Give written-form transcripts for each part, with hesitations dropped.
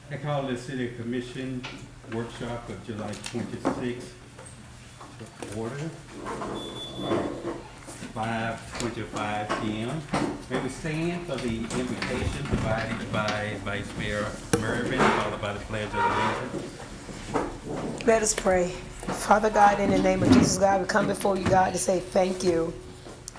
I call the City Commission workshop of July 26th to order. 5:25 p.m. May we stand for the invitation provided by Vice Mayor Mervin, followed by the Pledge of Allegiance. Let us pray. Father God, in the name of Jesus, God, we come before you, God, to say thank you.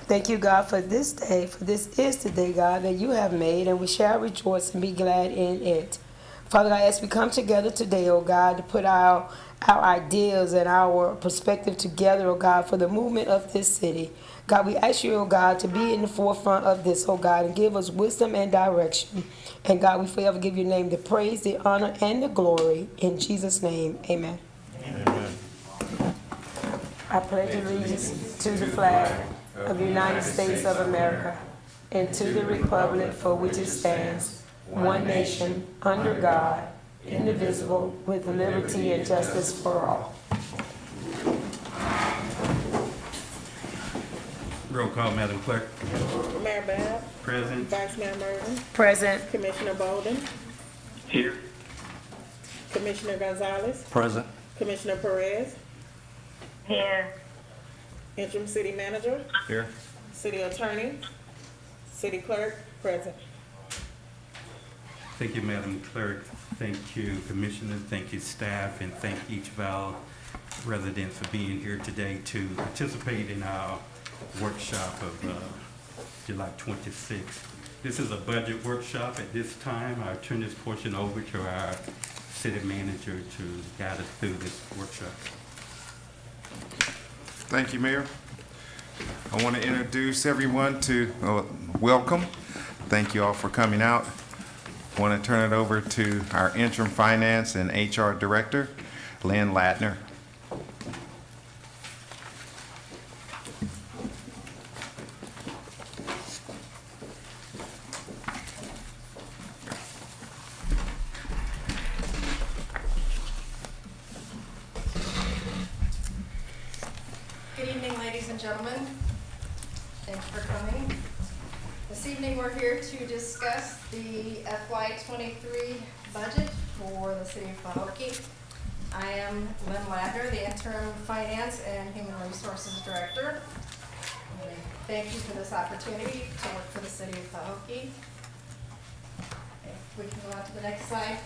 Thank you, God, for this day, for this is the day, God, that you have made, and we shall rejoice and be glad in it. Father God, as we come together today, oh God, to put our ideas and our perspective together, oh God, for the movement of this city. God, we ask you, oh God, to be in the forefront of this, oh God, and give us wisdom and direction. And God, we forever give your name the praise, the honor, and the glory. In Jesus' name, amen. Amen. I pledge allegiance to the flag of the United States of America and to the republic for which it stands, one nation, under God, indivisible, with liberty and justice for all. Roll call, Madam Clerk. Mayor Bab. Present. Vice Mayor Mervin. Present. Commissioner Bolden. Here. Commissioner Gonzalez. Present. Commissioner Perez. Here. Interim City Manager. Here. City Attorney. City Clerk. Present. Thank you, Madam Clerk. Thank you, Commissioners. Thank you, staff, and thank each of our residents for being here today to participate in our workshop of July 26th. This is a budget workshop. At this time, I'll turn this portion over to our city manager to guide us through this workshop. Thank you, Mayor. I want to introduce everyone to welcome. Thank you all for coming out. I want to turn it over to our interim finance and HR director, Lynn Latner. Good evening, ladies and gentlemen. Thanks for coming. This evening, we're here to discuss the FY23 budget for the city of Pahokee. I am Lynn Ladner, the interim finance and human resources director. Thank you for this opportunity to work for the city of Pahokee. If we can go on to the next slide.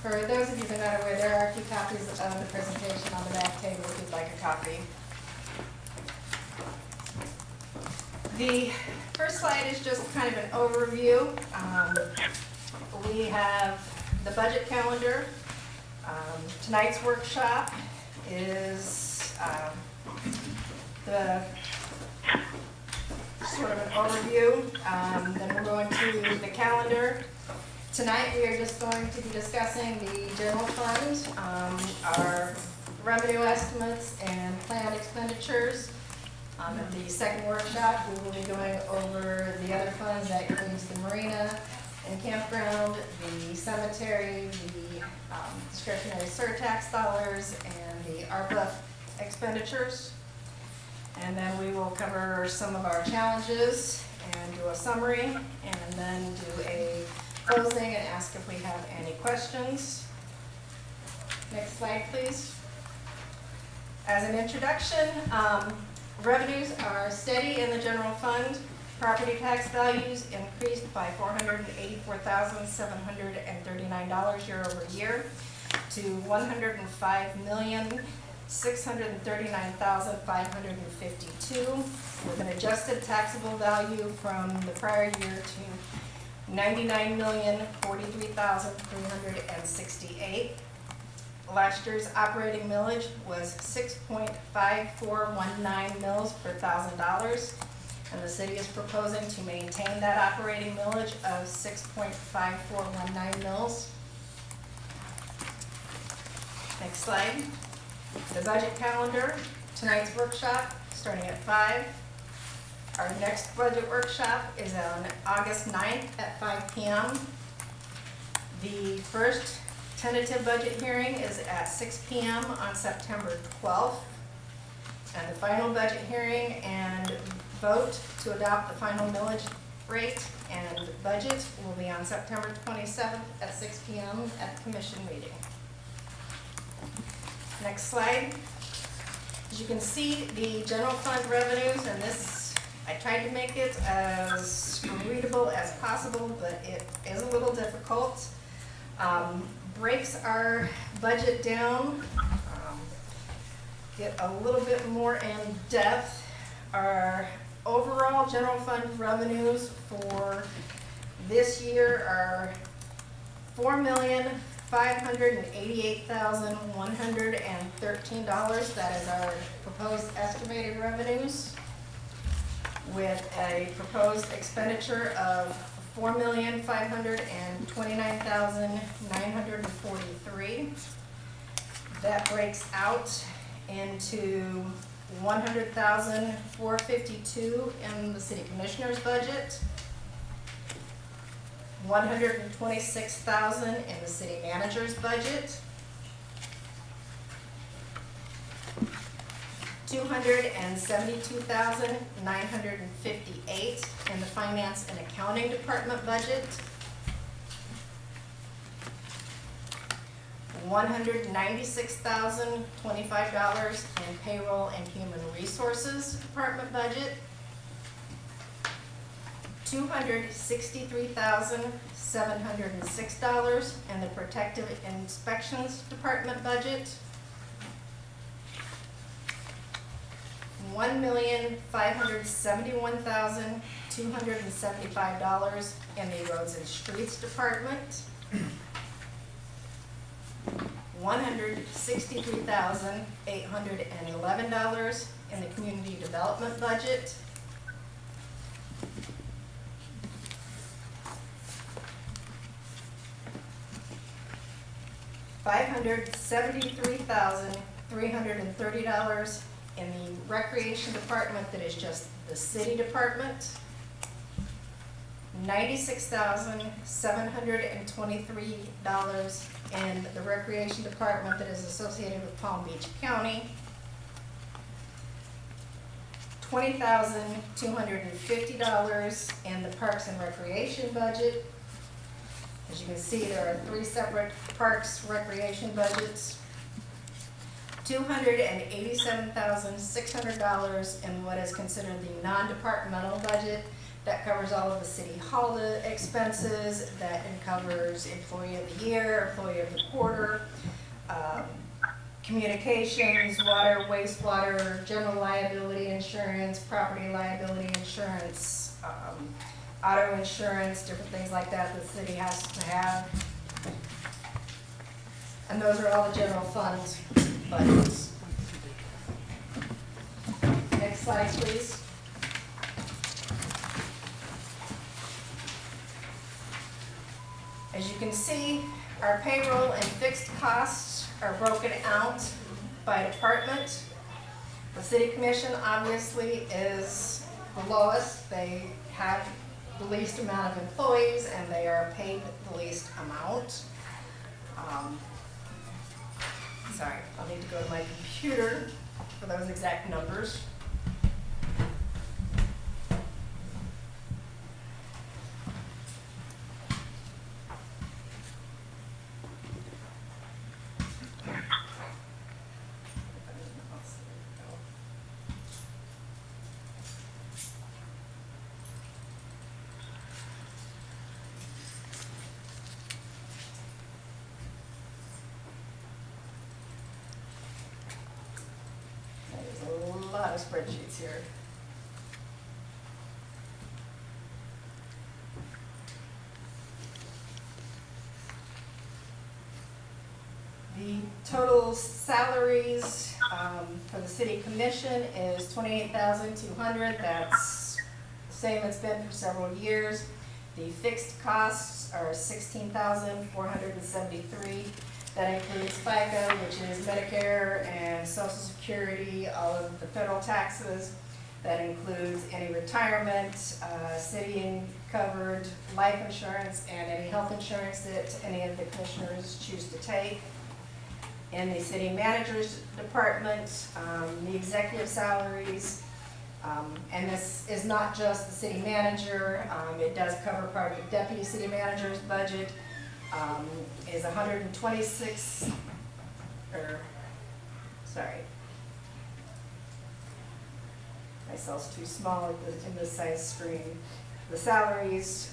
For those of you that are not aware, there are a few copies of the presentation on the back table if you'd like a copy. The first slide is just kind of an overview. We have the budget calendar. Tonight's workshop is the sort of an overview. Then we're going to the calendar. Tonight we are just going to be discussing the general fund, our revenue estimates and planned expenditures. At the second workshop, we will be going over the other funds. That includes the marina and campground, the cemetery, the discretionary surtax dollars, and the ARPA expenditures. And then we will cover some of our challenges and do a summary, and then do a closing and ask if we have any questions. Next slide, please. As an introduction, revenues are steady in the general fund. Property tax values increased by $484,739 year over year to $105,639,552, with an adjusted taxable value from the prior year to $99,043,368. Last year's operating millage was 6.5419 mils per $1,000, and the city is proposing to maintain that operating millage of 6.5419 mils. Next slide. The budget calendar. Tonight's workshop starting at 5. Our next budget workshop is on August 9th at 5 p.m. The first tentative budget hearing is at 6 p.m. on September 12th. And the final budget hearing and vote to adopt the final millage rate and budget will be on September 27th at 6 p.m. at the commission meeting. Next slide. As you can see, the general fund revenues, and this, I tried to make it as readable as possible, but it is a little difficult. Breaks our budget down, get a little bit more in depth. Our overall general fund revenues for this year are $4,588,113. That is our proposed estimated revenues, with a proposed expenditure of $4,529,943. That breaks out into $100,452 in the city commissioner's budget, $126,000 in the city manager's budget, $272,958 in the finance and accounting department budget, $196,025 in payroll and human resources department budget, $263,706 in the protective inspections department budget, $1,571,275 in the roads and streets department, $163,811 in the community development budget, $573,330 in the recreation department, that is just the city department, $96,723 in the recreation department that is associated with Palm Beach County, $20,250 in the parks and recreation budget. As you can see, there are 3 separate parks recreation budgets. $287,600 in what is considered the non-departmental budget. That covers all of the city hall expenses. That covers employee of the year, employee of the quarter, communications, water, wastewater, general liability insurance, property liability insurance, auto insurance, different things like that the city has to have. And those are all the general fund budgets. Next slide, please. As you can see, our payroll and fixed costs are broken out by department. The city commission obviously is the lowest. They have the least amount of employees and they are paid the least amount. Sorry, I'll need to go to my computer for those exact numbers. A lot of spreadsheets here. The total salaries for the city commission is $28,200. That's the same it's been for several years. The fixed costs are $16,473. That includes FICA, which is Medicare and Social Security, all of the federal taxes. That includes any retirement, city-covered life insurance, and any health insurance that any of the commissioners choose to take. In the city manager's department, the executive salaries And this is not just the city manager, it does cover part of the deputy city manager's budget, is 126, my cell's too small in this size screen. The salaries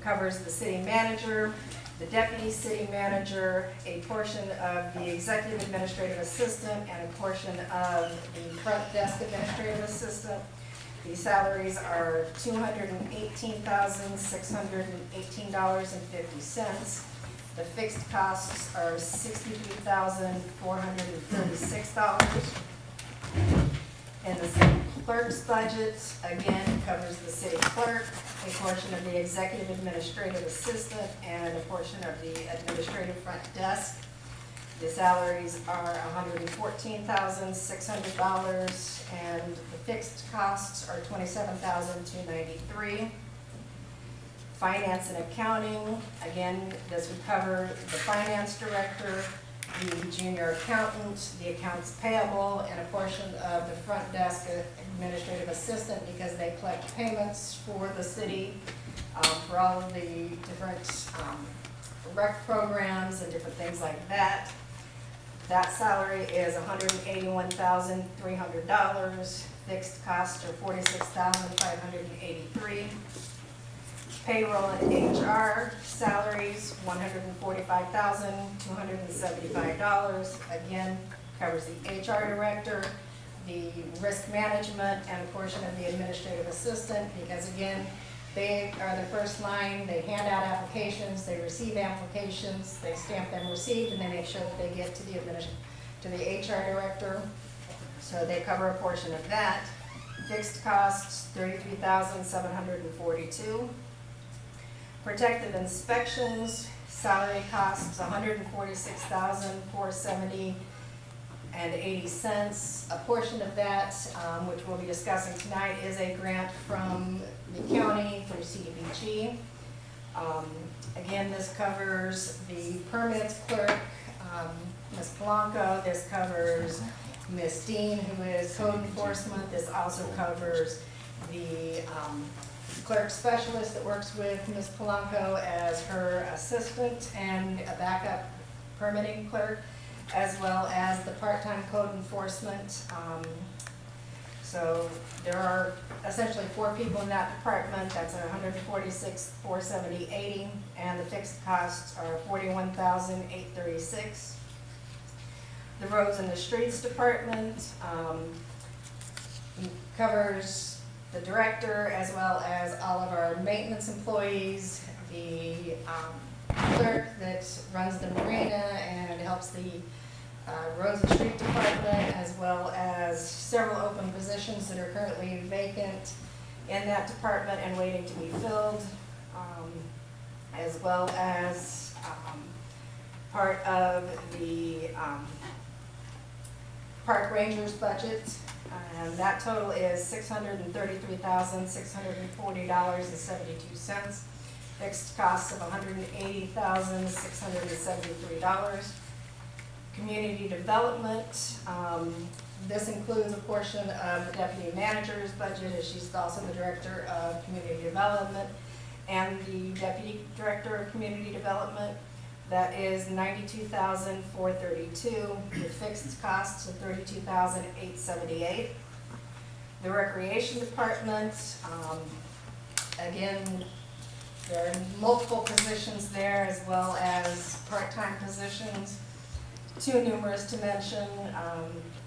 covers the city manager, the deputy city manager, a portion of the executive administrative assistant, and a portion of the front desk administrative assistant. The salaries are $218,618.50. The fixed costs are $63,436. And the city clerk's budget, again, covers the city clerk, a portion of the executive administrative assistant, and a portion of the administrative front desk. The salaries are $114,600, and the fixed costs are $27,293. Finance and accounting, again, this would cover the finance director, the junior accountant, the accounts payable, and a portion of the front desk administrative assistant, because they collect payments for the city for all of the different rec programs and different things like that. That salary is $181,300. Fixed costs are $46,583. Payroll and HR salaries, $145,275. Again, covers the HR director, the risk management, and a portion of the administrative assistant, because again, they are the first line. They hand out applications, they receive applications, they stamp them received, and they make sure that they get to the HR director. So they cover a portion of that. Fixed costs, $33,742. Protective inspections, salary costs $146,470.80. A portion of that, which we'll be discussing tonight, is a grant from the county through CDBG. Again, this covers the permits clerk, Ms. Polanco. This covers Ms. Dean, who is code enforcement. This also covers the clerk specialist that works with Ms. Polanco as her assistant, and a backup permitting clerk, as well as the part-time code enforcement. So there are essentially 4 people in that department. That's $146,470.80, and the fixed costs are $41,836. The roads and the streets department covers the director, as well as all of our maintenance employees, the clerk that runs the marina and helps the roads and street department, as well as several open positions that are currently vacant in that department and waiting to be filled, as well as part of the park rangers budget. And that total is $633,640.72. Fixed costs of $180,673. Community development, this includes a portion of the deputy manager's budget, as she's also the director of community development, and the deputy director of community development. That is $92,432, with fixed costs of $32,878. The recreation department, again, there are multiple positions there, as well as part-time positions, too numerous to mention.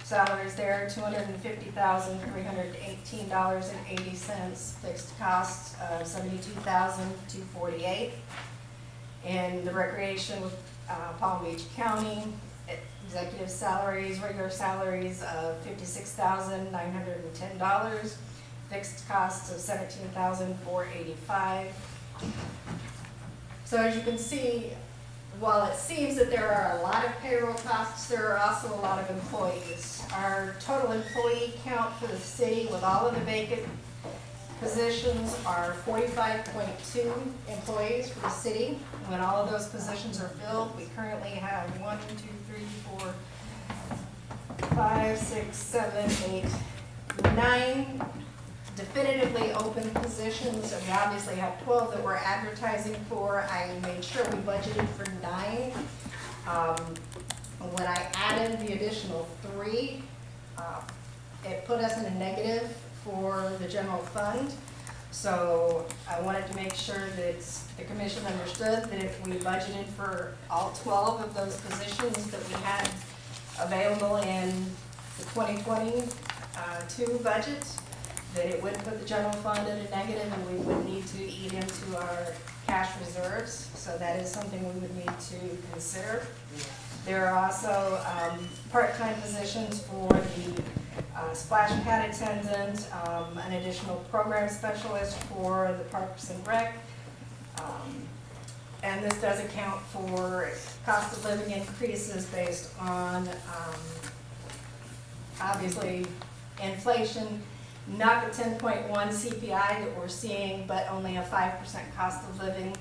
Salaries there, $250,318.80, fixed costs of $72,248. In the recreation with Palm Beach County, executive salaries, regular salaries of $56,910, fixed costs of $17,485. So as you can see, while it seems that there are a lot of payroll costs, there are also a lot of employees. Our total employee count for the city, with all of the vacant positions, are 45.2 employees for the city. When all of those positions are filled, we currently have 1, 2, 3, 4, 5, 6, 7, 8, 9 definitively open positions, and we obviously have 12 that we're advertising for. I made sure we budgeted for 9. When I added the additional 3, it put us in a negative for the general fund. So I wanted to make sure that the commission understood that if we budgeted for all 12 of those positions that we had available in the 2022 budget, that it would put the general fund in a negative and we would need to eat into our cash reserves. So that is something we would need to consider. There are also part-time positions for the splash pad attendant, an additional program specialist for the Parks and Rec. And this does account for cost of living increases based on, obviously, inflation, not the 10.1 CPI that we're seeing, but only a 5% cost of living.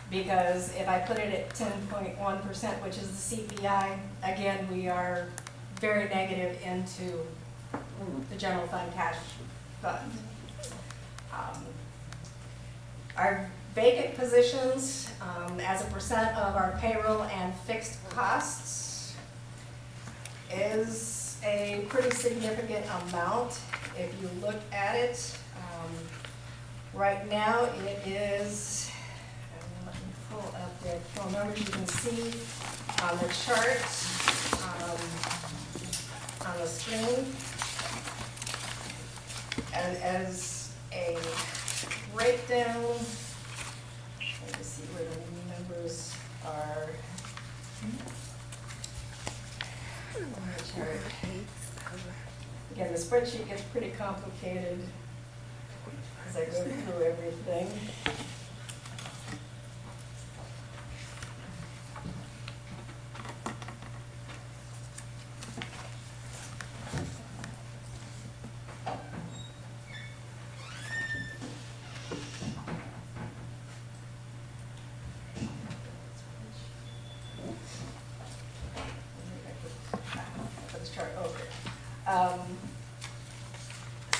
Because if I put it at 10.1%, which is the CPI, again, we are very negative into the general fund cash fund. Our vacant positions, as a percent of our payroll and fixed costs, is a pretty significant amount. If you look at it, right now it is, let me pull up the actual numbers. You can see on the chart on the screen. And as a breakdown, let me see where the numbers are on the chart. Again, the spreadsheet gets pretty complicated as I go through everything.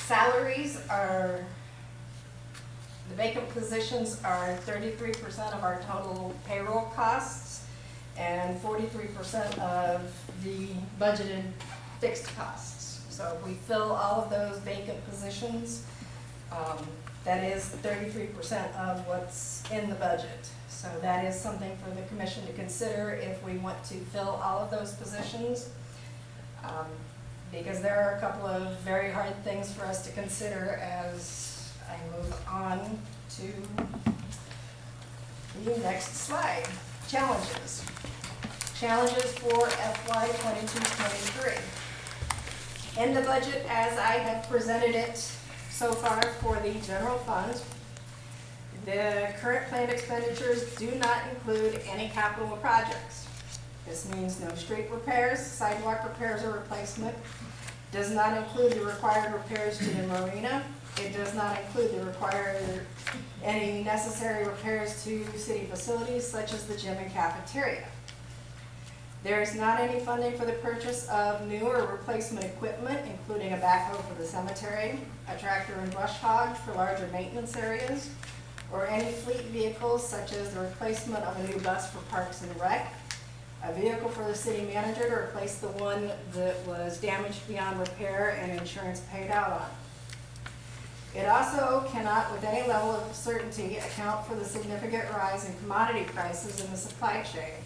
Salaries are, the vacant positions are 33% of our total payroll costs and 43% of the budgeted fixed costs. So if we fill all of those vacant positions, that is 33% of what's in the budget. So that is something for the commission to consider if we want to fill all of those positions. Because there are a couple of very hard things for us to consider as I move on to the next slide. Challenges. Challenges for FY 22-23. In the budget as I have presented it so far for the general fund, the current planned expenditures do not include any capital projects. This means no street repairs, sidewalk repairs or replacement. Does not include the required repairs to the marina. It does not include the any necessary repairs to city facilities such as the gym and cafeteria. There is not any funding for the purchase of new or replacement equipment, including a backhoe for the cemetery, a tractor and brush hog for larger maintenance areas, or any fleet vehicles such as the replacement of a new bus for Parks and Rec, a vehicle for the city manager to replace the one that was damaged beyond repair and insurance paid out on. It also cannot, with any level of certainty, account for the significant rise in commodity prices in the supply chain.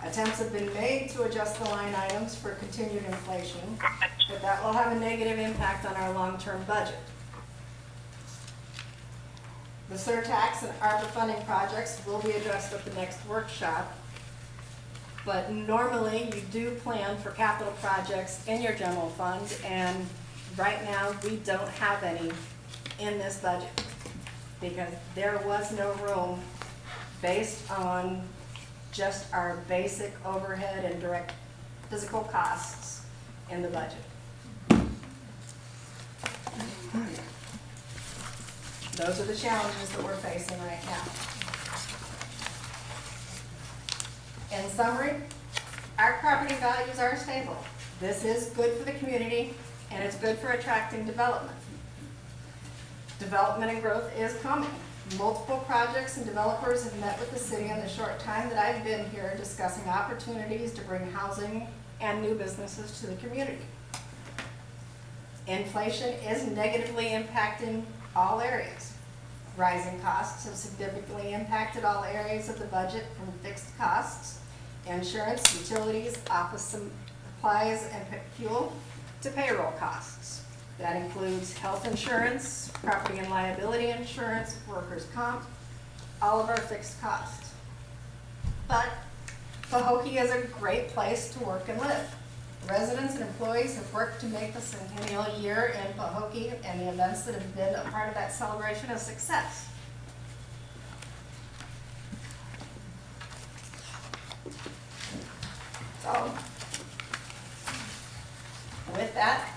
Attempts have been made to adjust the line items for continued inflation, but that will have a negative impact on our long-term budget. The surtax and ARPA funding projects will be addressed at the next workshop. But normally you do plan for capital projects in your general fund, and right now we don't have any in this budget because there was no room based on just our basic overhead and direct physical costs in the budget. Those are the challenges that we're facing right now. In summary, our property values are stable. This is good for the community and it's good for attracting development. Development and growth is coming. Multiple projects and developers have met with the city in the short time that I've been here discussing opportunities to bring housing and new businesses to the community. Inflation is negatively impacting all areas. Rising costs have significantly impacted all areas of the budget, from fixed costs, insurance, utilities, office supplies, and fuel, to payroll costs. That includes health insurance, property and liability insurance, workers' comp, all of our fixed costs. But Pahokee is a great place to work and live. Residents and employees have worked to make the Centennial year in Pahokee and the events that have been a part of that celebration a success. So, with that,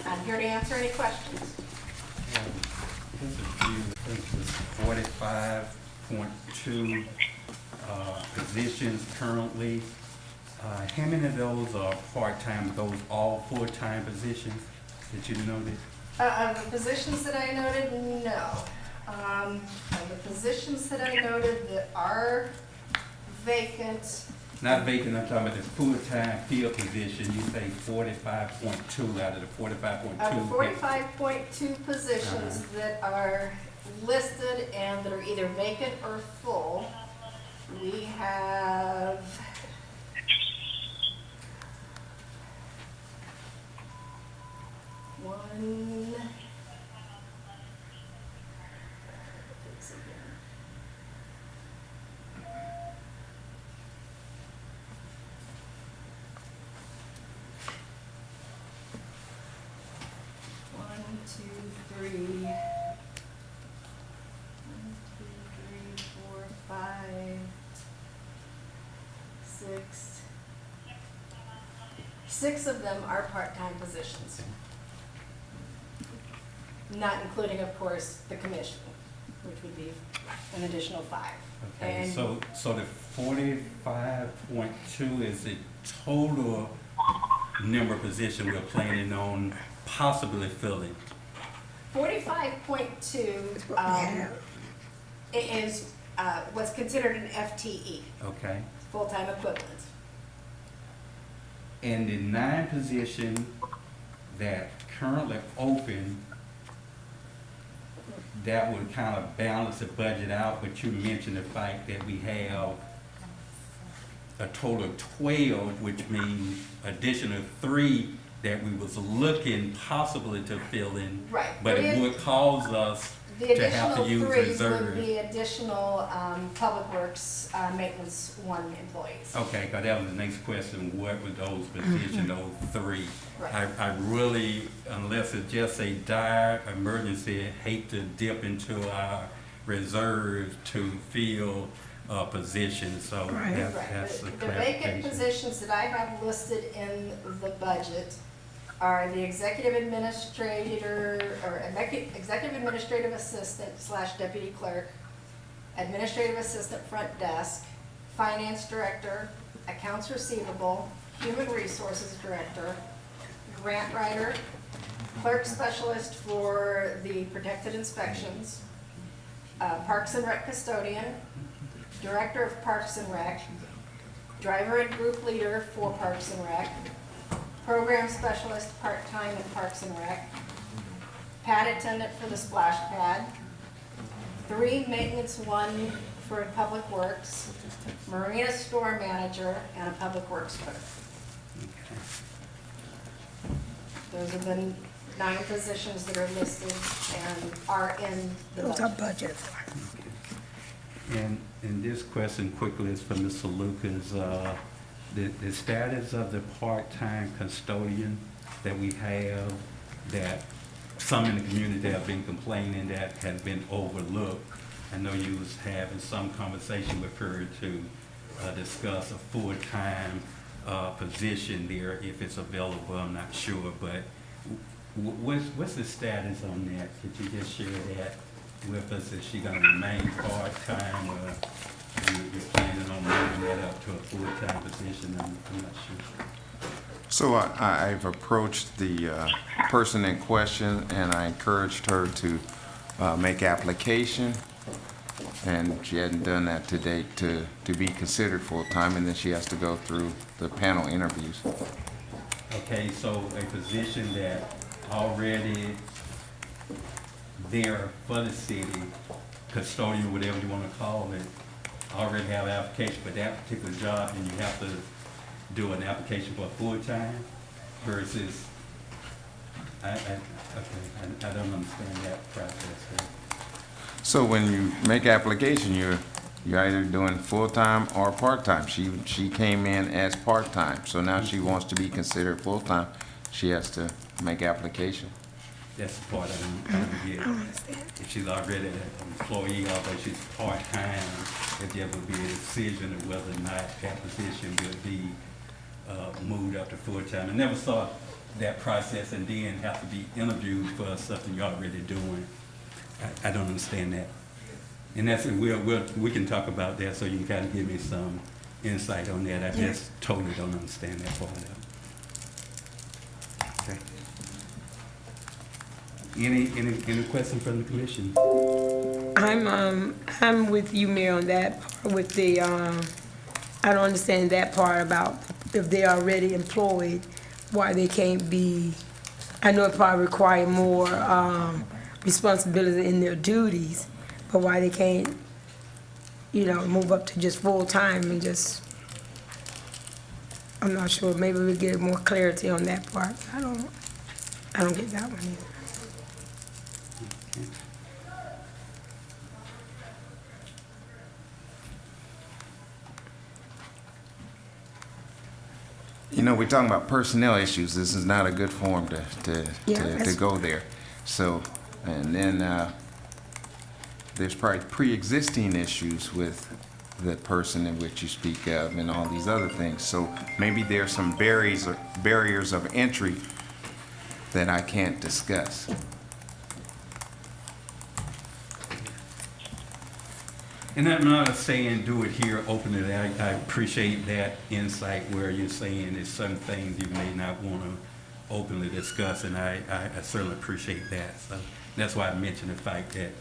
I'm here to answer any questions. There's a few, I think it's 45.2 positions currently. How many of those are part-time, those all full-time positions that you noted? The positions that I noted, no. The positions that I noted that are vacant, Not vacant, I'm talking about the full-time field position, you say 45.2 out of the 45.2. of the 45.2 positions that are listed and that are either vacant or full, we have one. One, two, three. 1, 2, 3, 4, 5, 6. 6 of them are part-time positions. Not including, of course, the commission, which would be an additional 5. Okay, And so the 45.2 is the total number of positions we're planning on possibly filling. 45.2 is what's considered an FTE, Okay, full-time equivalent. and the 9 positions that currently open, that would kind of balance the budget out, but you mentioned the fact that we have a total of 12, which means additional 3 that we was looking possibly to fill in. Right. But it would cause us The to have to additional use 3 would reserves. be additional Public Works Maintenance 1 employees. Okay, because that was the next question, what were those positions, those 3? Right. I really, unless it's just a dire emergency, hate to dip into our reserves to fill positions, so Right. that's the The vacant clarification. positions that I have listed in the budget are the executive administrator, or executive administrative assistant / deputy clerk, administrative assistant front desk, finance director, accounts receivable, human resources director, grant writer, clerk specialist for the protected inspections, Parks and Rec custodian, director of Parks and Rec, driver and group leader for Parks and Rec, program specialist part-time in Parks and Rec, pad attendant for the splash pad, 3 maintenance 1 for Public Works, marina store manager, and a Public Works clerk. Okay. Those have been 9 positions that are listed and are in the Those are budget. budget. And this question quickly is for Mr. Lucas. The status of the part-time custodian that we have, that some in the community have been complaining that has been overlooked. I know you was having some conversation with her to discuss a full-time position there if it's available. I'm not sure, but what's the status on that? Could you just share that with us? Is she gonna remain part-time, or you're planning on moving that up to a full-time position? I'm not sure. So I've approached the person in question, and I encouraged her to make application, and she hadn't done that to date to be considered full-time, and then she has to go through the panel interviews. Okay, so a position that already there for the city, custodian, whatever you want to call it, already have an application for that particular job, and you have to do an application for full-time versus, I don't understand that process. So when you make application, you're either doing full-time or part-time. She came in as part-time, so now she wants to be considered full-time. She has to make application. That's the part I don't get. If she's already an employee, although she's part-time, if there would be a decision of whether or not that position would be moved up to full-time. I never saw that process and then have to be interviewed for something you're already doing. I don't understand that. And that's, we can talk about that so you can kind of give me some insight on that. I just totally don't understand that part of it. Okay. Any questions from the commission? I'm with you, Mayor, on that part with the, I don't understand that part about if they're already employed, why they can't be, I know it probably require more, responsibility in their duties, but why they can't, move up to just full-time and just, I'm not sure, maybe we'll get more clarity on that part. I don't get that one either. We're talking about personnel issues. This is not a good forum to go there. So, and then there's probably pre-existing issues with the person in which you speak of and all these other things. So maybe there's some barriers of entry that I can't discuss. And I'm not saying do it here openly. I appreciate that insight where you're saying there's some things you may not want to openly discuss, and I certainly appreciate that. So that's why I mentioned the fact that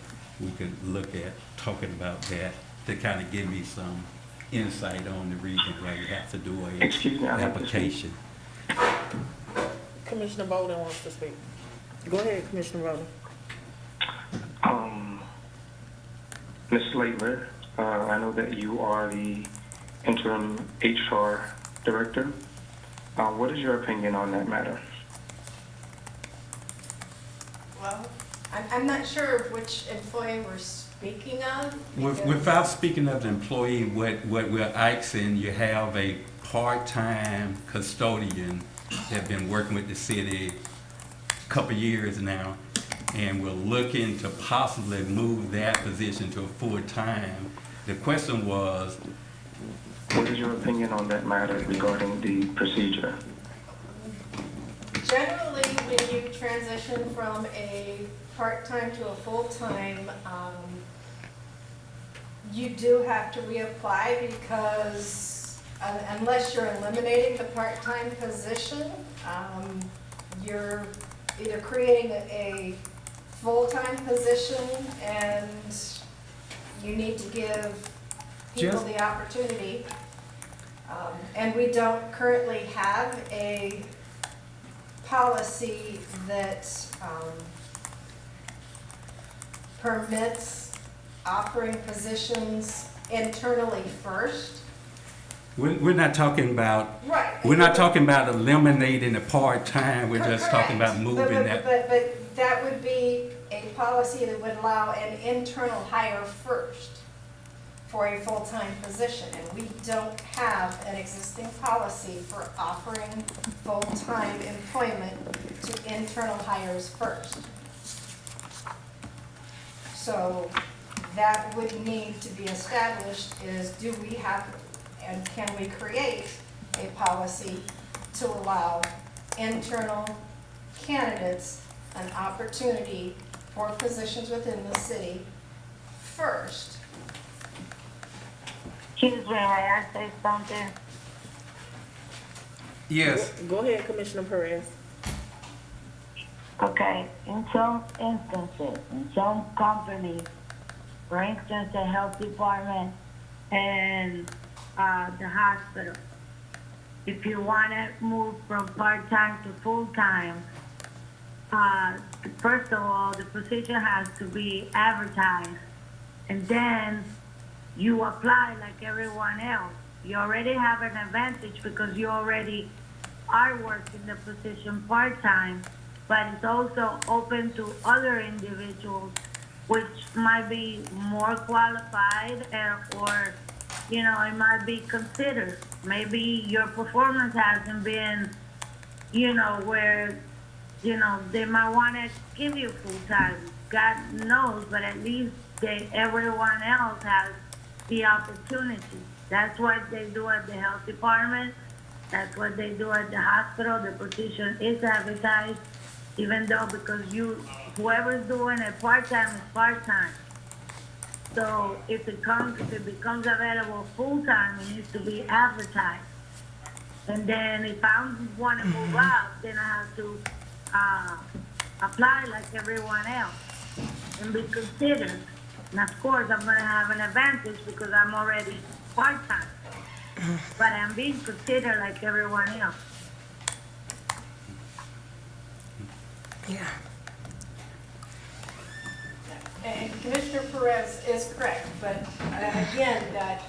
we could look at talking about that to kind of give me some insight on the reason why you have to do an application. Commissioner Bolden wants to speak. Go ahead, Commissioner Bolden. Ms. Slater, I know that you are the interim HR director. What is your opinion on that matter? Well, I'm not sure which employee we're speaking of. Without speaking of the employee, what we're asking, you have a part-time custodian that's been working with the city a couple years now, and we're looking to possibly move that position to a full-time. The question was, what is your opinion on that matter regarding the procedure? Generally, when you transition from a part-time to a full-time, you do have to reapply because unless you're eliminating the part-time position, you're either creating a full-time position and you need to give people the opportunity. And we don't currently have a policy that permits offering positions internally first. we're not talking about, Right. we're not talking about eliminating the part-time, we're just talking about moving that. But that would be a policy that would allow an internal hire first for a full-time position. And we don't have an existing policy for offering full-time employment to internal hires first. So that would need to be established is, do we have, and can we create a policy to allow internal candidates an opportunity for positions within the city first? Excuse me, may I say something? Yes, Go ahead, Commissioner Perez. Okay, in some instances, in some companies, for instance, the health department and the hospital, if you want to move from part-time to full-time, first of all, the position has to be advertised, and then you apply like everyone else. You already have an advantage because you already are working the position part-time, but it's also open to other individuals which might be more qualified or you know, it might be considered. Maybe your performance hasn't been, you know, where, you know, they might want to give you full-time. God knows, but at least everyone else has the opportunity. That's what they do at the health department. That's what they do at the hospital. The position is advertised, even though because whoever's doing it part-time is part-time. So if it becomes available full-time, it needs to be advertised. And then if I want to move up, then I have to apply like everyone else and be considered. And of course, I'm going to have an advantage because I'm already part-time. But I'm being considered like everyone else. Yeah. And Commissioner Perez is correct, but again, that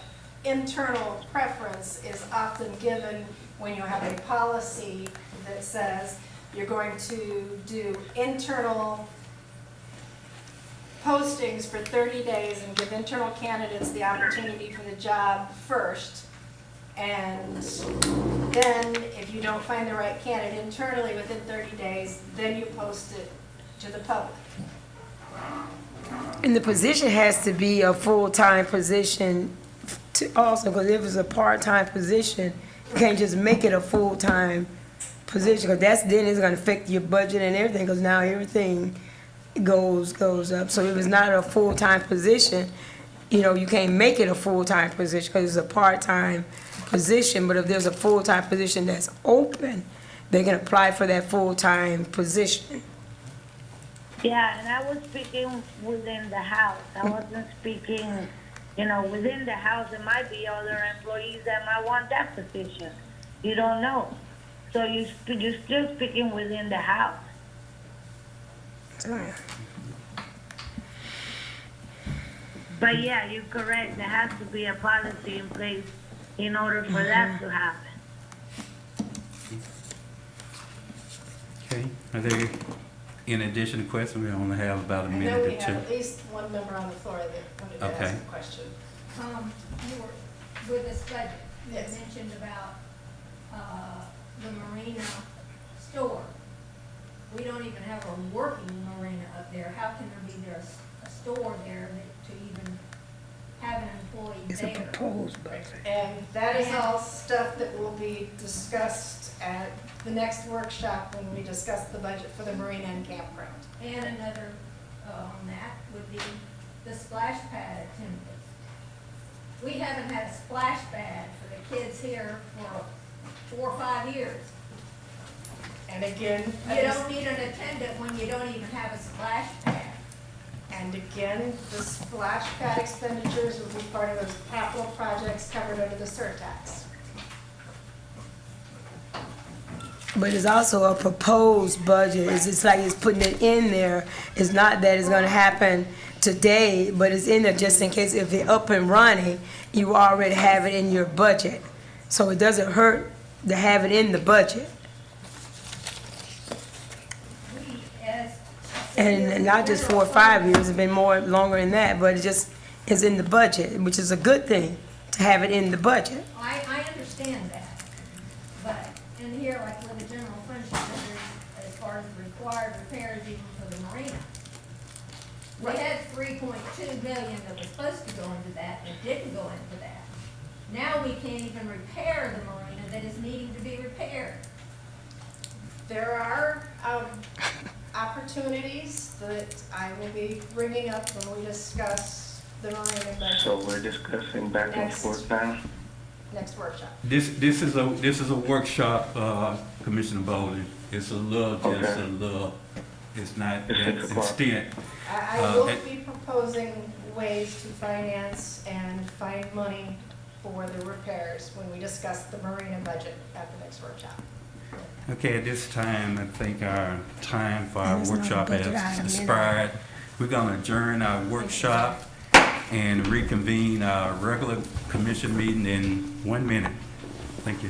internal preference is often given when you have a policy that says you're going to do internal postings for 30 days and give internal candidates the opportunity for the job first. And then if you don't find the right candidate internally within 30 days, then you post it to the public. And the position has to be a full-time position also, because if it's a part-time position, you can't just make it a full-time position, because then it's gonna affect your budget and everything, because now everything goes up. So if it's not a full-time position, you know, you can't make it a full-time position because it's a part-time position. But if there's a full-time position that's open, they can apply for that full-time position. Yeah, and I was speaking within the house. I wasn't speaking, you know, within the house. There might be other employees that might want that position. You don't know. So you're still speaking within the house. But yeah, you're correct. There has to be a policy in place in order for that to happen. Okay, are there any additional questions? We only have about a I know minute we or have two. at least one member on the floor that wanted to Okay. ask a question. You were, with this budget, you Yes. mentioned about, the marina store. We don't even have a working marina up there. How can there be a store there to even have an employee It's a there? proposed budget. And that is all stuff that will be discussed at the next workshop when we discuss the budget for the marina and campground. And another, on that would be the splash pad attendance. We haven't had a splash pad for the kids here for 4 or 5 years. And again, You don't need an attendant when you don't even have a splash pad. and again, the splash pad expenditures will be part of those capital projects covered under the surtax. But it's also a proposed budget. It's like it's putting it in there. It's not that it's gonna happen today, but it's in there just in case if it's up and running, you already have it in your budget. So it doesn't hurt to have it in the budget. We, as And not just 4 or 5 years, it's been more, longer than that, but it just is in the budget, which is a good thing, to have it in the budget. I understand that, but in here, like with the general fund, she said there's, as far as required repairs even for the marina. We had 3.2 million that was supposed to go into that, and it didn't go into that. Now we can't even repair the marina that is needing to be repaired. There are opportunities that I will be bringing up when we discuss the marina budget. So we're discussing back and Next. forth now. Next workshop. This is a workshop, Commissioner Bowden. It's a little, just Okay. a little it's not It's that 6 o'clock. extent. I will be proposing ways to finance and find money for the repairs when we discuss the marina budget at the next workshop. Okay, at this time, I think our time for our And it's not a workshop budget has item, is it? expired. We're gonna adjourn our workshop and reconvene our regular commission meeting in 1 minute. Thank you.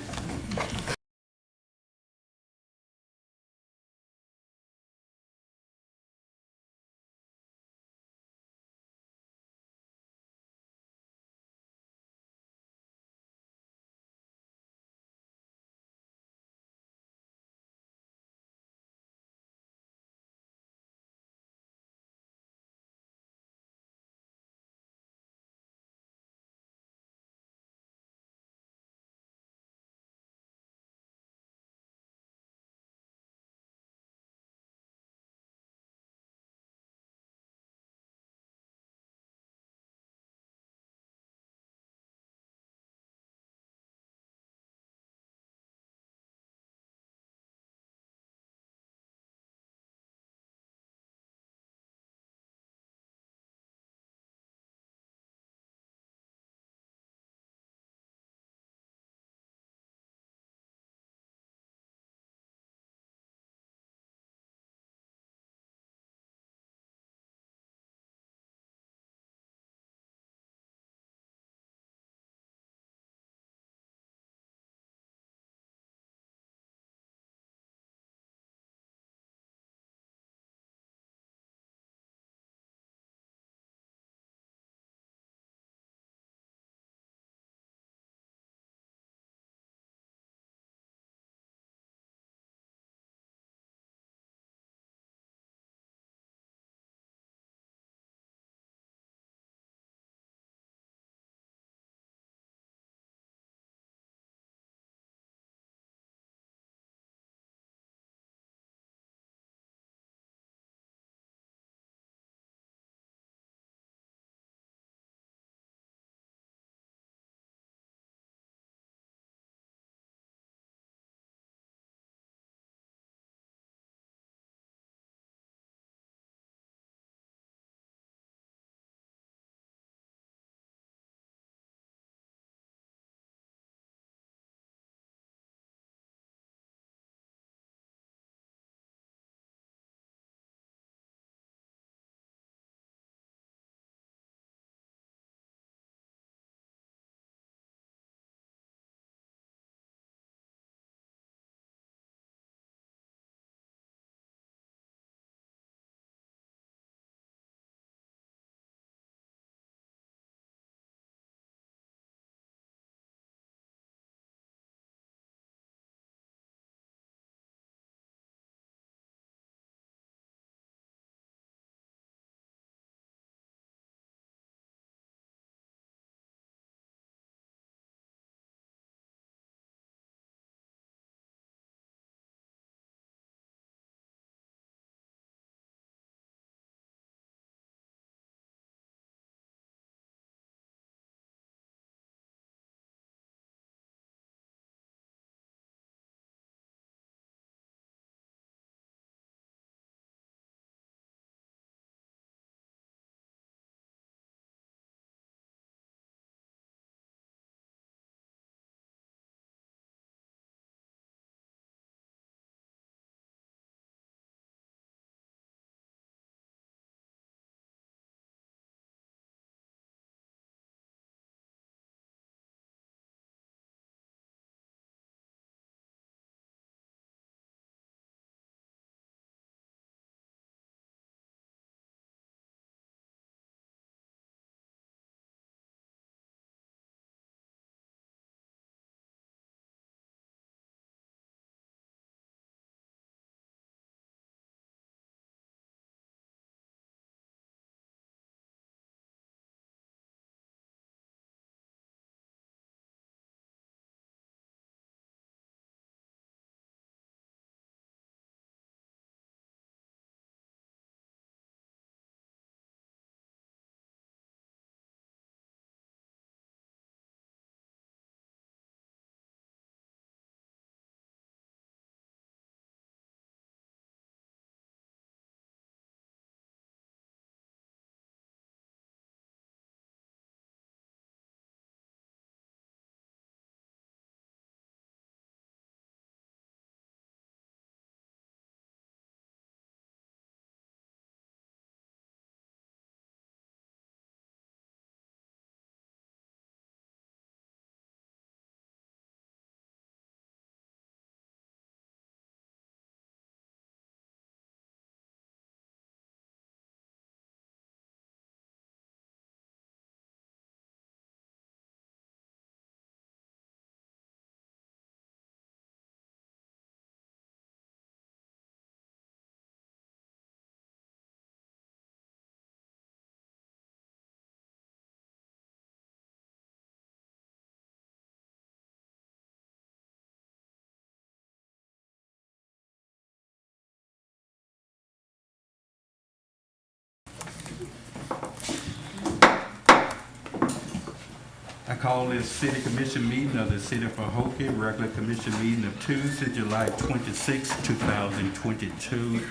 call this city commission meeting of the city of Pahokee, regular commission meeting of Tuesday, July 26, 2022,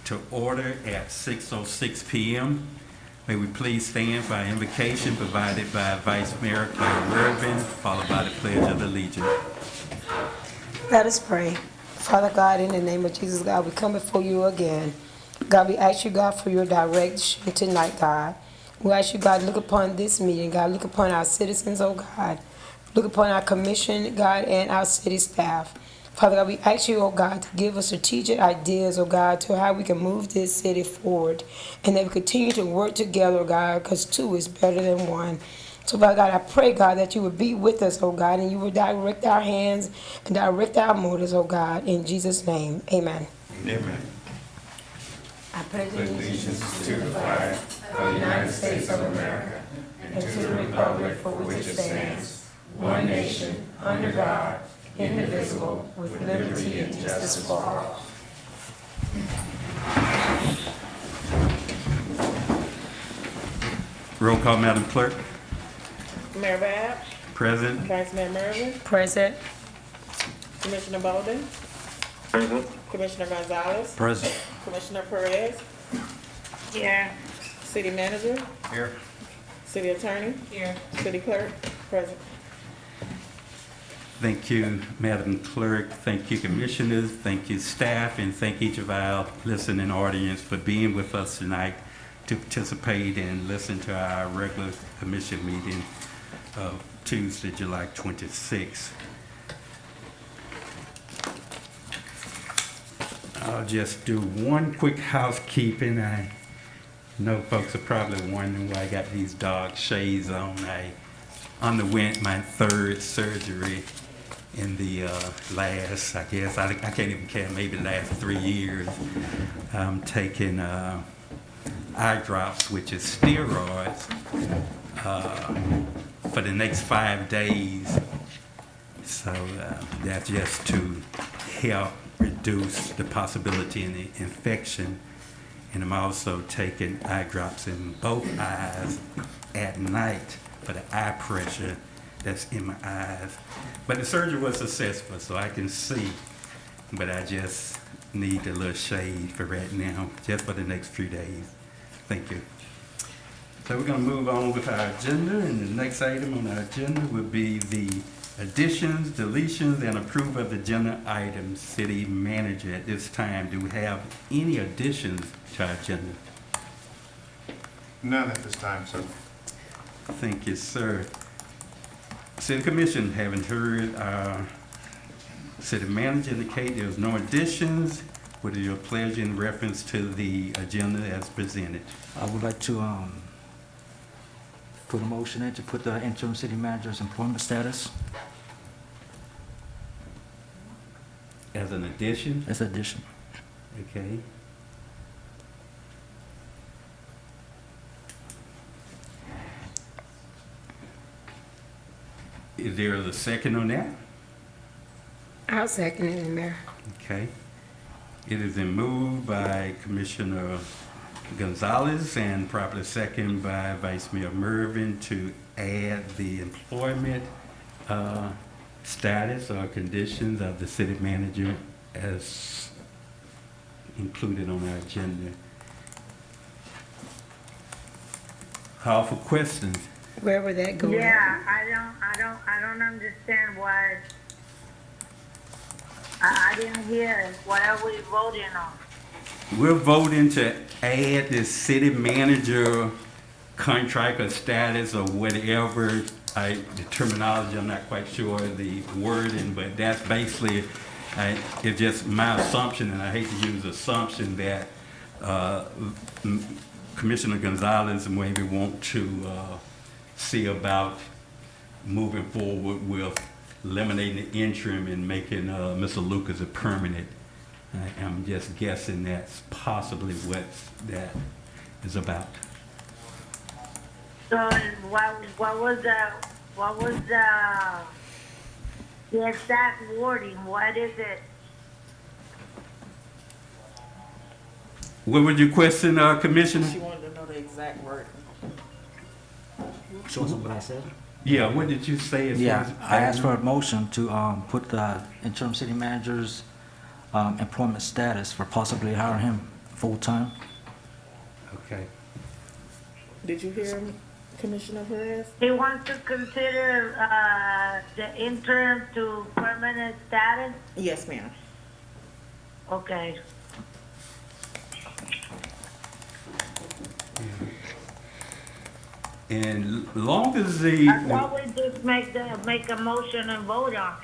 to order at 6:06 p.m. May we please stand for our invocation provided by Vice Mayor Irvin, followed by the Pledge of Allegiance. Let us pray. Father God, in the name of Jesus, God, we come before you again. God, we ask you, God, for your direction tonight, God. We ask you, God, look upon this meeting, God. Look upon our citizens, oh God. Look upon our commission, God, and our city staff. Father God, we ask you, oh God, to give us strategic ideas, oh God, to how we can move this city forward. And that we continue to work together, oh God, because two is better than one. So, Father God, I pray, God, that you would be with us, oh God, and you would direct our hands and direct our motives, oh God, in Jesus' name. Amen. Amen. I pledge Allegiance to the flag of the United States of America and to the republic for which it stands, one nation, under God, indivisible, with liberty and justice for all. Roll call, Madam Clerk. Mayor Bab, Present. Vice Mayor Mervin, present. Commissioner Bolden, Present. Commissioner Gonzalez, Present. Commissioner Perez, Here. City Manager, Here. City Attorney, Here. City Clerk, present. Thank you, Madam Clerk. Thank you, Commissioners. Thank you, staff, and thank each of our listening audience for being with us tonight to participate and listen to our regular commission meeting of Tuesday, July 26th. I'll just do one quick housekeeping. I know folks are probably wondering why I got these dark shades on. I underwent my third surgery in the last, I guess, I can't even count, maybe the last 3 years. I'm taking eye drops, which is steroids, for the next 5 days. So that's just to help reduce the possibility of the infection. And I'm also taking eye drops in both eyes at night for the eye pressure that's in my eyes. But the surgery was successful, so I can see. But I just need a little shade for right now, just for the next few days. Thank you. So we're going to move on with our agenda, and the next item on our agenda will be the additions, deletions, and approval of the agenda items. City Manager, at this time, do we have any additions to our agenda? None at this time, sir. Thank you, sir. City Commission, haven't heard our City Manager indicate there's no additions. What is your pleasure in reference to the agenda as presented? I would like to put a motion in to put the interim city manager's employment status As an addition? as an addition. Okay. Is there a second on that? I'll second it, Mayor. Okay. It has been moved by Commissioner Gonzalez and properly second by Vice Mayor Mervin to add the employment status or conditions of the city manager as included on our agenda. Call for questions. Where would that go? Yeah, I don't understand why. I didn't hear. What are we voting on? We're voting to add the city manager contract or status or whatever. The terminology, I'm not quite sure the wording, but that's basically, it's just my assumption, and I hate to use assumption, that Commissioner Gonzalez maybe want to see about moving forward with eliminating the interim and making Mr. Lucas a permanent. I'm just guessing that's possibly what that is about. So what was the exact wording? What is it? What would you question, Commissioner? She wanted to know the exact word. Show us what I said. Yeah, what did you say? As Yeah, far as I asked for a item? motion to put the interim city manager's employment status for possibly hire him full-time. Okay. Did you hear him, Commissioner Perez? He wants to consider, the interim to permanent status? Yes, ma'am. Okay. And long as the, I thought we just make a motion and vote on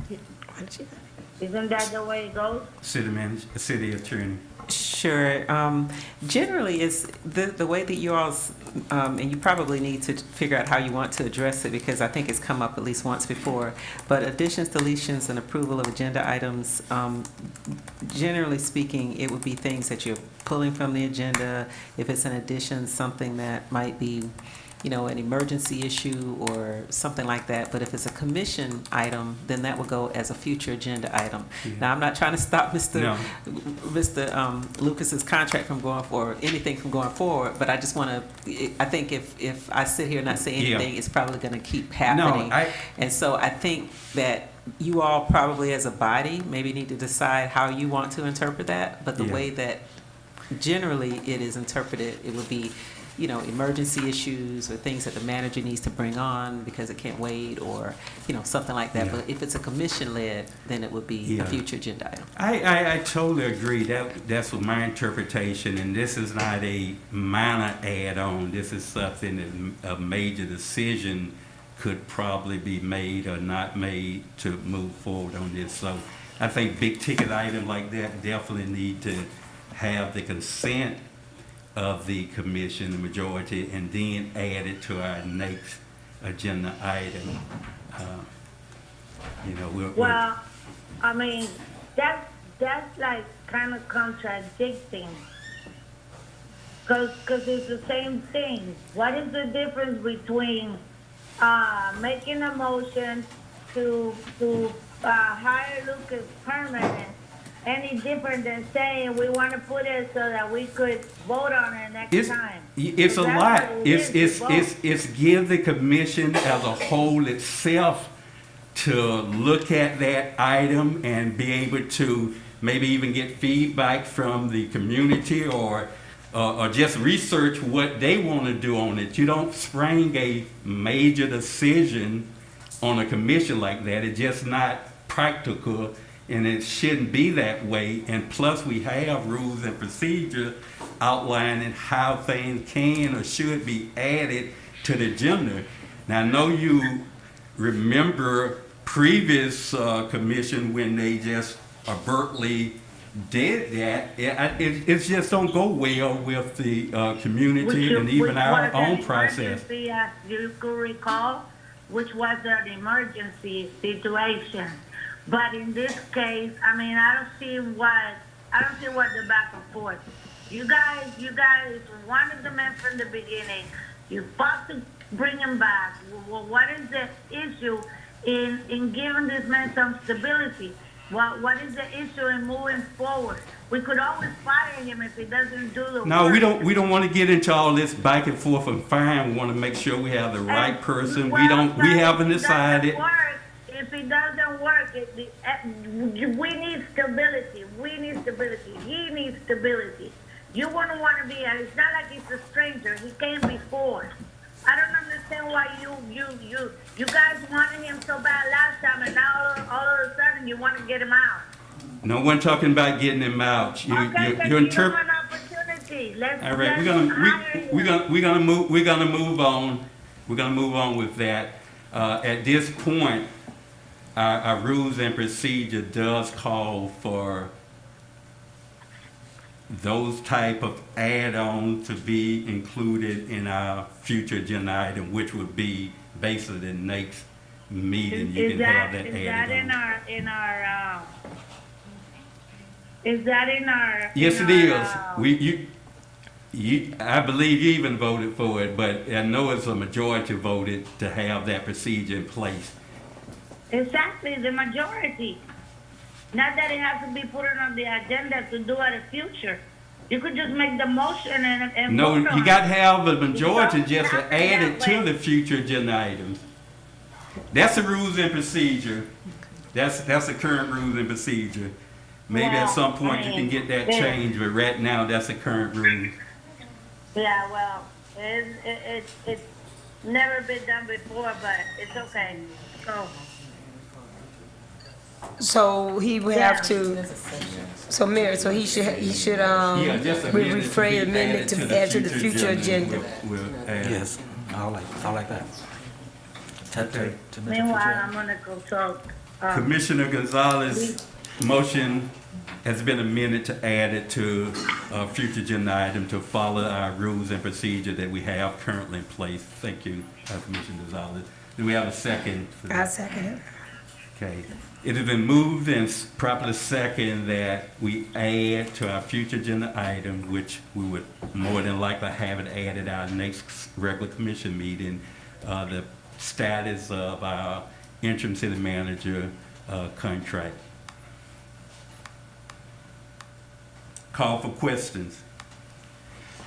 it. Isn't that the way it goes? city manager, city attorney. Sure. Generally, it's the way that you all, and you probably need to figure out how you want to address it because I think it's come up at least once before. But additions, deletions, and approval of agenda items, generally speaking, it would be things that you're pulling from the agenda. If it's an addition, something that might be, you know, an emergency issue or something like that. But if it's a commission item, then that will go as a future agenda item. Yeah. Now, I'm not trying to stop Mr. No. Lucas's contract from going forward, anything from going forward, but I just want to, I think if I sit here and not say anything, it's probably going to keep happening. And so I think that you all probably as a body maybe need to decide how you want to interpret that, but the way that generally it is interpreted, it would be, you know, emergency issues or things that the manager needs to bring on because it can't wait or, you know, something like that. Yeah. But if it's a commission-led, then it would be a future agenda item. I totally agree. That's what my interpretation, and this is not a minor add-on. This is something that a major decision could probably be made or not made to move forward on this. So I think big ticket item like that definitely need to have the consent of the commission, the majority, and then add it to our next agenda item. You know, Well, I mean, that's like kind of contradicting. Cause it's the same thing. What is the difference between making a motion to hire Lucas permanent any different than saying we want to put it so that we could vote on it next time? It's a lot. It's give the commission as a whole itself to look at that item and be able to maybe even get feedback from the community or just research what they want to do on it. You don't spring a major decision on a commission like that. It's just not practical, and it shouldn't be that way. And plus, we have rules and procedures outlining how things can or should be added to the agenda. Now, I know you remember previous commission when they just abruptly did that. It just don't go well with the community and even our own process. As you could recall, which was an emergency situation. But in this case, I mean, I don't see what the back and forth. You guys wanted the man from the beginning. You fought to bring him back. Well, what is the issue in giving this man some stability? What is the issue in moving forward? We could always fire him if he doesn't do the work. No, we don't want to get into all this back and forth and firing. We want to make sure we have the right person. We haven't decided. If it doesn't work, we need stability. We need stability. He needs stability. You wouldn't want to be, it's not like he's a stranger. He came before. I don't understand why you guys wanted him so bad last time, and now all of a sudden you want to get him out. No one talking about getting him out. Give him an opportunity. All right, we're gonna move on. We're gonna move on with that. At this point, our rules and procedure does call for those type of add-ons to be included in our future agenda item, which would be basically the next meeting. You can have that added on. Is that in our? Yes, it is. I believe you even voted for it, but I know it's a majority voted to have that procedure in place. Exactly, the majority. Not that it has to be put on the agenda to do at a future. You could just make the motion and No, vote on you it. got to have a majority don't just to have it add that it to way. the future agenda items. That's the rules and procedure. That's the current rules and procedure. Maybe at Well, some point you can get that yeah. changed, but right now that's the current rule. Yeah, well, it's never been done before, but it's okay. So he would have to, so Mayor, so he should, Yeah, just amend it to rephrase be amendment added to add to the future agenda. We'll add. Yes, I like that. Okay. To make the Meanwhile, future- I'm gonna go talk. Commissioner Gonzalez' motion has been amended to add it to a future agenda item to follow our rules and procedure that we have currently in place. Thank you, Commissioner Gonzalez. Do we have a second for I that? second it. Okay. It has been moved and properly second that we add to our future agenda item, which we would more than likely have it added our next regular commission meeting, the status of our interim city manager contract. Call for questions.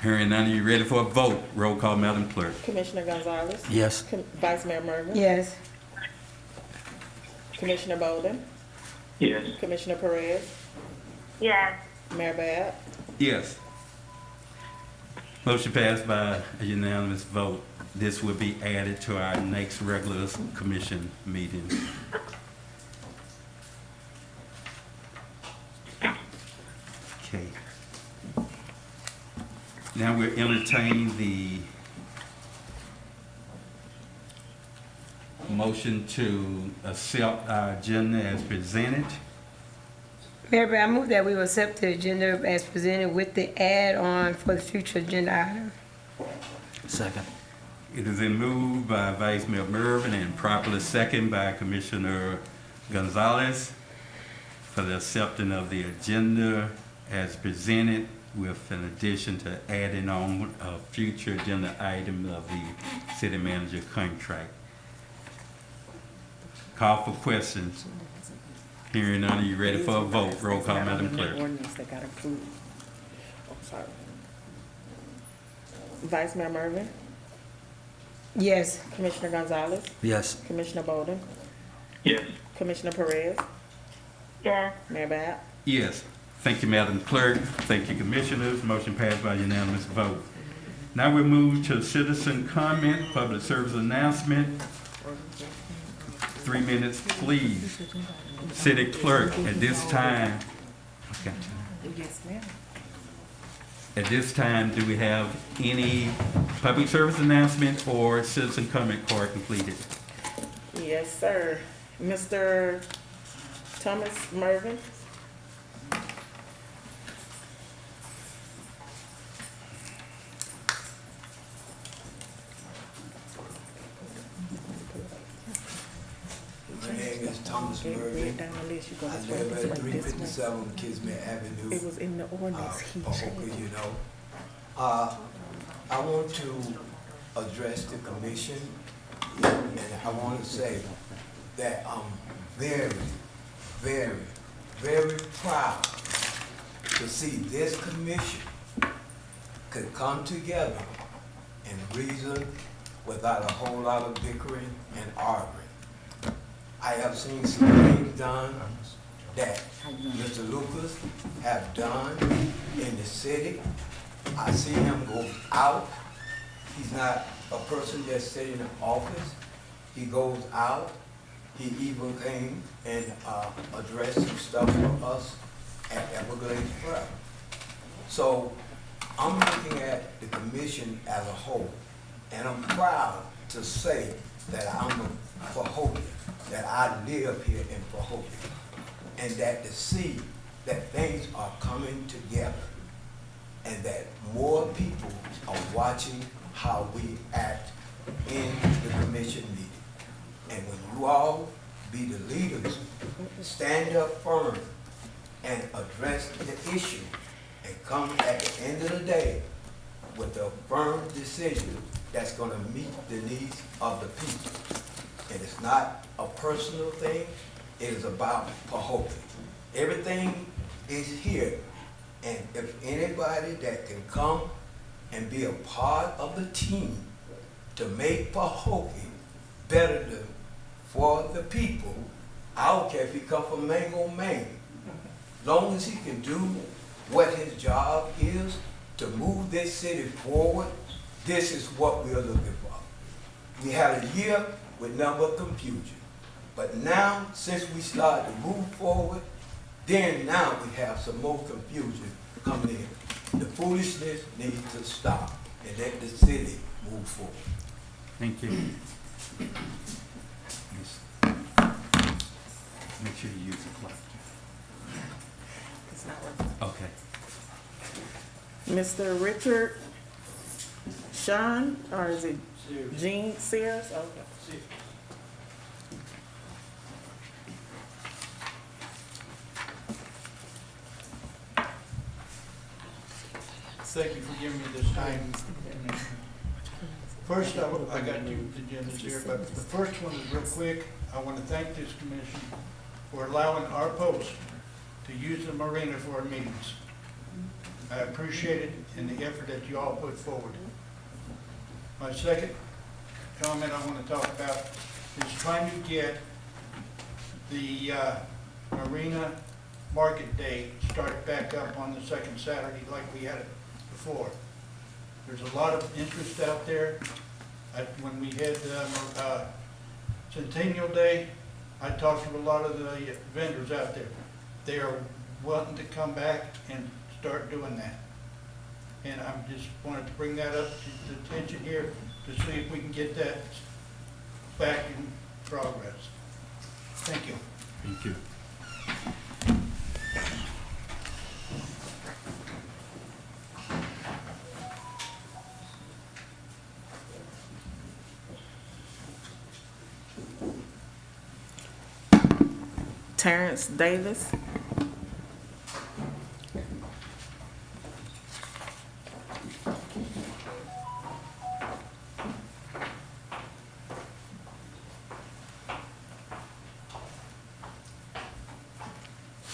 Hearing none, are you ready for a vote? Roll call, Madam Clerk. Commissioner Gonzalez? Yes. Vice Mayor Mervin? Yes. Commissioner Bolden? Yes. Commissioner Perez? Yes, Mayor Bab? Yes. Motion passed by a unanimous vote. This will be added to our next regular commission meeting. Okay. Now we're entertaining the motion to accept our agenda as presented. Mayor, I move that we will accept the agenda as presented with the add-on for the future agenda item. Second. It is been moved by Vice Mayor Mervin and properly second by Commissioner Gonzalez for the acceptance of the agenda as presented with an addition to adding on a future agenda item of the city manager contract. Call for questions. Hearing none, are you ready for a vote? Roll call, Madam Clerk. Ordinance that got approved. Oh, sorry. Vice Mayor Mervin? Yes. Commissioner Gonzalez? Yes. Commissioner Bolden? Yes. Commissioner Perez? yes. Mayor Bab? Yes. Thank you, Madam Clerk. Thank you, Commissioners. Motion passed by unanimous vote. Now we move to citizen comment, public service announcement. 3 minutes, please. City Clerk, at this time. Okay. Yes, ma'am. At this time, do we have any public service announcement or citizen comment card completed? Yes, sir. Mr. Thomas Mervin? My name is Thomas Read Mervin. down the list. You go I this way, live this at way, this way. 357 Kismet Avenue, It was in the ordinance. He Pahokee, changed. you know. I want to address the commission, and I want to say that I'm very, very, very proud to see this commission could come together and reason without a whole lot of bickering and arguing. I have seen some things done that Mr. Lucas have done in the city. I see him go out. He's not a person that's sitting in office. He goes out. He even came and addressed some stuff for us at Everglades Prep. So I'm looking at the commission as a whole, and I'm proud to say that I'm a Pahokee, that I live here in Pahokee, and that to see that things are coming together and that more people are watching how we act in the commission meeting. And when you all be the leaders, stand up firm and address the issue and come at the end of the day with a firm decision that's gonna meet the needs of the people. And it's not a personal thing, it is about Pahokee. Everything is here And if anybody that can come and be a part of the team to make Pahokee better for the people, I don't care if he come from Mango, Maine. Long as he can do what his job is to move this city forward, this is what we're looking for. We had a year with nothing but confusion. But now, since we started to move forward, then now we have some more confusion coming in. The foolishness needs to stop and let the city move forward. Thank you. Make sure you use the clock. It's not working. Okay. Mr. Richard Sean, or is it Gene Sears? Okay. Thank you for giving me this time. First, I got two agendas here, but the first one is real quick. I want to thank this commission for allowing our post to use the marina for our meetings. I appreciate it and the effort that you all put forward. My second comment I want to talk about is trying to get the Marina Market Day started back up on the second Saturday like we had it before. There's a lot of interest out there. When we had Centennial Day, I talked to a lot of the vendors out there. They are wanting to come back and start doing that. And I just wanted to bring that up to the attention here to see if we can get that back in progress. Thank you. Thank you. Terence Davis.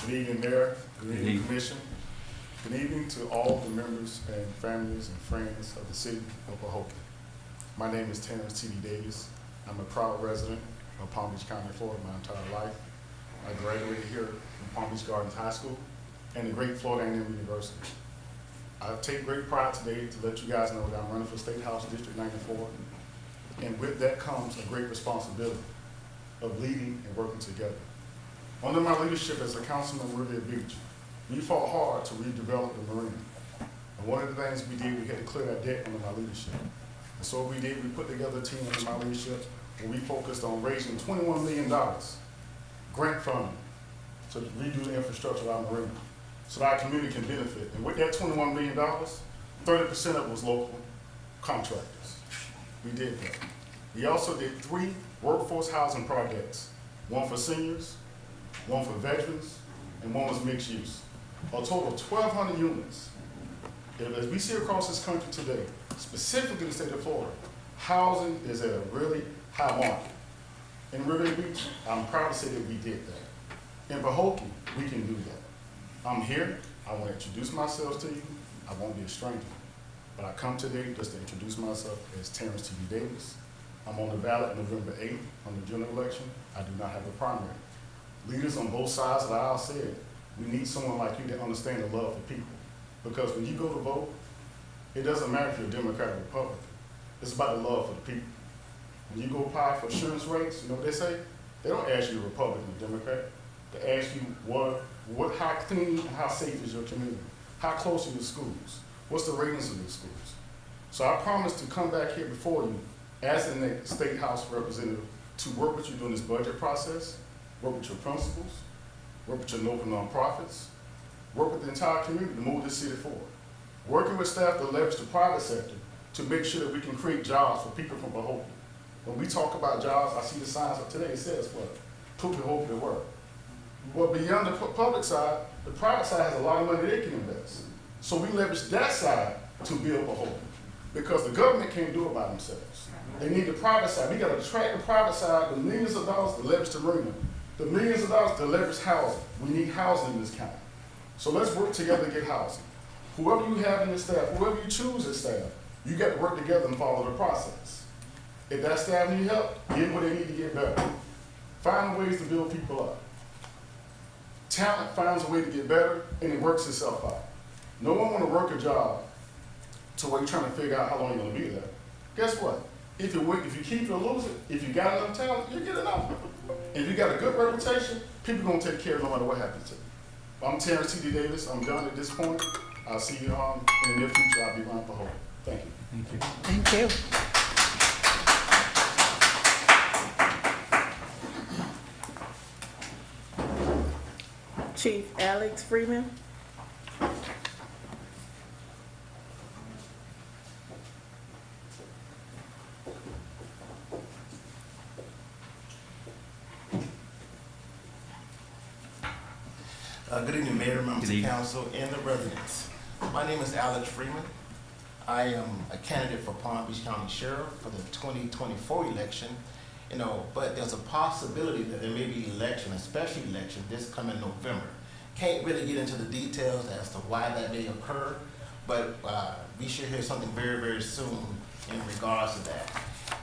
Good evening, Mayor. Good evening, Commission. Good evening to all the members and families and friends of the city of Pahokee. My name is Terence T.D. Davis. I'm a proud resident of Palm Beach County, Florida, my entire life. I graduated here from Palm Beach Gardens High School and the great Florida A&M University. I take great pride today to let you guys know that I'm running for State House District 94. And with that comes a great responsibility of leading and working together. Under my leadership as a councilman in Riviera Beach, we fought hard to redevelop the marina. And one of the things we did, we had to clear that debt under my leadership. And so what we did, we put together a team under my leadership where we focused on raising $21 million grant funding to redo the infrastructure of our marina so that our community can benefit. And with that $21 million, 30% of it was local contractors. We did that. We also did 3 workforce housing projects, one for seniors, one for veterans, and one was mixed use. A total of 1,200 units. As we see across this country today, specifically in the state of Florida, housing is at a really high mark. In Riviera Beach, I'm proud to say that we did that. In Pahokee, we can do that. I'm here, I want to introduce myself to you. I won't be a stranger. But I come today just to introduce myself as Terence T.D. Davis. I'm on the ballot November 8th on the general election. I do not have a primary. Leaders on both sides of the aisle said, we need someone like you to understand the love for people. Because when you go to vote, it doesn't matter if you're a Democrat or Republican. It's about the love for the people. When you go apply for insurance rates, you know what they say? They don't ask you a Republican or Democrat. They ask you how clean and how safe is your community? How close are your schools? What's the ratings of your schools? So I promise to come back here before you as the State House representative to work with you during this budget process, work with your principals, work with your local nonprofits, work with the entire community to move this city forward. Working with staff to leverage the private sector to make sure that we can create jobs for people from Pahokee. When we talk about jobs, I see the signs up today, it says what? Put Pahokee to work. Well, beyond the public side, the private side has a lot of money they can invest. So we leverage that side to build Pahokee. Because the government can't do it by themselves. They need the private side. We got to attract the private side, the millions of dollars to leverage the marina, the millions of dollars to leverage housing. We need housing in this county. So let's work together to get housing. Whoever you have in the staff, whoever you choose as staff, you got to work together and follow the process. If that staff need help, give them what they need to get better. Find ways to build people up. Talent finds a way to get better, and it works itself out. No one want to work a job to where you're trying to figure out how long you're going to be there. Guess what? If you keep your losing, if you got enough talent, you get enough. If you got a good reputation, people are going to take care of no matter what happens to you. I'm Terence Davis. I'm done at this point. I'll see you in the near future. I'll be around for Pahokee. Thank you. Thank you. Thank you. Chief Alex Freeman. Good evening, Mayor, members of council, and the residents. My name is Alex Freeman. I am a candidate for Palm Beach County Sheriff for the 2024 election. But there's a possibility that there may be election, a special election, this coming November. Can't really get into the details as to why that may occur, but we should hear something very, very soon in regards to that.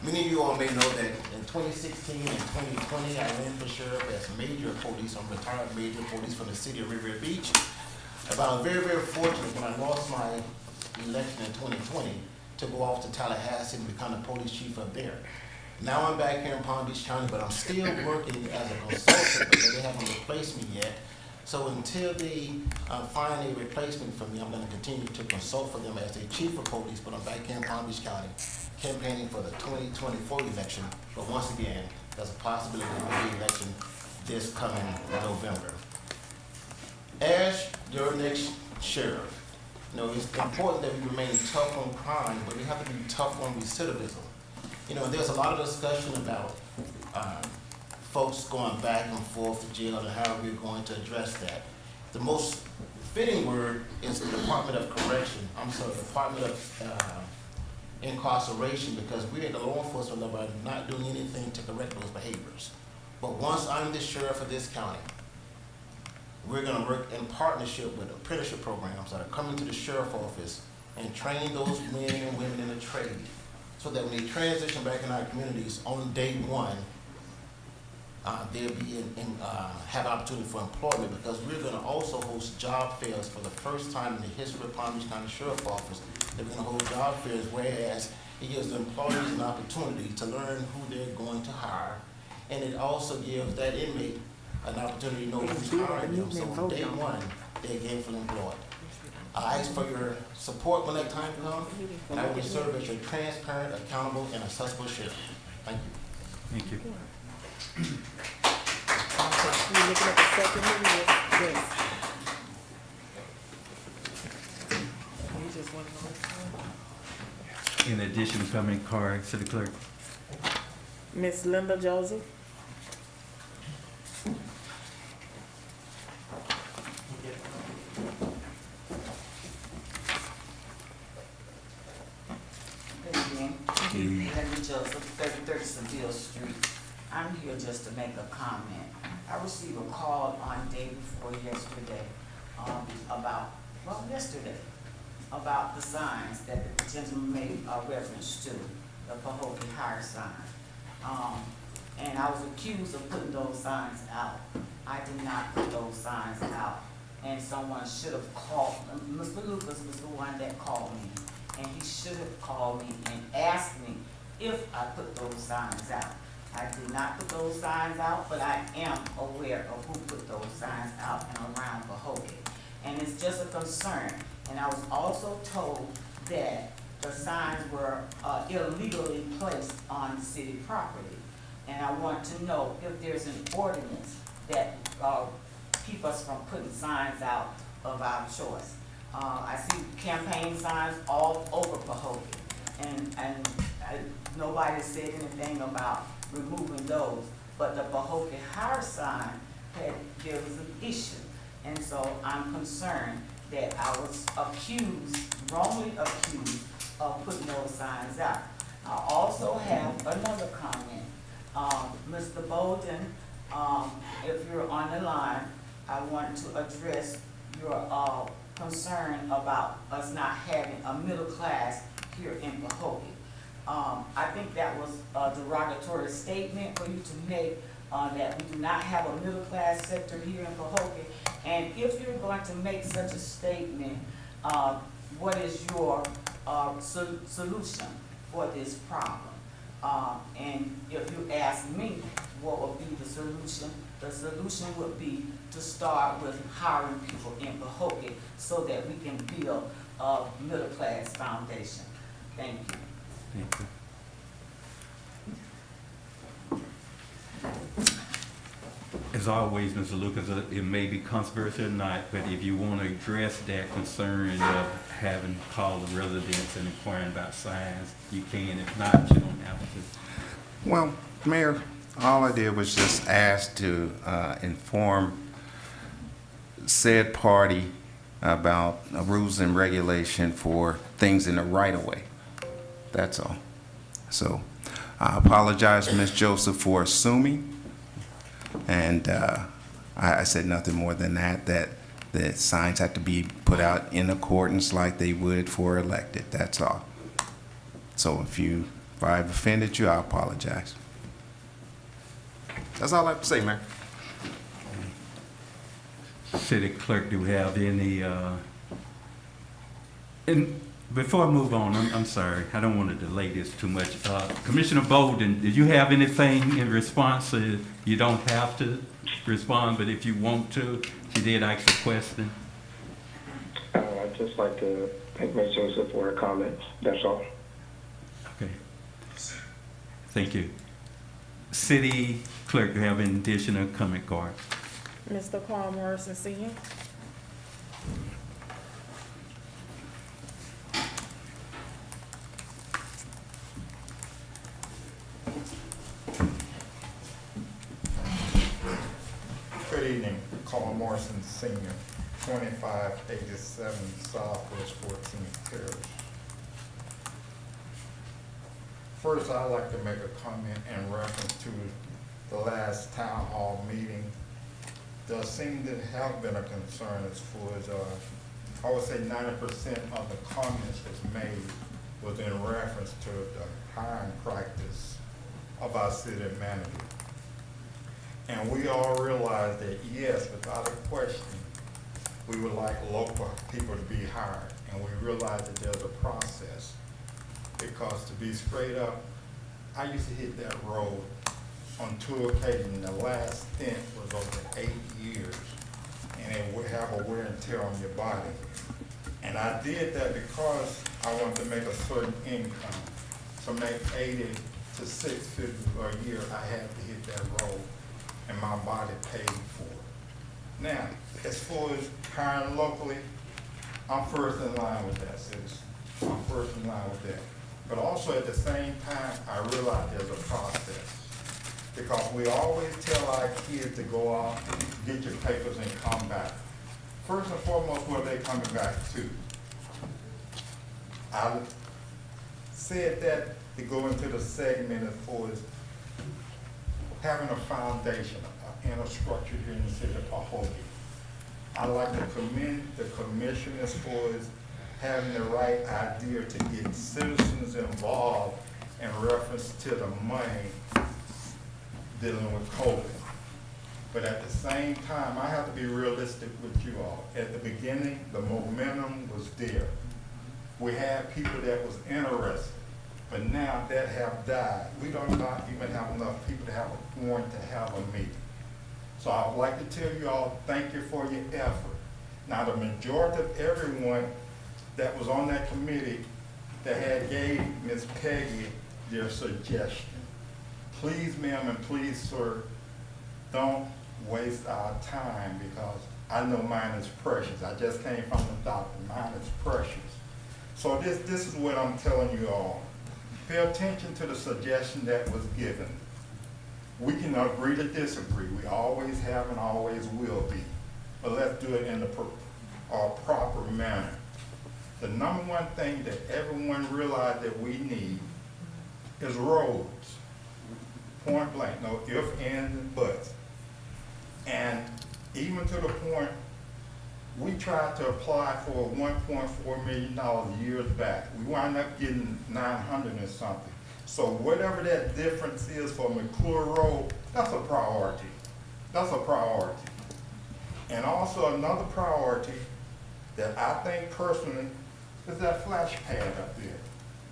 Many of you all may know that in 2016 and 2020, I ran for sheriff as major police. I'm retired major police from the city of Riviera Beach. But I was very, very fortunate when I lost my election in 2020 to go off to Tallahassee and become the police chief up there. Now I'm back here in Palm Beach County, but I'm still working as a consultant because they haven't replaced me yet. So until they find a replacement for me, I'm going to continue to consult for them as the chief of police, but I'm back here in Palm Beach County campaigning for the 2024 election. But once again, there's a possibility of an election this coming November. As your next sheriff, it's important that we remain tough on crime, but we have to be tough on recidivism. There's a lot of discussion about folks going back and forth to jail and how we're going to address that. The most fitting word is the Department of Incarceration, because we at the law enforcement level are not doing anything to correct those behaviors. But once I'm the sheriff of this county, we're going to work in partnership with apprenticeship programs that are coming to the sheriff's office and train those men and women in the trade, so that when they transition back in our communities on day one, they'll be have opportunity for employment, because we're going to also host job fairs for the first time in the history of Palm Beach County Sheriff's Office. They're going to hold job fairs, whereas it gives the employees an opportunity to learn who they're going to hire, and it also gives that inmate an opportunity to know who's hiring them, so on day one, they're gainfully employed. I ask for your support when that time comes, and I will serve as your transparent, accountable, and accessible sheriff. Thank you. Thank you. You're looking at the second one? Yes. You just want to know. In addition to coming card, City Clerk. Miss Linda Joseph. Linda Joseph, 3030 Seville Street. I'm here just to make a comment. I received a call on day before yesterday about the signs that the gentleman made a reference to, the Pahokee hire sign. And I was accused of putting those signs out. I did not put those signs out. And someone should have called, Mr. Lucas was the one that called me. And he should have called me and asked me if I put those signs out. I did not put those signs out, but I am aware of who put those signs out and around Pahokee. And it's just a concern. And I was also told that the signs were illegally placed on city property. And I want to know if there's an ordinance that keep us from putting signs out of our choice. I see campaign signs all over Pahokee, and nobody said anything about removing those, but the Pahokee hire sign, there was an issue, and so I'm concerned that I was wrongly accused of putting those signs out. I also have another comment. Mr. Bolden, if you're on the line, I want to address your concern about us not having a middle class here in Pahokee. I think that was a derogatory statement for you to make, that we do not have a middle class sector here in Pahokee. And if you're going to make such a statement, what is your solution for this problem? And if you ask me what would be the solution would be to start with hiring people in Pahokee so that we can build a middle class foundation. Thank you. Thank you. As always, Mr. Lucas, it may be controversial or not, but if you want to address that concern of having called the residents and inquiring about signs, you can. If not, you don't have to. Well, Mayor, all I did was just ask to inform said party about rules and regulation for things in the right-of-way. That's all. So I apologize, Ms. Joseph, for assuming. And I said nothing more than that signs have to be put out in accordance like they would for elected. That's all. So if I've offended you, I apologize. That's all I have to say, Mayor. City Clerk, do we have any, and before I move on, I'm sorry, I don't want to delay this too much. Commissioner Bolden, did you have anything in response? You don't have to respond, but if you want to, she did ask a question. I'd just like to thank Ms. Joseph for her comments. That's all. Okay. Thank you. City Clerk, do you have an additional comment card? Mr. Carl Morrison Sr. Good evening, Carl Morrison Sr., 2587 Southwest 14th Terrace. First, I'd like to make a comment in reference to the last town hall meeting. There seemed to have been a concern as far as, I would say 90% of the comments was made was in reference to the hiring practice of our city manager. And we all realize that, yes, without a question, we would like local people to be hired. And we realize that there's a process. Because to be straight up, I used to hit that road on 2 occasions. The last stint was over 8 years. And it would have a wear and tear on your body. And I did that because I wanted to make a certain income. To make 80 to 6 figures a year, I had to hit that road. And my body paid for it. Now, as far as hiring locally, I'm first in line with that, citizen. I'm first in line with that. But also at the same time, I realize there's a process. Because we always tell our kids to go out, get your papers and come back. First and foremost, what are they coming back to? I said that to go into the segment as far as having a foundation, an inner structure here in the city of Pahokee. I'd like to commend the commission as far as having the right idea to get citizens involved in reference to the money dealing with COVID. But at the same time, I have to be realistic with you all. At the beginning, the momentum was there. We had people that was interested. But now that have died. We don't not even have enough people to have a point to have a meeting. So I would like to tell you all, thank you for your effort. Now the majority of everyone that was on that committee that had gave Ms. Peggy their suggestion. Please, ma'am, and please, sir, don't waste our time because I know mine is precious. I just came from the doctor. Mine is precious. So this is what I'm telling you all. Pay attention to the suggestion that was given. We can agree to disagree. We always have and always will be. But let's do it in the proper manner. The number one thing that everyone realized that we need is roads. Point blank, no ifs, ands, and buts. And even to the point We tried to apply for $1.4 million years back. We wound up getting 900 and something. So whatever that difference is for McClure Road, that's a priority. That's a priority. And also another priority that I think personally is that flash pad up there.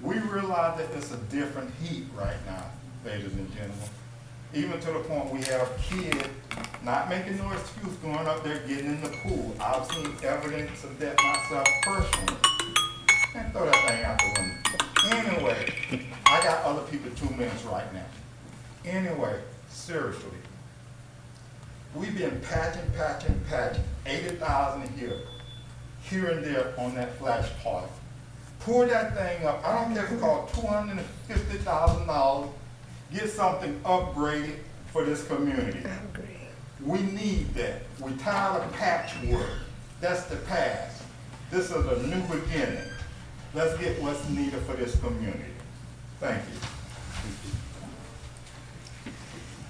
We realize that it's a different heat right now, ladies and gentlemen. Even to the point we have kids not making no excuse going up there getting in the pool. I've seen evidence of that myself personally. And throw that thing out the window. Anyway, I got other people 2 minutes right now. Anyway, seriously, we've been patching, 80,000 here and there on that flash part. Pull that thing up. I don't care if it costs $250,000. Get something upgraded for this community. We need that. We're tired of patchwork. That's the past. This is a new beginning. Let's get what's needed for this community. Thank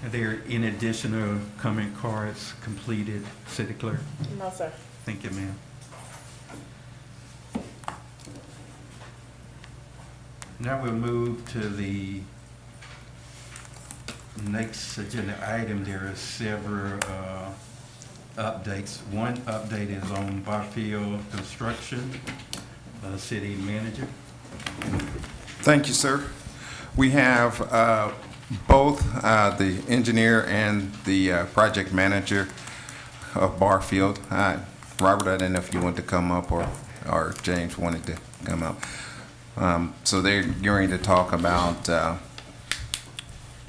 you. Are there any additional comment cards completed, City Clerk? No, sir. Thank you, ma'am. Now we'll move to the next agenda item. There are several updates. One update is on Barfield construction. City Manager. Thank you, sir. We have both the engineer and the project manager of Barfield. Robert, I didn't know if you wanted to come up or James wanted to come up. So they're going to talk about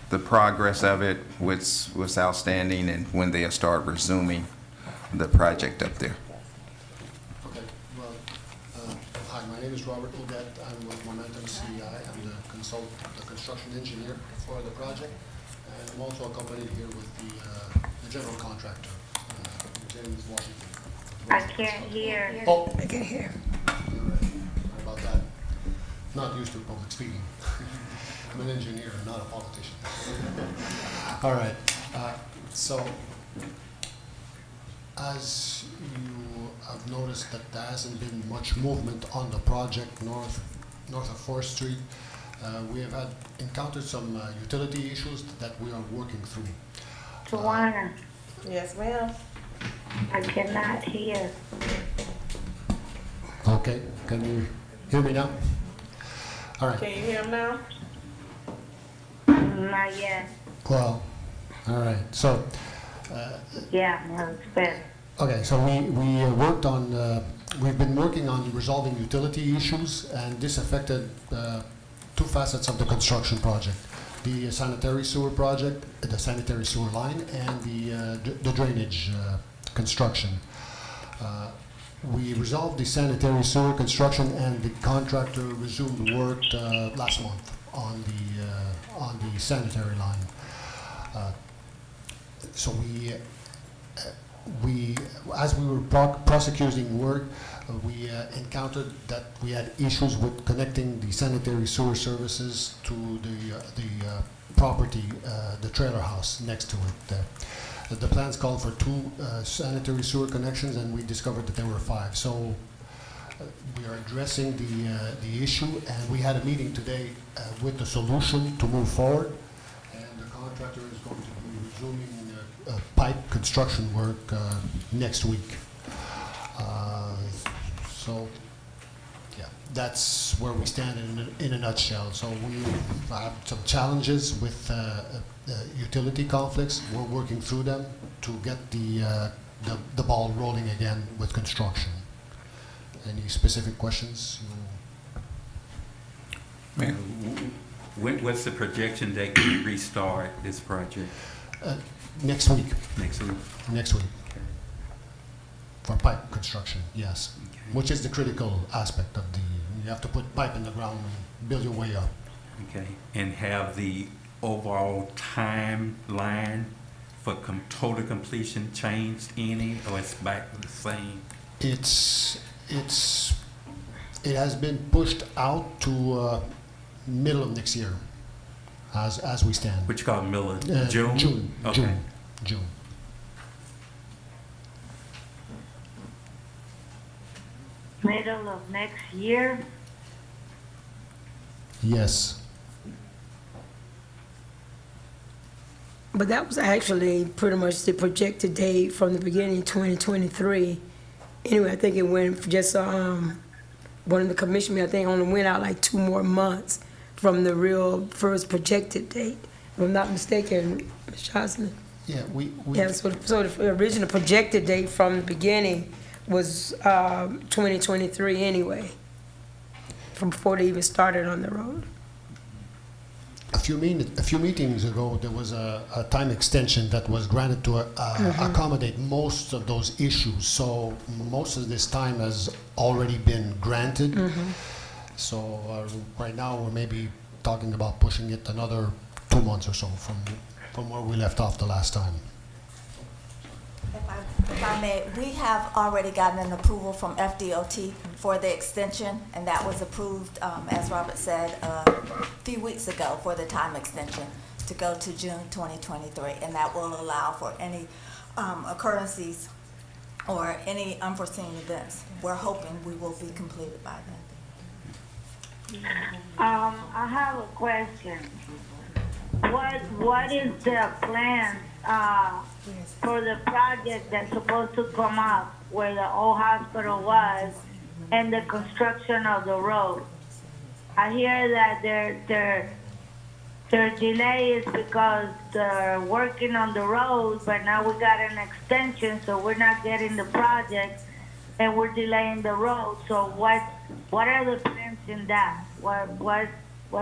the progress of it, what's outstanding, and when they'll start resuming the project up there. Okay, well, hi, my name is Robert Odette. I'm with Momentum CEI. I'm the construction engineer for the project. And I'm also accompanied here with the general contractor, James Washington. I can't hear. Oh, I can hear. all right. Sorry about that. Not used to public speaking. I'm an engineer, not a politician. All right. So, as you have noticed, that there hasn't been much movement on the project north of 4th Street. We have encountered some utility issues that we are working through. Tawana, Yes, ma'am. I cannot hear. Okay, can you hear me now? All right. Can you hear him now? Not yet. Well, all right. So, Yeah, no, it's better. okay. So we worked on. We've been working on resolving utility issues, and this affected two facets of the construction project: the sanitary sewer project, the sanitary sewer line, and the drainage construction. We resolved the sanitary sewer construction, and the contractor resumed work last month on the sanitary line. So as we were prosecuting work, we encountered that we had issues with connecting the sanitary sewer services to the property, the trailer house next to it. The plans called for 2 sanitary sewer connections, and we discovered that there were 5. So we are addressing the issue, and we had a meeting today with the solution to move forward, and the contractor is going to be resuming pipe construction work next week. So yeah, that's where we stand in a nutshell. So we have some challenges with utility conflicts. We're working through them to get the ball rolling again with construction. Any specific questions? What's the projection date to restart this project? Next week. Next week? Next week. For pipe construction, yes. Okay. Which is the critical aspect of you have to put pipe in the ground and build your way up. Okay, and have the overall timeline for total completion changed any, or it's back the same? It has been pushed out to middle of next year, as we stand. Which you call middle of June? June. Okay. June. middle of next year? Yes. But that was actually pretty much the projected date from the beginning, 2023. Anyway, I think it went just, one of the commission, I think only went out like 2 more months from the real first projected date, if I'm not mistaken, Ms. Jocelyn. Yeah, we Yeah, so the original projected date from the beginning was 2023 anyway, from before they even started on the road. A few meetings ago, there was a time extension that was granted to accommodate most of those issues. So most of this time has already been granted. So right now, we're maybe talking about pushing it another 2 months or so from where we left off the last time. If I may, we have already gotten an approval from FDOT for the extension, and that was approved, as Robert said, a few weeks ago for the time extension to go to June 2023, and that will allow for any occurrences or any unforeseen events. We're hoping we will be completed by then. I have a question. What is the plan for the project that's supposed to come up where the old hospital was and the construction of the road? I hear that their delay is because they're working on the road, but now we got an extension, so we're not getting the project and we're delaying the road. So what are the plans in that? What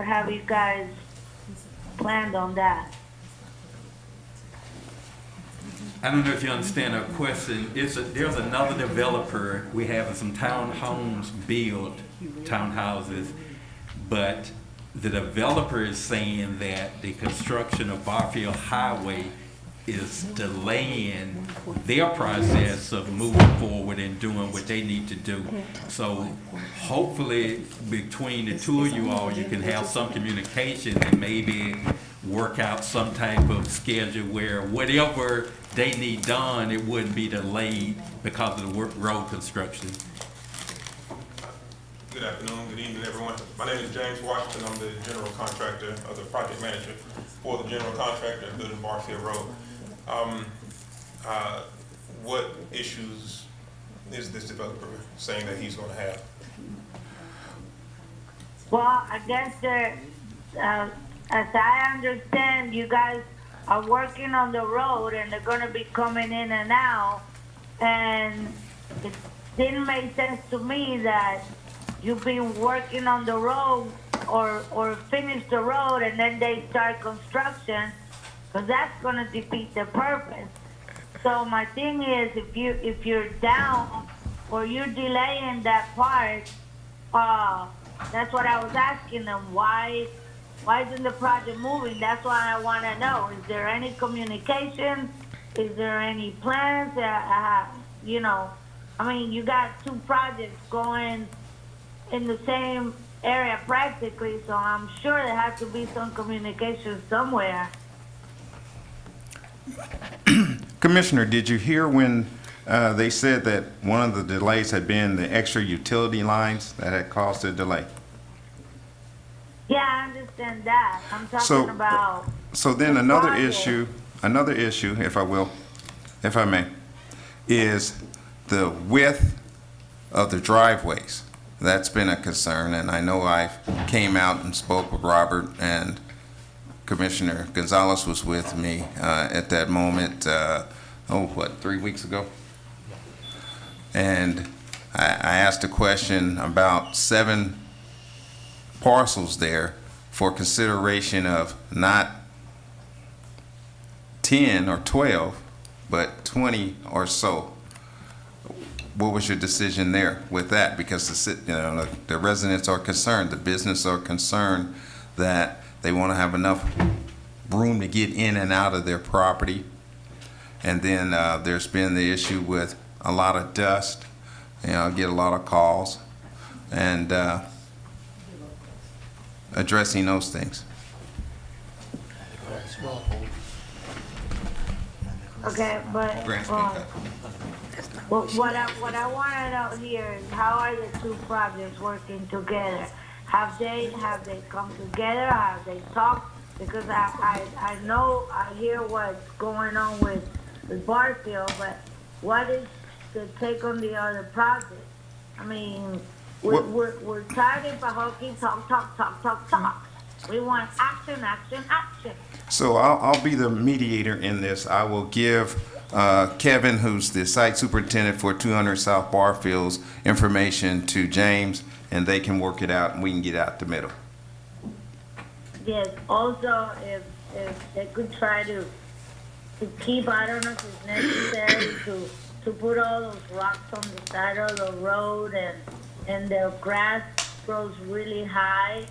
have you guys planned on that? I don't know if you understand our question. There's another developer. We have some townhomes built, townhouses, but the developer is saying that the construction of Barfield Highway is delaying their process of moving forward and doing what they need to do. So hopefully between the two of you all, you can have some communication and maybe work out some type of schedule where whatever they need done, it wouldn't be delayed because of the road construction. Good afternoon, good evening, everyone. My name is James Washington. I'm the general contractor, of the project manager for the general contractor building Barfield Road. What issues is this developer saying that he's going to have? Well, I guess as I understand, you guys are working on the road and they're going to be coming in and out, and it didn't make sense to me that you've been working on the road or finish the road and then they start construction, because that's going to defeat the purpose. So my thing is, if you're down or you're delaying that part, that's what I was asking them. Why isn't the project moving? That's why I want to know. Is there any communication? Is there any plans? You know, I mean, you got 2 projects going in the same area practically, so I'm sure there has to be some communication somewhere. Commissioner, did you hear when they said that one of the delays had been the extra utility lines that had caused the delay? Yeah, I understand that. I'm talking about. So then another issue, if I may, is the width of the driveways. That's been a concern, and I know I came out and spoke with Robert, and Commissioner Gonzalez was with me at that moment, 3 weeks ago? And I asked a question about 7 parcels there for consideration of not 10 or 12, but 20 or so. What was your decision there with that? Because the residents are concerned, the business are concerned that they want to have enough room to get in and out of their property. And then there's been the issue with a lot of dust. I get a lot of calls, and addressing those things. Okay, but Well, what I want to know here is how are the two projects working together? Have they come together? Have they talked? Because I know I hear what's going on with Barfield, but what is the take on the other project? I mean, we're tired of Pahokee talk. We want action. So I'll be the mediator in this. I will give Kevin, who's the site superintendent for 200 South Barfield's information to James, and they can work it out and we can get out the middle. Yes, also if they could try to keep, I don't know if it's necessary to put all those rocks on the side of the road and the grass grows really high.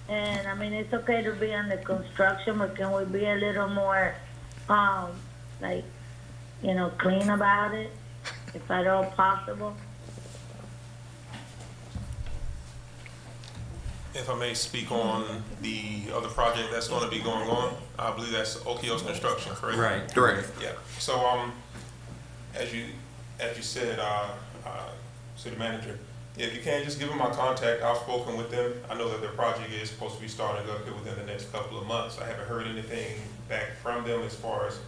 And I mean, it's okay to be under construction, but can we be a little more, clean about it, if at all possible? If I may speak on the other project that's going to be going on, I believe that's Okios Construction, correct? Right. Correct. Yeah. So, as you said, city manager, if you can, just give them my contact. I've spoken with them. I know that their project is supposed to be starting up here within the next couple of months. I haven't heard anything back from them as far as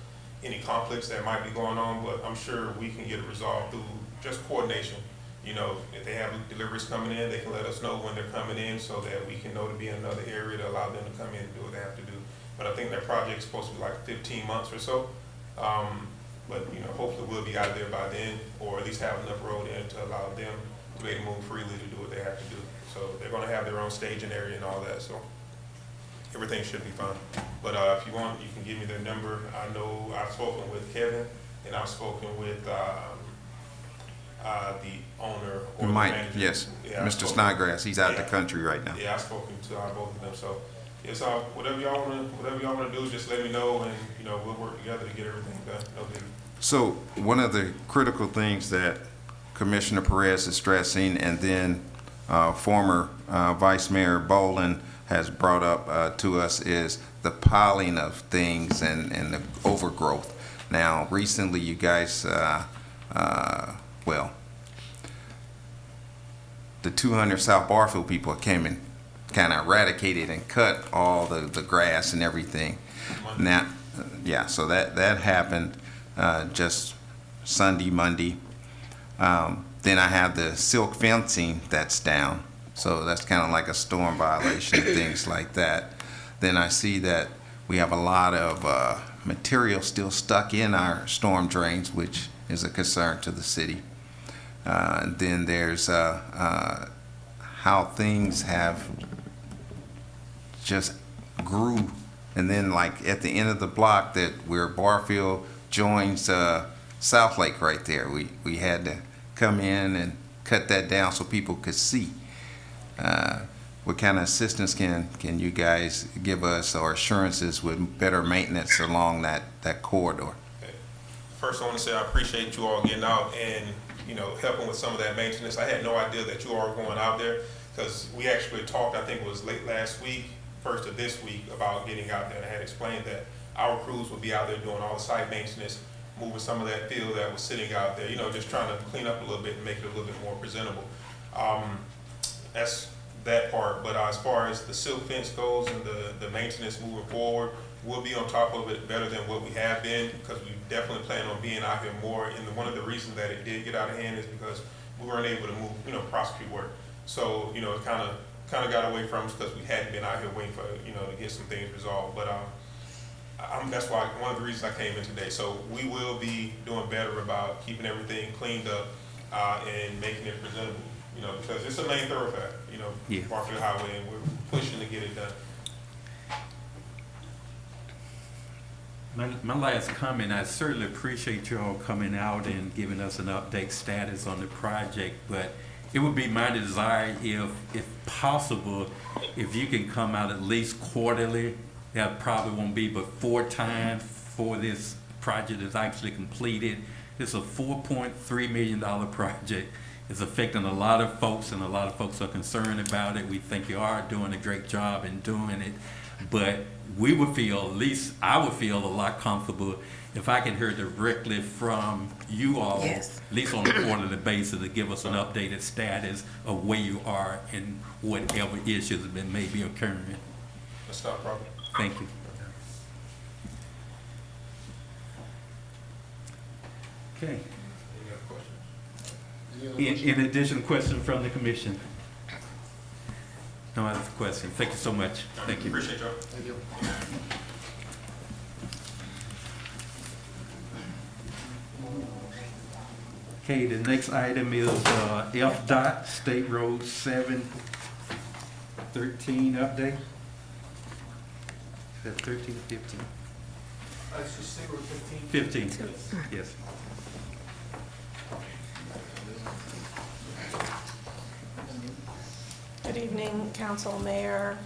any conflicts that might be going on, but I'm sure we can get it resolved through just coordination. You know, if they have deliveries coming in, they can let us know when they're coming in so that we can know to be in another area to allow them to come in and do what they have to do. But I think that project is supposed to be like 15 months or so. But, you know, hopefully we'll be out there by then, or at least have enough road in to allow them to be able to move freely to do what they have to do. So they're going to have their own staging area and all that, so everything should be fine. But if you want, you can give me their number. I know I've spoken with Kevin, and I've spoken with the owner or Mike, the manager. yes, Yeah, Mr. Snodgrass, he's out the country right now. Yeah, I've spoken to both of them, so it's whatever y'all want to do, just let me know, and you know we'll work together to get everything done. No big. So one of the critical things that Commissioner Perez is stressing, and then former Vice Mayor Boland has brought up to us, is the piling of things and the overgrowth. Now, recently you guys, the 200 South Barfield people came and kind of eradicated and cut all the grass and everything. Now, yeah, so that happened just Sunday, Monday. Then I have the silk fencing that's down, so that's kind of like a storm violation and things like that. Then I see that we have a lot of material still stuck in our storm drains, which is a concern to the city. Then there's how things have just grew, and then like at the end of the block that where Barfield joins South Lake right there, we had to come in and cut that down so people could see. What kind of assistance can you guys give us, or assurances with better maintenance along that corridor? First, I want to say I appreciate you all getting out and, you know, helping with some of that maintenance. I had no idea that you all were going out there, because we actually talked, I think it was late last week, first of this week, about getting out there. And I had explained that our crews would be out there doing all the site maintenance, moving some of that field that was sitting out there, you know, just trying to clean up a little bit and make it a little bit more presentable. That's that part. But as far as the silk fence goes and the maintenance moving forward, we'll be on top of it better than what we have been, because we definitely plan on being out here more. And one of the reasons that it did get out of hand is because we weren't able to move, you know, prosecute work. So, you know, it kind of got away from us because we hadn't been out here waiting for, you know, to get some things resolved. But that's why one of the reasons I came in today. So we will be doing better about keeping everything cleaned up and making it presentable, you know, because it's a main thoroughfare, you know, yeah. Barfield Highway, and we're pushing to get it done. My last comment, I certainly appreciate you all coming out and giving us an update status on the project, but it would be my desire, if possible, if you can come out at least quarterly. That probably won't be but 4 times for this project is actually completed. It's a $4.3 million project. It's affecting a lot of folks, and a lot of folks are concerned about it. We think you are doing a great job in doing it, but we would feel, at least I would feel a lot comfortable if I can hear directly from you all, Yes. at least on a quarterly basis, to give us an updated status of where you are and whatever issues have been maybe occurring. That's not a problem. Thank you. Okay. Any other questions? In addition, question from the commission? No other question. Thank you so much. Thank you. Appreciate y'all. Thank you. Okay, the next item is FDOT State Road 713 update. Is that 13 or 15? Actually, State Road 15. 15, yes. Good evening, council, mayor,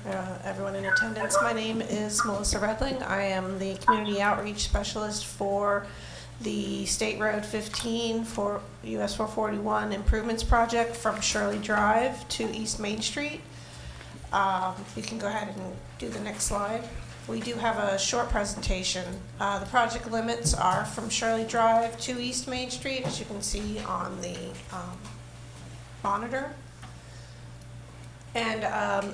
everyone in attendance. My name is Melissa Redling. I am the community outreach specialist for the State Road 15 for US 441 improvements project from Shirley Drive to East Main Street. You can go ahead and do the next slide. We do have a short presentation. The project limits are from Shirley Drive to East Main Street, as you can see on the monitor. And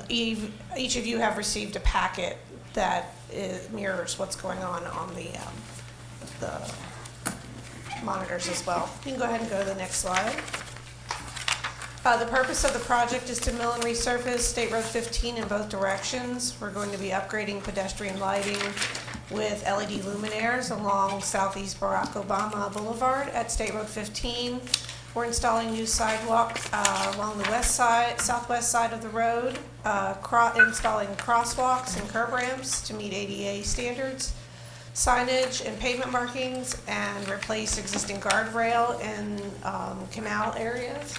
each of you have received a packet that mirrors what's going on the monitors as well. You can go ahead and go to the next slide. The purpose of the project is to mill and resurface State Road 15 in both directions. We're going to be upgrading pedestrian lighting with LED luminaires along Southeast Barack Obama Boulevard at State Road 15. We're installing new sidewalk along the southwest side of the road, installing crosswalks and curb ramps to meet ADA standards, signage and pavement markings, and replace existing guardrail in canal areas.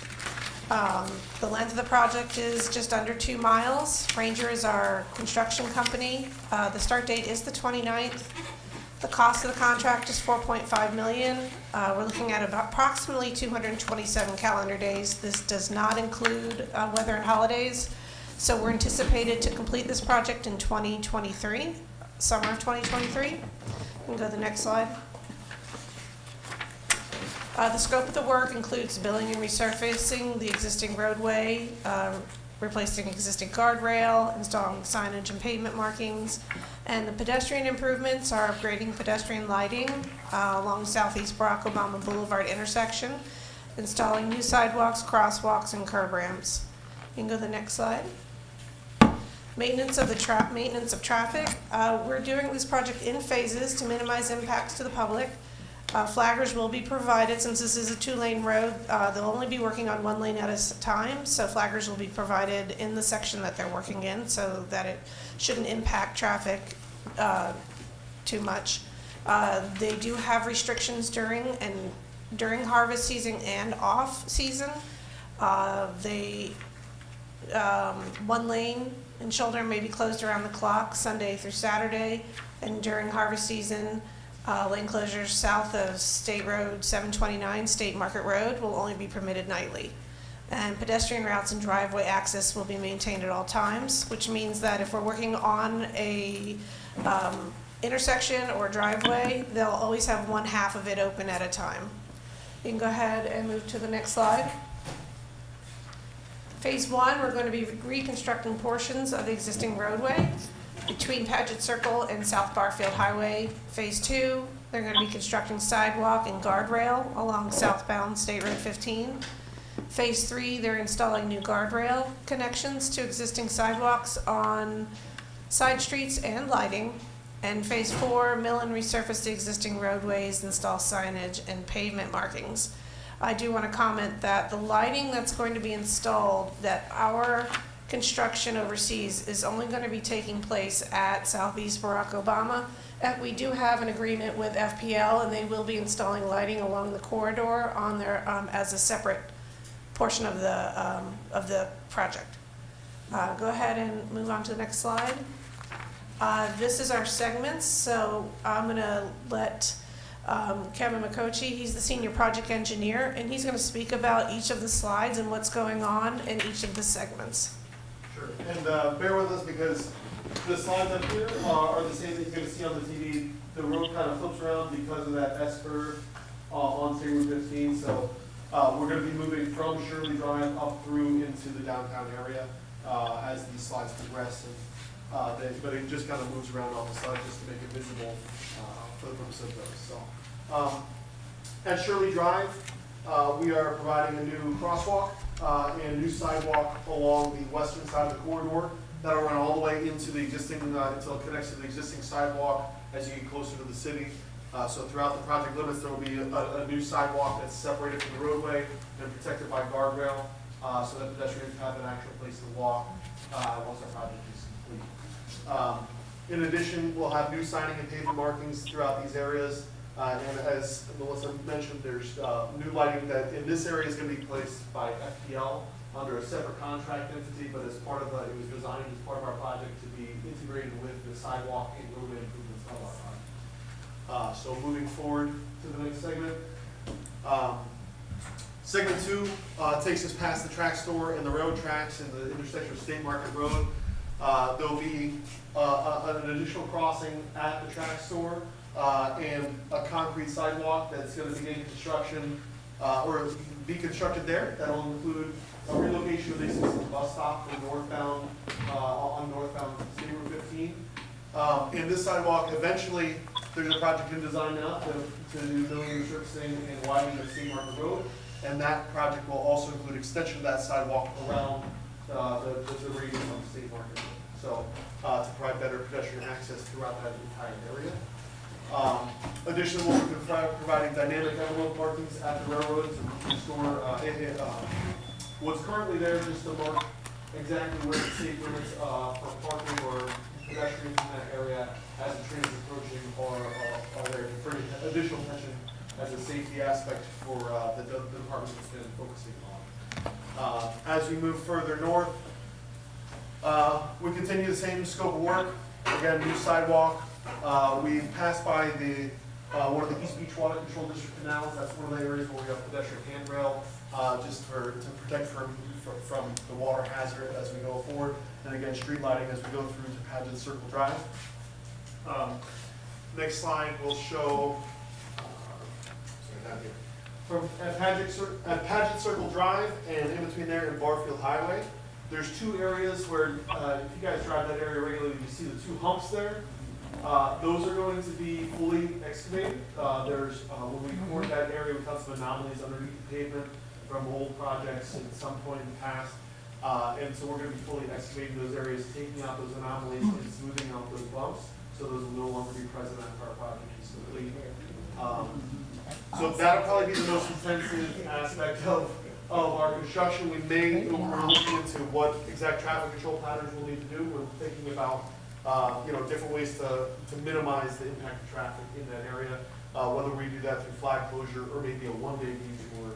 The length of the project is just under 2 miles. Ranger is our construction company. The start date is the 29th. The cost of the contract is $4.5 million. We're looking at about approximately 227 calendar days. This does not include weather and holidays. So we're anticipated to complete this project in 2023, summer of 2023. We can go to the next slide. The scope of the work includes building and resurfacing the existing roadway, replacing existing guardrail, installing signage and pavement markings, and the pedestrian improvements are upgrading pedestrian lighting along Southeast Barack Obama Boulevard intersection, installing new sidewalks, crosswalks, and curb ramps. You can go to the next slide. Maintenance of traffic. We're doing this project in phases to minimize impacts to the public. Flaggers will be provided. Since this is a 2-lane road, they'll only be working on 1 lane at a time, so flaggers will be provided in the section that they're working in so that it shouldn't impact traffic too much. They do have restrictions during harvest season and off season. 1 lane in shoulder may be closed around the clock Sunday through Saturday, and during harvest season, lane closures south of State Road 729, State Market Road, will only be permitted nightly. And pedestrian routes and driveway access will be maintained at all times, which means that if we're working on a intersection or driveway, they'll always have 1/2 of it open at a time. You can go ahead and move to the next slide. Phase 1, we're going to be reconstructing portions of the existing roadway between Paget Circle and South Barfield Highway. Phase 2, they're going to be constructing sidewalk and guardrail along Southbound State Road 15. Phase 3, they're installing new guardrail connections to existing sidewalks on side streets and lighting. And Phase 4, mill and resurface the existing roadways, install signage and pavement markings. I do want to comment that the lighting that's going to be installed, that our construction overseas, is only going to be taking place at Southeast Barack Obama. We do have an agreement with FPL, and they will be installing lighting along the corridor on their as a separate portion of the project. Go ahead and move on to the next slide. This is our segments, so I'm going to let Kevin McCochie, he's the senior project engineer, and he's going to speak about each of the slides and what's going on in each of the segments. Sure. And bear with us because the slides up here are the same that you're going to see on the TV. The road kind of flips around because of that S curve on State Route 15. So we're going to be moving from Shirley Drive up through into the downtown area as these slides progress. And, but it just kind of moves around on the slide just to make it visible for the purpose of those. So at Shirley Drive, we are providing a new crosswalk and a new sidewalk along the western side of the corridor that'll run all the way into the existing, until it connects to the existing sidewalk as you get closer to the city. So throughout the project limits, there will be a new sidewalk that's separated from the roadway and protected by guardrail, so that pedestrians have an actual place to walk once our project is complete. In addition, we'll have new signing and pavement markings throughout these areas. And as Melissa mentioned, there's new lighting that in this area is going to be placed by FPL under a separate contract entity, but as part of it was designed as part of our project to be integrated with the sidewalk and roadway improvements of our project. So moving forward to the next segment. Segment 2 takes us past the track store and the railroad tracks and the intersection of State Market Road. There'll be an additional crossing at the track store. And a concrete sidewalk that's going to begin construction, or be constructed there. That'll include a relocation of the existing bus stop from northbound, on northbound State Route 15. And this sidewalk, eventually, there's a project in design now to do milling, resurfacing, and widening of State Market Road. And that project will also include extension of that sidewalk around the radius on State Market Road. So to provide better pedestrian access throughout that entire area. Additionally, we'll be providing dynamic envelope markings at the railroad to restore what's currently there, just to mark exactly where the safe limits for parking or pedestrians in that area as the train is approaching are there to bring additional attention as a safety aspect for the department that's been focusing on. As we move further north, we continue the same scope of work. Again, new sidewalk. We passed by the one of the East Beach Water Control District canals. That's one of the areas where we have pedestrian handrail, just to protect from the water hazard as we go forward. And again, street lighting as we go through to Paget Circle Drive. Next slide will show from at Paget Circle Drive and in between there and Barfield Highway. There's two areas where, if you guys drive that area regularly, you see the two humps there. Those are going to be fully excavated. When we poured that area, we found some anomalies underneath the pavement from old projects at some point in the past. And so we're going to be fully excavating those areas, taking out those anomalies and smoothing out those bumps, so those will no longer be present after our project is complete. So that'll probably be the most intensive aspect of our construction. We're looking into what exact traffic control patterns we'll need to do. We're thinking about different ways to minimize the impact of traffic in that area, whether we do that through flag closure or maybe a one-day detour,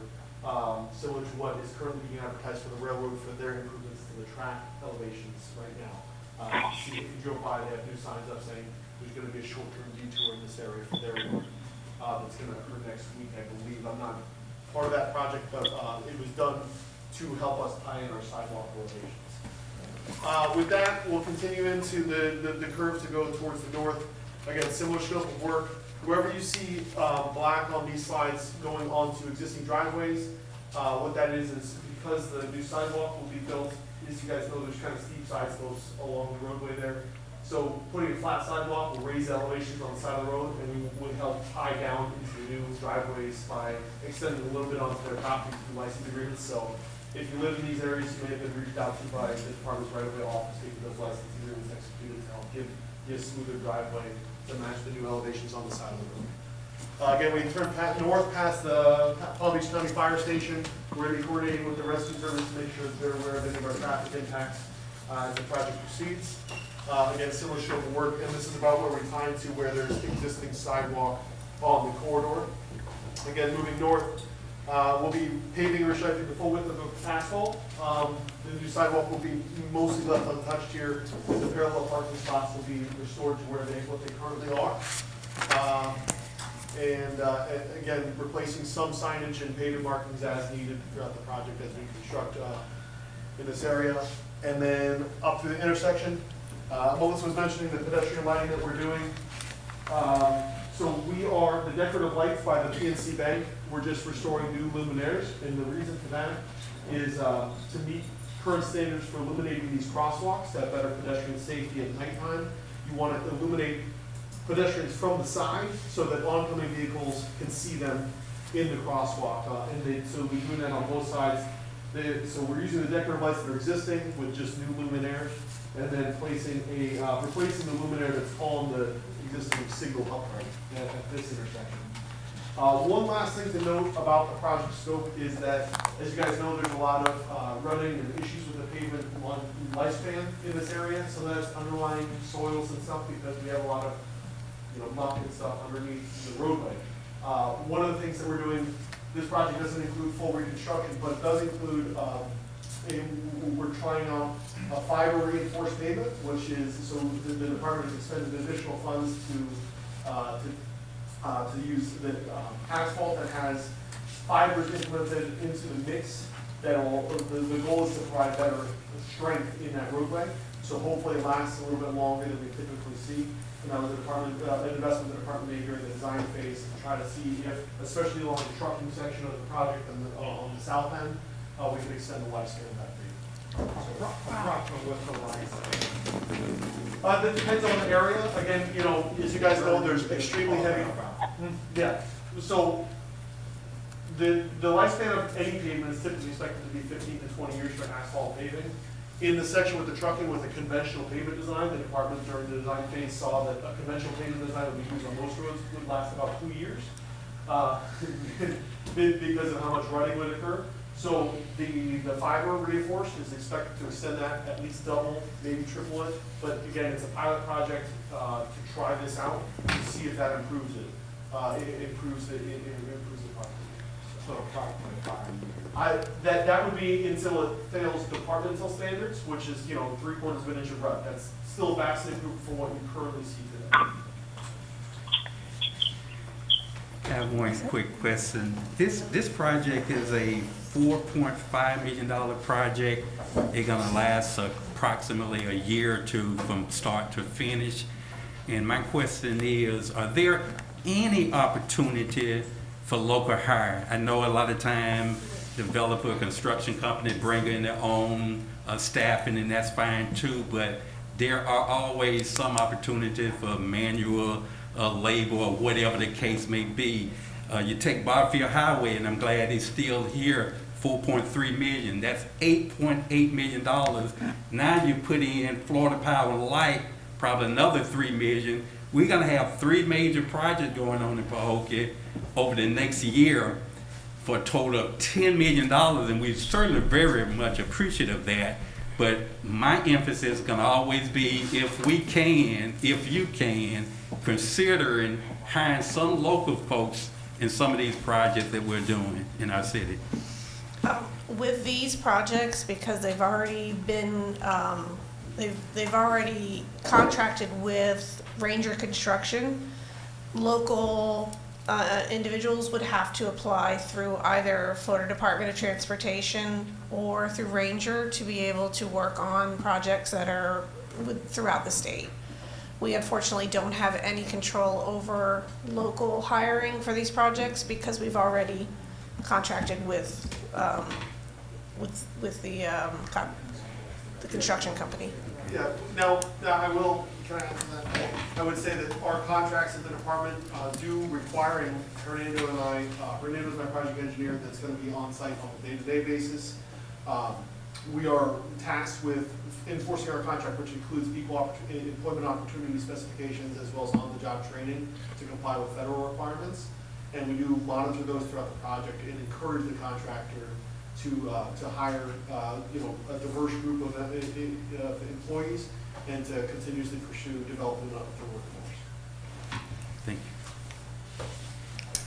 similar to what is currently being advertised for the railroad for their improvements to the track elevations right now. See, if you drove by, they have new signs up saying there's going to be a short-term detour in this area for their work that's going to occur next week, I believe. I'm not part of that project, but it was done to help us tie in our sidewalk elevations. With that, we'll continue into the curve to go towards the north. Again, similar scope of work. Wherever you see black on these slides going onto existing driveways, what that is because the new sidewalk will be built, as you guys know, there's kind of steep side slopes along the roadway there. So putting a flat sidewalk will raise the elevations on the side of the road, and we would help tie down into the new driveways by extending a little bit onto their property through license agreements. So if you live in these areas, you may have been reached out to by the department's right-of-way office to get those license agreements executed to help give you a smoother driveway to match the new elevations on the side of the road. Again, we turn north past the Palm Beach County Fire Station. We're going to be coordinating with the rescue service to make sure that they're aware of any of our traffic impacts as the project proceeds. Again, similar scope of work, and this is about where we tie into where there's existing sidewalk on the corridor. Again, moving north, we'll be paving or restriping the full width of the asphalt. The new sidewalk will be mostly left untouched here, as the parallel parking spots will be restored to what they currently are. And again, replacing some signage and pavement markings as needed throughout the project as we construct in this area. and then up to the intersection. Melissa was mentioning the pedestrian lighting that we're doing. So we are, the decorative lights by the PNC Bank, we're just restoring new luminaires, and the reason for that is to meet current standards for illuminating these crosswalks to have better pedestrian safety at nighttime. You want to illuminate pedestrians from the side so that oncoming vehicles can see them in the crosswalk. So we're doing that on both sides. So we're using the decorative lights that are existing with just new luminaires, and then replacing the luminaire that's on the existing signal upright at this intersection. One last thing to note about the project scope is that, as you guys know, there's a lot of running and issues with the pavement lifespan in this area. So that's underlying soils and stuff because we have a lot of muck and stuff underneath the roadway. One of the things that we're doing, this project doesn't include full reconstruction, but it does include we're trying out a fiber reinforced pavement, which is, so the department has expended additional funds to use the asphalt that has fibers implemented into the mix. The goal is to provide better strength in that roadway. So hopefully it lasts a little bit longer than we typically see. And that was an investment the department made during the design phase to try to see if, especially along the trucking section of the project and on the south end, we can extend the lifespan of that pavement. That depends on the area. Again, as you guys know, there's extremely heavy. Yeah. So the lifespan of any pavement is typically expected to be 15 to 20 years for asphalt paving. In the section with the trucking with a conventional pavement design, the department during the design phase saw that a conventional pavement design that we use on most roads would last about 2 years because of how much rutting would occur. So the fiber reinforced is expected to extend that at least double, maybe triple it. But again, it's a pilot project to try this out to see if that improves it. It improves the project. So approximately 5 years. That would be until it fails departmental standards, which is 3/4 of an inch of rut. That's still vastly improved from what you currently see today. I have one quick question. This project is a $4.5 million project. It's gonna last approximately a year or two from start to finish. And my question is, are there any opportunity for local hire? I know a lot of time developer, construction company bring in their own staffing, and that's fine too, but there are always some opportunity for manual labor or whatever the case may be. You take Barfield Highway, and I'm glad it's still here, 4.3 million. That's $8.8 million. Now you put in Florida Power and Light, probably another $3 million. We're gonna have 3 major projects going on in Pahokee over the next year for a total of $10 million, and we're certainly very much appreciative of that. But my emphasis is gonna always be, if you can, considering hiring some local folks in some of these projects that we're doing in our city. With these projects, because they've already been, they've already contracted with Ranger Construction, local individuals would have to apply through either Florida Department of Transportation or through Ranger to be able to work on projects that are throughout the state. We unfortunately don't have any control over local hiring for these projects because we've already contracted with the construction company. Yeah. Now can I answer that? I would say that our contracts in the department do require, and Hernando and I, Hernando's my project engineer that's going to be on site on a day-to-day basis. We are tasked with enforcing our contract, which includes equal employment opportunity specifications as well as on-the-job training to comply with federal requirements. And we do monitor those throughout the project and encourage the contractor to hire a diverse group of employees and to continuously pursue development of the workforce. Thank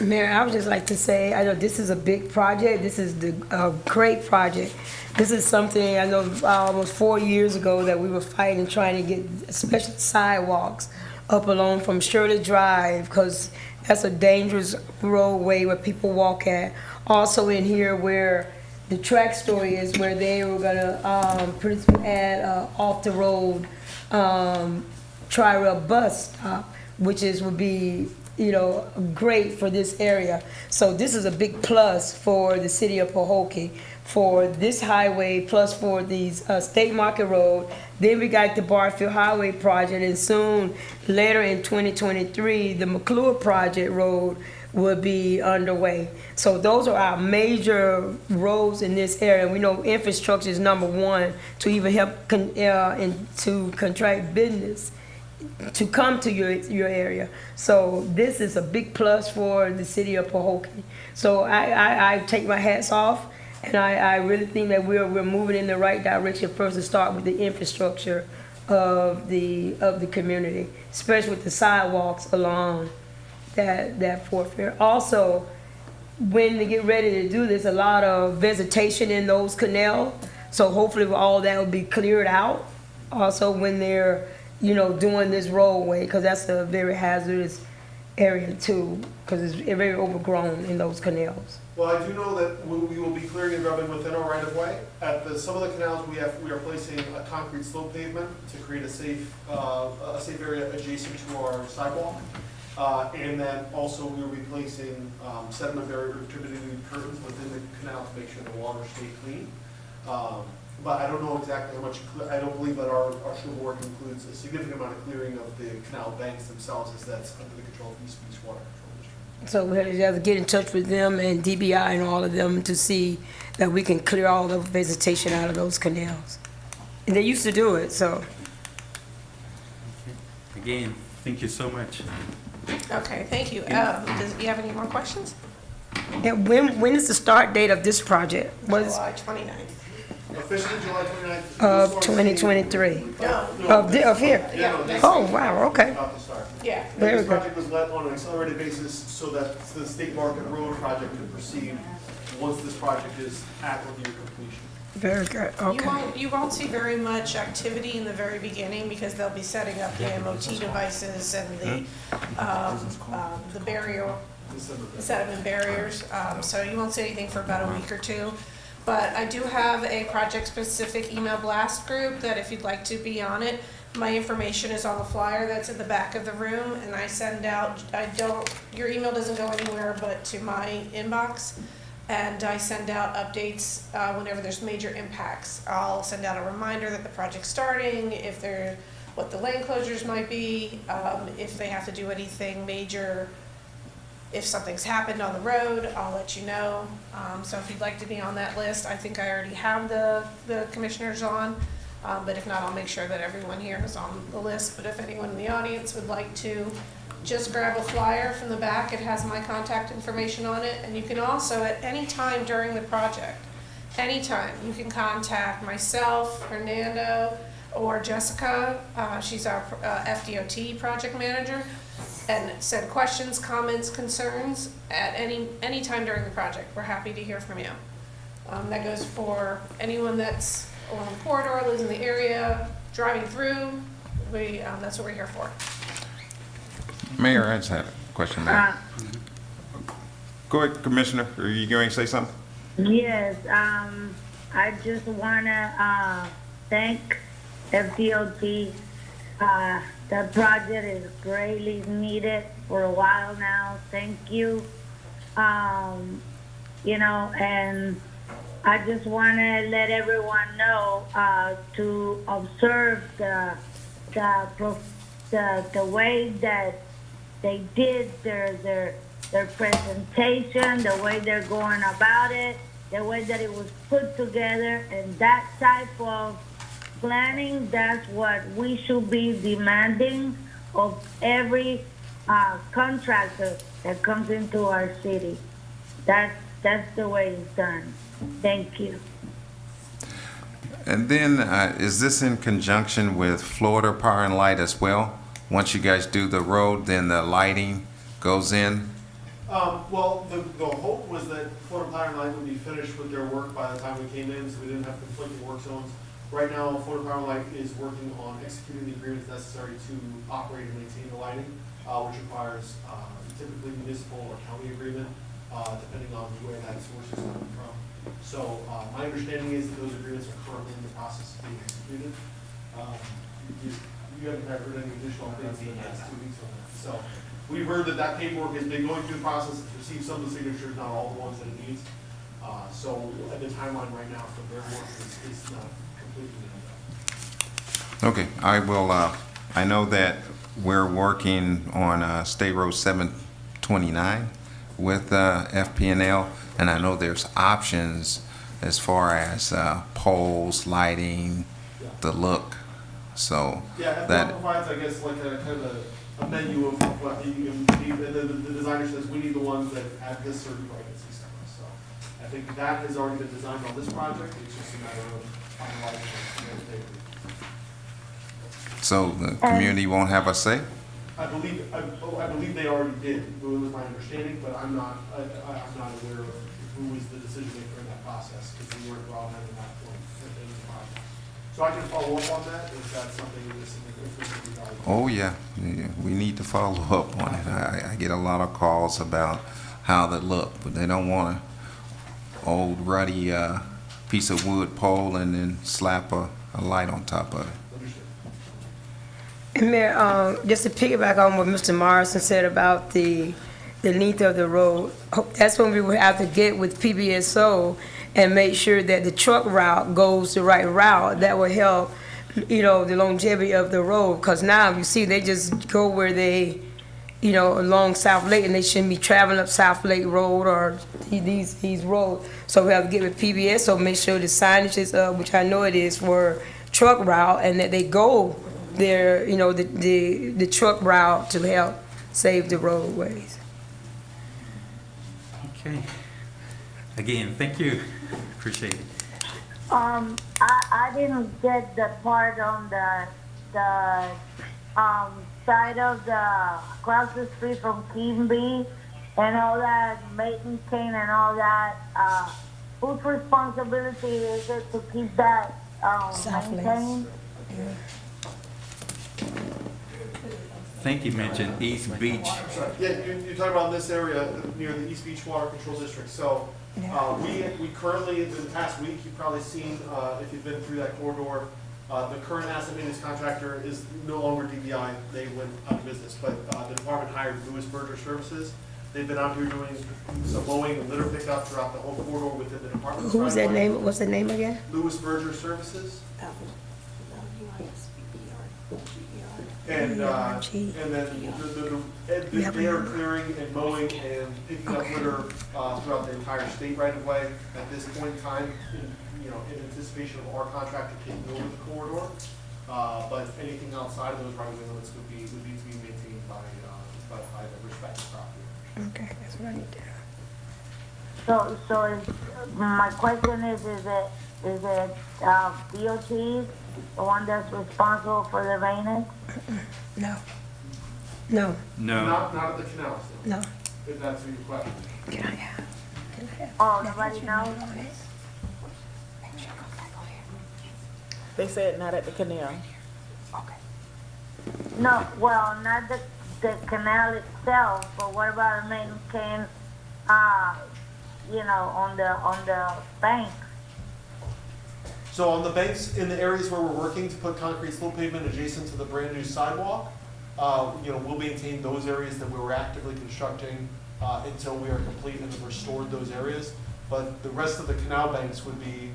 you. Mayor, I would just like to say, I know this is a big project. This is a great project. This is something I know almost 4 years ago that we were fighting, trying to get especially sidewalks up along from Shirley Drive, because that's a dangerous roadway where people walk at. Also in here where the track story is where they were gonna pretty soon add off the road tri-rail bus stop, which would be, you know, great for this area. So this is a big plus for the city of Pahokee, for this highway, plus for these State Market Road. Then we got the Barfield Highway project, and soon, later in 2023, the McClure Project Road will be underway. So those are our major roads in this area. We know infrastructure is number one to even help to contract business to come to your area. So this is a big plus for the city of Pahokee. So I take my hats off, and I really think that we're moving in the right direction. First, to start with the infrastructure of the community, especially with the sidewalks along that thoroughfare. Also, when they get ready to do this, a lot of vegetation in those canals. So hopefully all that will be cleared out. Also, when they're, you know, doing this roadway, because that's a very hazardous area too, because it's very overgrown in those canals. Well, I do know that we will be clearing and grubbing within our right of way. At some of the canals, we are placing a concrete slope pavement to create a safe area adjacent to our sidewalk. And then also we will be placing sediment barrier turbidity curtains within the canal to make sure the water stays clean. But I don't know exactly how much, I don't believe that our shrub work includes a significant amount of clearing of the canal banks themselves, as that's under the control of East Beach Water Control District. So we have to get in touch with them and DBI and all of them to see that we can clear all the vegetation out of those canals. And they used to do it, so. Again, thank you so much. Okay, thank you. Do you have any more questions? And when is the start date of this project? July 29th. Officially July 29th. Of 2023? Of here? Yeah. Oh, wow, okay. About to start. Yeah. Very This good. project was let on an accelerated basis so that the State Market Road project could proceed once this project is at or near completion. Very good, okay. You won't see very much activity in the very beginning because they'll be setting up the MOT devices and the barrier, sediment barriers. So you won't see anything for about a week or two. But I do have a project-specific email blast group that if you'd like to be on it, my information is on the flyer that's in the back of the room, and I send out, your email doesn't go anywhere but to my inbox, and I send out updates whenever there's major impacts. I'll send out a reminder that the project's starting, what the lane closures might be, if they have to do anything major. If something's happened on the road, I'll let you know. So if you'd like to be on that list, I think I already have the commissioners on. But if not, I'll make sure that everyone here is on the list. But if anyone in the audience would like to just grab a flyer from the back, it has my contact information on it. And you can also, at any time during the project, anytime, you can contact myself, Fernando, or Jessica. She's our FDOT project manager. And send questions, comments, concerns at any time during the project. We're happy to hear from you. That goes for anyone that's along the corridor, lives in the area, driving through. That's what we're here for. Mayor, I just had a question there. Go ahead, Commissioner. Are you going to say something? Yes, I just want to thank FDOT. The project is greatly needed for a while now. Thank you. You know, and I just want to let everyone know to observe the way that they did their presentation, the way they're going about it, the way that it was put together, and that type of planning, that's what we should be demanding of every contractor that comes into our city. That's the way it's done. Thank you. And then, is this in conjunction with Florida Power and Light as well? Once you guys do the road, then the lighting goes in? Well, the hope was that Florida Power and Light would be finished with their work by the time we came in, so we didn't have conflicting work zones. Right now, Florida Power and Light is working on executing the agreements necessary to operate and maintain the lighting, which requires typically municipal or county agreement, depending on where that source is coming from. So my understanding is that those agreements are currently in the process of being executed. You haven't heard any additional updates in the past 2 weeks on that. So we've heard that that paperwork has been going through the process, it's received some of the signatures, not all the ones that it needs. So the timeline right now for their work is not completely done. Okay, I will, I know that we're working on State Road 729 with FP&L, and I know there's options as far as poles, lighting, the look. So yeah, that provides, I guess, like a kind of a menu of what you need, and then the designer says we need the ones that have this certain brightness, etc. So I think that has already been designed on this project. It's just a matter of finalizing it. so the community won't have a say. I believe they already did. It was my understanding, but I'm not aware of who was the decision maker in that process because we weren't involved in that point in the project. So I can follow up on that if that's something that Oh yeah, we need to follow up on it. I get a lot of calls about how they look, but they don't want a old ruddy piece of wood pole and then slap a light on top of it. And Mayor, just to piggyback on what Mr. Morrison said about the length of the road, that's when we would have to get with PBSO and make sure that the truck route goes the right route. That will help, the longevity of the road. Because now you see they just go where they, along South Lake, and they shouldn't be traveling up South Lake Road or these roads. So we have to get with PBSO, make sure the signage is up, which I know it is for truck route, and that they go there, the truck route to help save the roadways. Okay. Again, thank you. Appreciate it. I didn't get the part on the side of the across the street from Kimby and all that, Maiden Cane and all that. Whose responsibility is it to keep that maintained? I think you mentioned East Beach. Sorry. Yeah, you're talking about this area near the East Beach Water Control District. So we currently, in the past week, you've probably seen, if you've been through that corridor, the current asset maintenance contractor is no longer DBI. They went out of business. But the department hired Lewis Berger Services. They've been out here doing some mowing and litter pickup throughout the whole corridor within the department. Who's that name? What's the name again? Lewis Berger Services. And then they are clearing and mowing and picking up litter throughout the entire state right away at this point in time, in anticipation of our contractor taking over the corridor. But anything outside of those right away limits would need to be maintained by the respective property. Okay, that's what I need to know. So my question is it DOT, the one that's responsible for the maintenance? No. Not at the canal. No. If that's your question. Can I have? Oh, nobody knows? They said not at the canal. No, well, not the canal itself, but what about the main cane, on the banks? So on the banks, in the areas where we're working to put concrete slope pavement adjacent to the brand new sidewalk, we'll maintain those areas that we were actively constructing until we are complete and have restored those areas. But the rest of the canal banks would be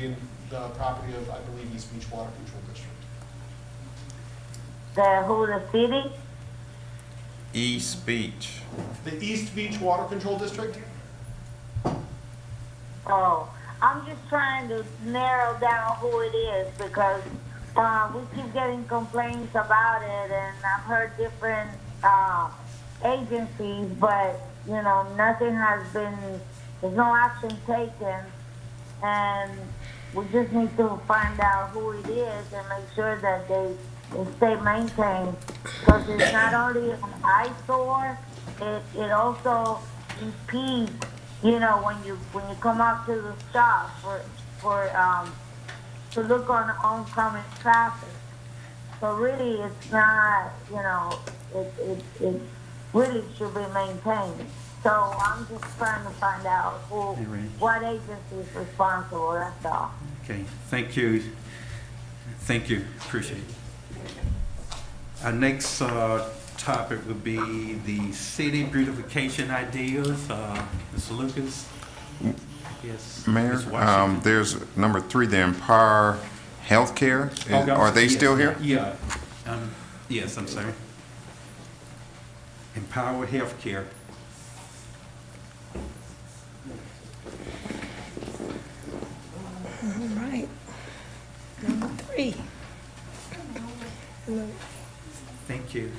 in the property of, I believe, East Beach Water Control District. The city? East Beach. The East Beach Water Control District? Oh, I'm just trying to narrow down who it is because we keep getting complaints about it, and I've heard different agencies, but nothing has been. There's no action taken, and we just need to find out who it is and make sure that they stay maintained, because it's not only an eyesore, it also impedes. When you come up to the shop to look on oncoming traffic. So really, it's not, it really should be maintained. So I'm just trying to find out what agency is responsible, that's all. Okay, thank you. Thank you, appreciate it. Our next topic would be the city beautification ideas. Mr. Lucas? Yes. Mayor, Ms. Washington? there's number 3, the Empower Healthcare. Are they still here? Yeah. Yes, I'm sorry. Empower Healthcare. All right. Number 3. Hello. Thank you.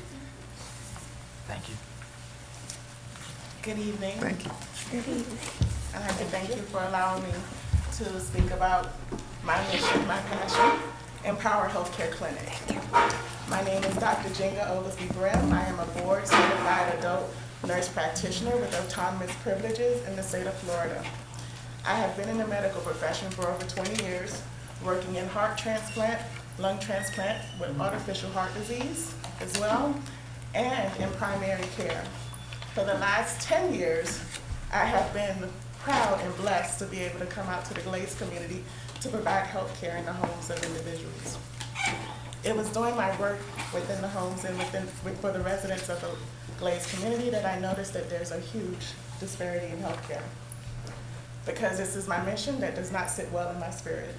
Thank you. Good evening. Thank you. Good evening. I'd like to thank you for allowing me to speak about my mission, my passion, Empower Healthcare Clinic. My name is Dr. Jenga Oglesby Brim. I am a board certified adult nurse practitioner with autonomous privileges in the state of Florida. I have been in the medical profession for over 20 years, working in heart transplant, lung transplant with artificial heart disease as well, and in primary care. For the last 10 years, I have been proud and blessed to be able to come out to the Glades community to provide health care in the homes of individuals. It was doing my work within the homes and for the residents of the Glades community that I noticed that there's a huge disparity in health care. Because this is my mission, that does not sit well in my spirit.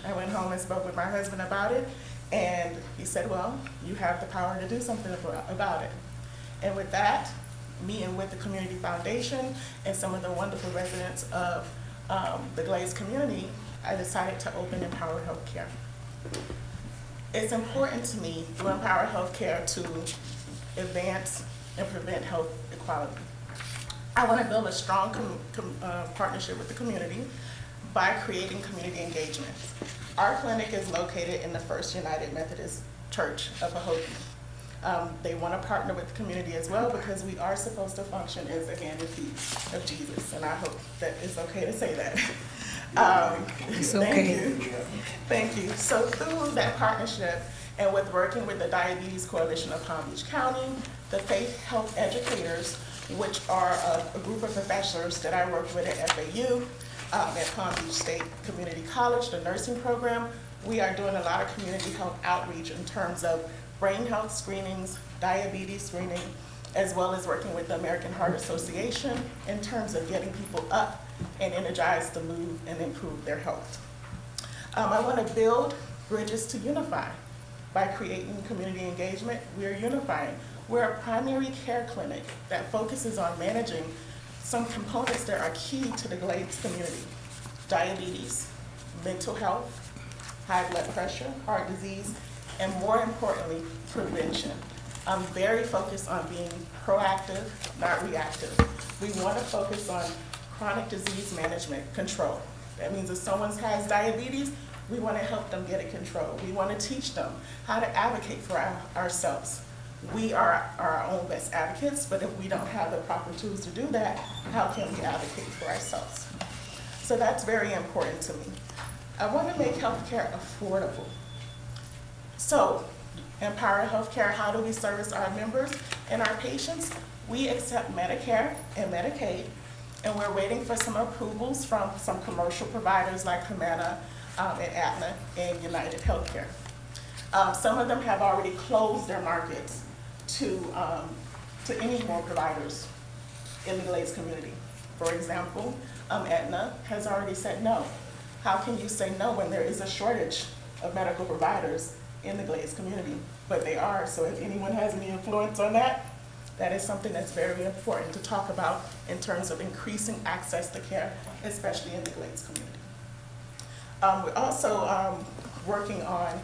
I went home and spoke with my husband about it, and he said, well, you have the power to do something about it. And with that, me and with the Community Foundation and some of the wonderful residents of the Glades community, I decided to open Empower Healthcare. It's important to me through Empower Healthcare to advance and prevent health equality. I want to build a strong partnership with the community by creating community engagement. Our clinic is located in the First United Methodist Church of Pahokee. They want to partner with the community as well because we are supposed to function as the hand and feet of Jesus, and I hope that it's okay to say that. It's okay. Thank you. So through that partnership and with working with the Diabetes Coalition of Palm Beach County, the Faith Health Educators, which are a group of professors that I work with at FAU, at Palm Beach State Community College, the nursing program, we are doing a lot of community health outreach in terms of brain health screenings, diabetes screening, as well as working with the American Heart Association in terms of getting people up and energized to move and improve their health. I want to build bridges to unify. By creating community engagement, we're unifying. We're a primary care clinic that focuses on managing some components that are key to the Glades community: diabetes, mental health, high blood pressure, heart disease, and more importantly, prevention. I'm very focused on being proactive, not reactive. We want to focus on chronic disease management control. That means if someone has diabetes, we want to help them get it controlled. We want to teach them how to advocate for ourselves. We are our own best advocates, but if we don't have the proper tools to do that, how can we advocate for ourselves? So that's very important to me. I want to make healthcare affordable. So, Empower Healthcare, how do we service our members and our patients? We accept Medicare and Medicaid, and we're waiting for some approvals from some commercial providers like Humana and Aetna and United Healthcare. Some of them have already closed their markets to any more providers in the Glades community. For example, Aetna has already said no. How can you say no when there is a shortage of medical providers in the Glades community? But they are, so if anyone has any influence on that, that is something that's very important to talk about in terms of increasing access to care, especially in the Glades community. We're also working on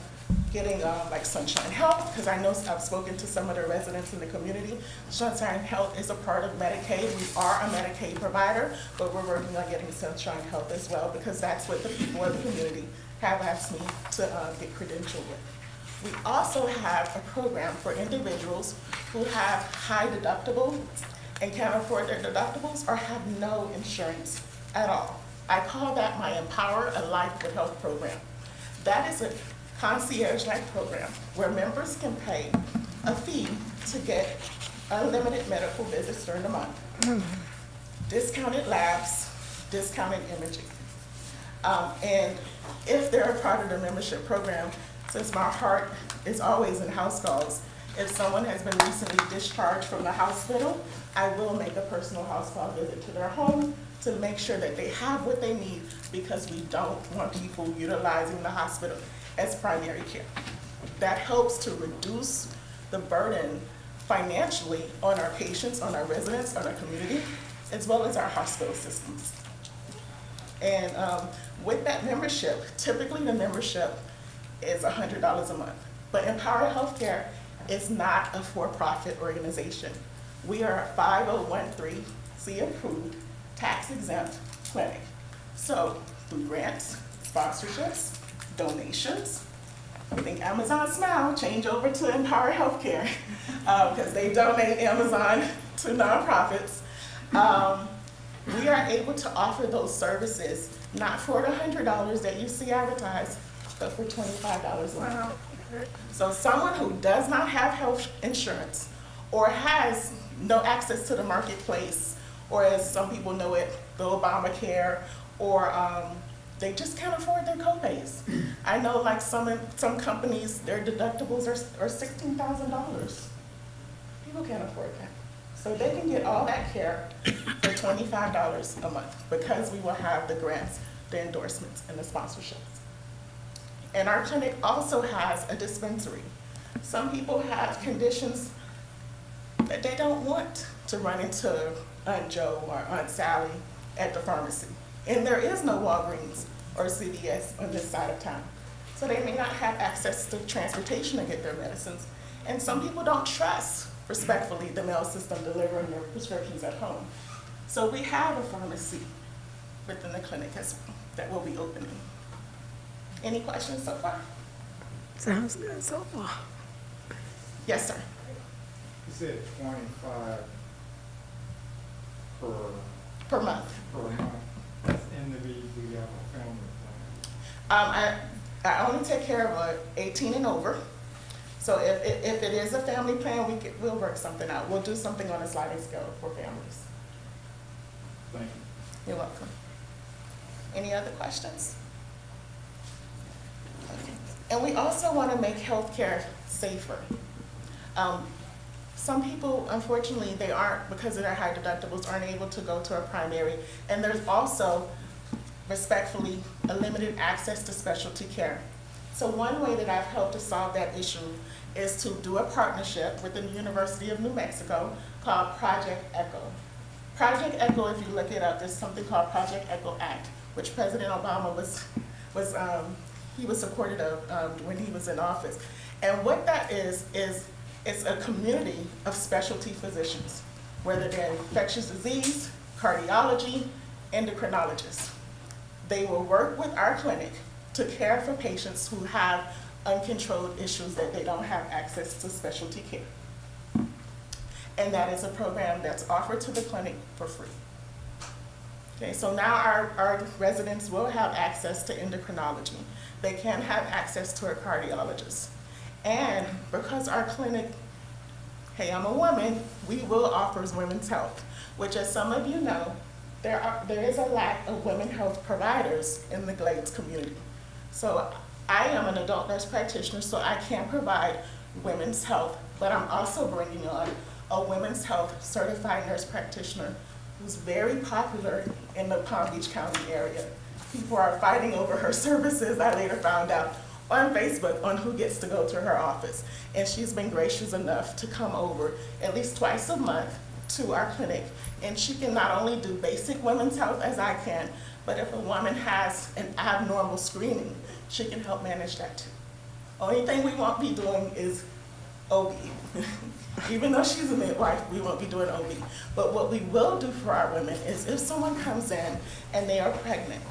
getting like Sunshine Health, because I know I've spoken to some of the residents in the community. Sunshine Health is a part of Medicaid. We are a Medicaid provider, but we're working on getting Sunshine Health as well, because that's what the people of the community have asked me to get credentialed with. We also have a program for individuals who have high deductible and can't afford their deductibles or have no insurance at all. I call that my Empower a Life with Health program. That is a concierge-like program where members can pay a fee to get unlimited medical visits during the month, discounted labs, discounted imaging. And if they're a part of the membership program, since my heart is always in house calls, if someone has been recently discharged from the hospital, I will make a personal house call visit to their home to make sure that they have what they need, because we don't want people utilizing the hospital as primary care. That helps to reduce the burden financially on our patients, on our residents, on our community, as well as our hospital systems. And with that membership, typically the membership is $100 a month. But Empower Healthcare is not a for-profit organization. We are a 5013C approved, tax exempt clinic. So through grants, sponsorships, donations, I think Amazon Smile change over to Empower Healthcare because they donate Amazon to nonprofits. We are able to offer those services not for the $100 that you see advertised, but for $25 a month. So someone who does not have health insurance or has no access to the marketplace, or as some people know it, the Obamacare, or they just can't afford their copays. I know like some companies, their deductibles are $16,000. People can't afford that. So they can get all that care for $25 a month because we will have the grants, the endorsements, and the sponsorships. And our clinic also has a dispensary. Some people have conditions that they don't want to run into Aunt Joe or Aunt Sally at the pharmacy. And there is no Walgreens or CVS on this side of town. So they may not have access to transportation to get their medicines. And some people don't trust, respectfully, the mail system delivering their prescriptions at home. So we have a pharmacy within the clinic that will be opening. Any questions so far? Sounds good so far. Yes, sir. You said 25 per month. Per month. That's individual, you have a family plan. I only take care of 18 and over. So if it is a family plan, we'll work something out. We'll do something on a sliding scale for families. Thank you. You're welcome. Any other questions? Okay. And we also want to make healthcare safer. Some people, unfortunately, they aren't, because of their high deductibles, aren't able to go to a primary. And there's also, respectfully, a limited access to specialty care. So one way that I've helped to solve that issue is to do a partnership with the University of New Mexico called Project ECHO. Project ECHO, if you look it up, there's something called Project ECHO Act, which President Obama was supportive of when he was in office. And what that is it's a community of specialty physicians, whether they're infectious disease, cardiology, endocrinologists. They will work with our clinic to care for patients who have uncontrolled issues that they don't have access to specialty care. And that is a program that's offered to the clinic for free. Okay, so now our residents will have access to endocrinology. They can have access to a cardiologist. And because our clinic, hey, I'm a woman, we will offer women's health, which, as some of you know, there is a lack of women's health providers in the Glades community. So I am an adult nurse practitioner, so I can provide women's health, but I'm also bringing on a women's health certified nurse practitioner who's very popular in the Palm Beach County area. People are fighting over her services, I later found out, on Facebook on who gets to go to her office. And she's been gracious enough to come over at least twice a month to our clinic. And she can not only do basic women's health as I can, but if a woman has an abnormal screening, she can help manage that too. Only thing we won't be doing is OB. Even though she's a midwife, we won't be doing OB. But what we will do for our women is if someone comes in and they are pregnant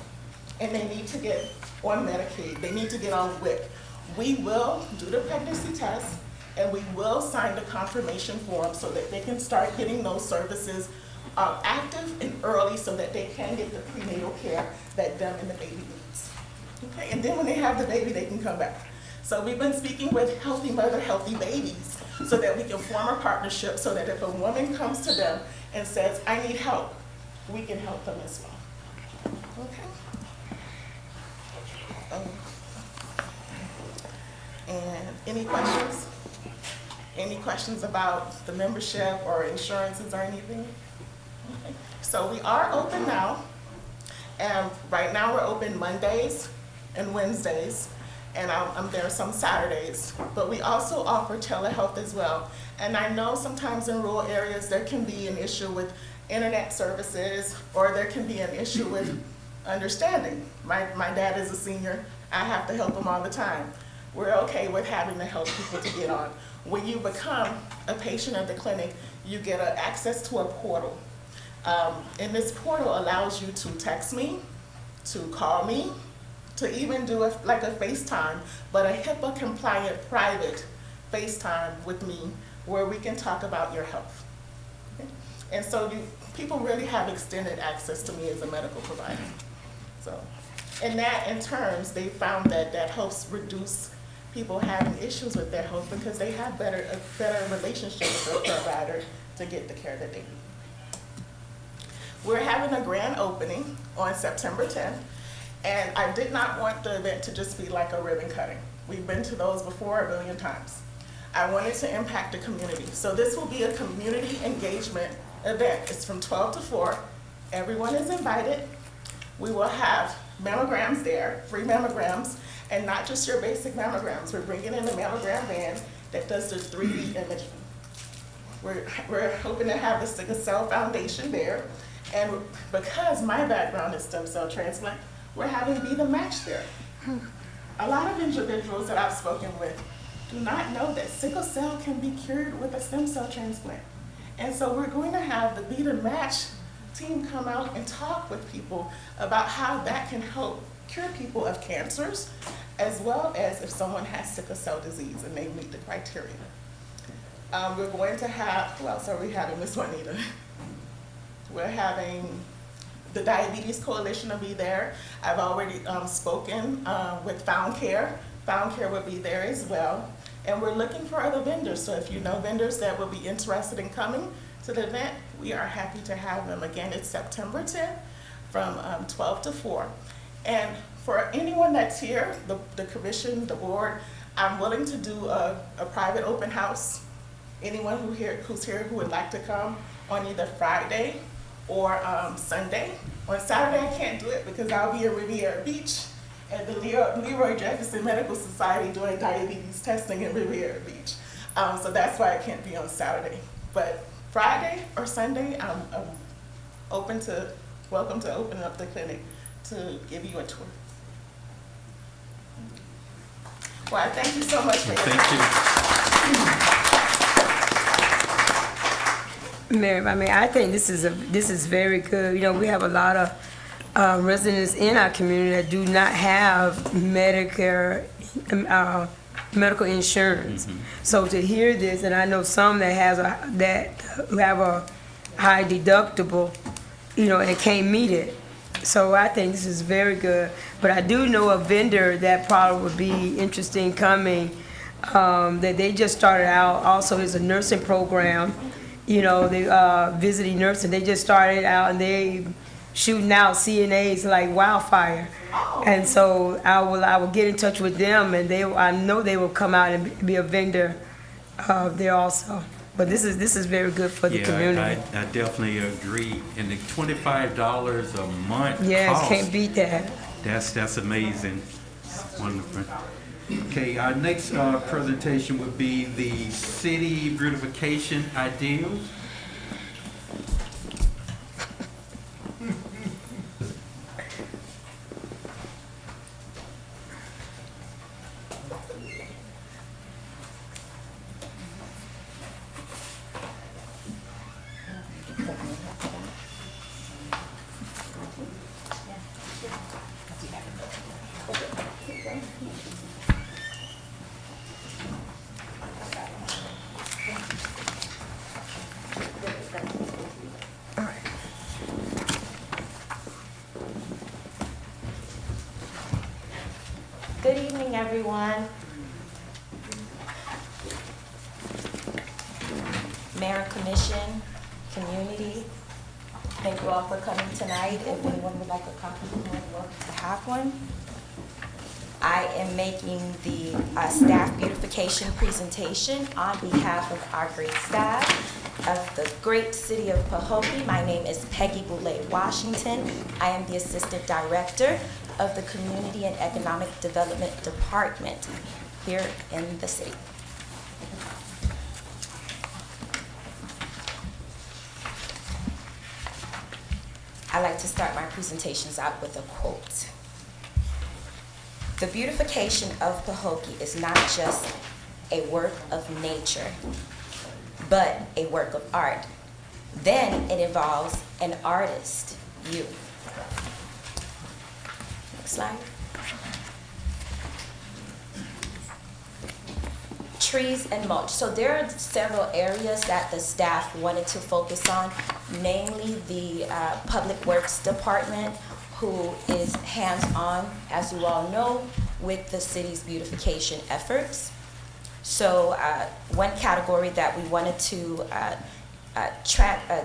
and they need to get on Medicaid, they need to get on WIC, we will do the pregnancy test and we will sign the confirmation form so that they can start getting those services active and early so that they can get the prenatal care that them and the baby needs. Okay, and then when they have the baby, they can come back. So we've been speaking with Healthy Mother, Healthy Babies, so that we can form a partnership so that if a woman comes to them and says, I need help, we can help them as well. Okay? And any questions? Any questions about the membership or insurances or anything? Okay. So we are open now. And right now we're open Mondays and Wednesdays, and I'm there some Saturdays. But we also offer telehealth as well. And I know sometimes in rural areas there can be an issue with internet services, or there can be an issue with understanding. My dad is a senior. I have to help him all the time. We're okay with having to help people to get on. When you become a patient at the clinic, you get access to a portal. And this portal allows you to text me, to call me, to even do like a FaceTime, but a HIPAA compliant private FaceTime with me where we can talk about your health. Okay? And so people really have extended access to me as a medical provider. So, and that in terms, they found that helps reduce people having issues with their health because they have a better relationship with their provider to get the care that they need. We're having a grand opening on September 10th, and I did not want the event to just be like a ribbon cutting. We've been to those before a billion times. I wanted to impact the community. So this will be a community engagement event. It's from 12 to 4. Everyone is invited. We will have mammograms there, free mammograms, and not just your basic mammograms. We're bringing in a mammogram van that does the 3D imaging. We're hoping to have the Sickle Cell Foundation there. And because my background is stem cell transplant, we're having Be the Match there. A lot of individuals that I've spoken with do not know that sickle cell can be cured with a stem cell transplant. And so we're going to have the Be the Match team come out and talk with people about how that can help cure people of cancers, as well as if someone has sickle cell disease and they meet the criteria. We're going to have, who else are we having, Miss Juanita? We're having the Diabetes Coalition will be there. I've already spoken with Found Care. Found Care will be there as well. And we're looking for other vendors. So if you know vendors that will be interested in coming to the event, we are happy to have them. Again, it's September 10th from 12 to 4. And for anyone that's here, the commission, the board, I'm willing to do a private open house. Anyone who's here who would like to come on either Friday or Sunday. On Saturday, I can't do it because I'll be in Riviera Beach at the Leroy Jefferson Medical Society doing diabetes testing in Riviera Beach. So that's why I can't be on Saturday. But Friday or Sunday, I'm welcome to open up the clinic to give you a tour. Well, I thank you so much for your time. Mary, I think this is very good. You know, we have a lot of residents in our community that do not have Medicare, medical insurance. Mm-hmm. So to hear this, and I know some that have a high deductible, you know, and can't meet it. So I think this is very good. But I do know a vendor that probably would be interesting coming. That they just started out. Also, there's a nursing program. You know, they visiting nursing. They just started out and they shooting out CNAs like wildfire. And so I will get in touch with them, and I know they will come out and be a vendor there also. But this is very good for the community. I definitely agree. And the $25 a month cost, can't beat that. That's amazing. Wonderful. Okay, our next presentation would be the city beautification ideals. Good evening, everyone. Mayor and Commission, community, thank you all for coming tonight. If anyone would like a copy, you're more than welcome to have one. I am making the staff beautification presentation on behalf of our great staff of the great city of Pahokee. My name is Peggy Boulay Washington. I am the Assistant Director of the Community and Economic Development Department here in the city. I like to start my presentations out with a quote. The beautification of Pahokee is not just a work of nature, but a work of art. Then it involves an artist, you. Next slide. Trees and mulch. So there are several areas that the staff wanted to focus on, namely the Public Works Department, who is hands-on, as you all know, with the city's beautification efforts. So one category that we wanted to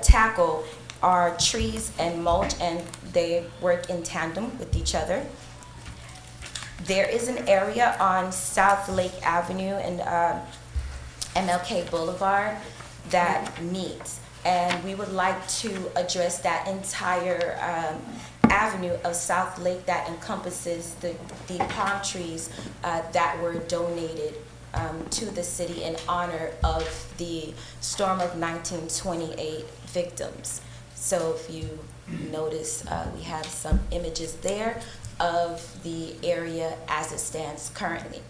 tackle are trees and mulch, and they work in tandem with each other. There is an area on South Lake Avenue and MLK Boulevard that meets, and we would like to address that entire avenue of South Lake that encompasses the palm trees that were donated to the city in honor of the storm of 1928 victims. So if you notice, we have some images there of the area as it stands currently.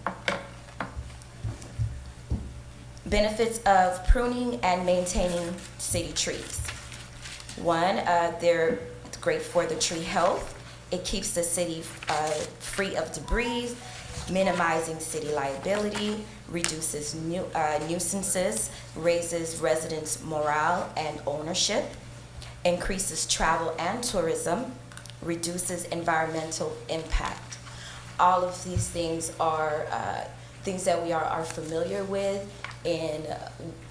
Benefits of pruning and maintaining city trees. One, they're great for the tree health. It keeps the city free of debris, minimizing city liability, reduces nuisances, raises residents' morale and ownership, increases travel and tourism, reduces environmental impact. All of these things are things that we are familiar with, and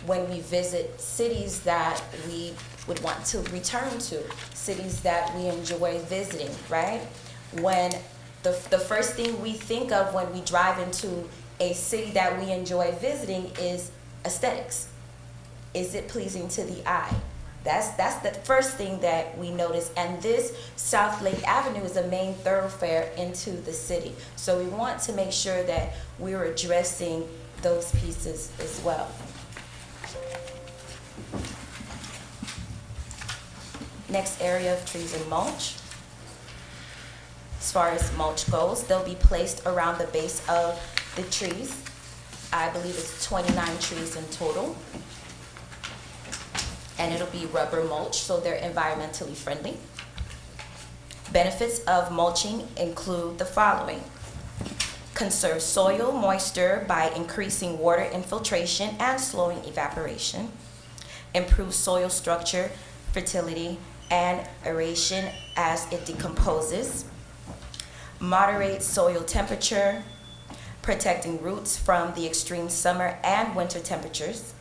when we visit cities that we would want to return to, cities that we enjoy visiting, right? When the first thing we think of when we drive into a city that we enjoy visiting is aesthetics. Is it pleasing to the eye? That's the first thing that we notice. And this South Lake Avenue is a main thoroughfare into the city. So we want to make sure that we're addressing those pieces as well. Next area of trees and mulch. As far as mulch goes, they'll be placed around the base of the trees. I believe it's 29 trees in total. And it'll be rubber mulch, so they're environmentally friendly. Benefits of mulching include the following. Conserve soil moisture by increasing water infiltration and slowing evaporation. Improve soil structure, fertility, and aeration as it decomposes. Moderate soil temperature, protecting roots from the extreme summer and winter temperatures.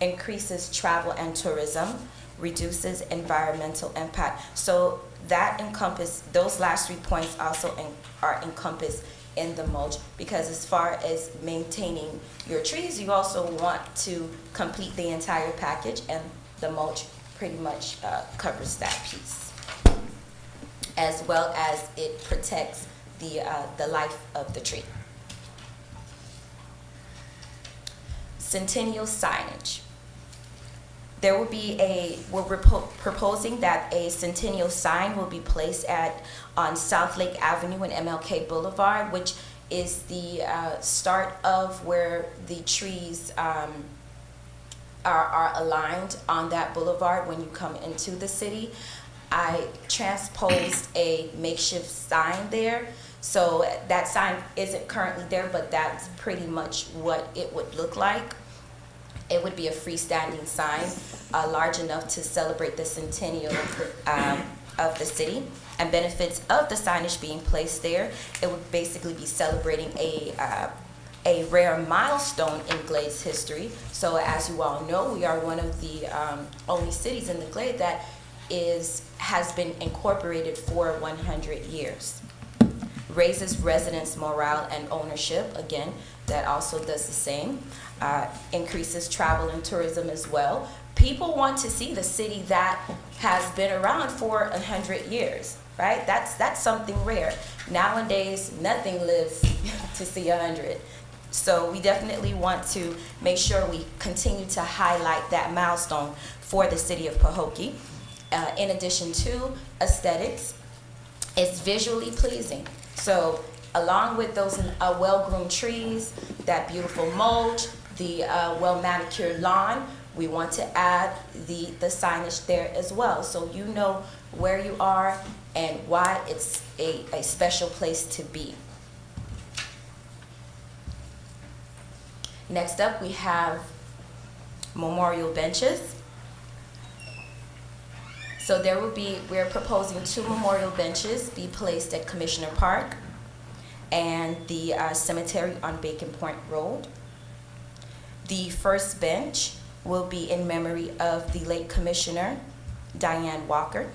Increases travel and tourism, reduces environmental impact. So that those last 3 points also are encompassed in the mulch, because as far as maintaining your trees, you also want to complete the entire package, and the mulch pretty much covers that piece, as well as it protects the life of the tree. Centennial Signage. There will be we're proposing that a Centennial sign will be placed on South Lake Avenue and MLK Boulevard, which is the start of where the trees are aligned on that boulevard when you come into the city. I transposed a makeshift sign there. So that sign isn't currently there, but that's pretty much what it would look like. It would be a freestanding sign, large enough to celebrate the centennial of the city. And benefits of the signage being placed there, it would basically be celebrating a a rare milestone in Glade's history. So as you all know, we are one of the only cities in the Glade that has been incorporated for 100 years. Raises residents' morale and ownership, again, that also does the same. Increases travel and tourism as well. People want to see the city that has been around for 100 years, right? That's something rare. Nowadays, nothing lives to see 100. So we definitely want to make sure we continue to highlight that milestone for the city of Pahokee. In addition to aesthetics, it's visually pleasing. So along with those well-groomed trees, that beautiful mulch, the well-manicured lawn, we want to add the signage there as well, so you know where you are and why it's a special place to be. Next up, we have memorial benches. So we're proposing 2 memorial benches be placed at Commissioner Park and the cemetery on Vacant Point Road. The first bench will be in memory of the late Commissioner Diane Walker,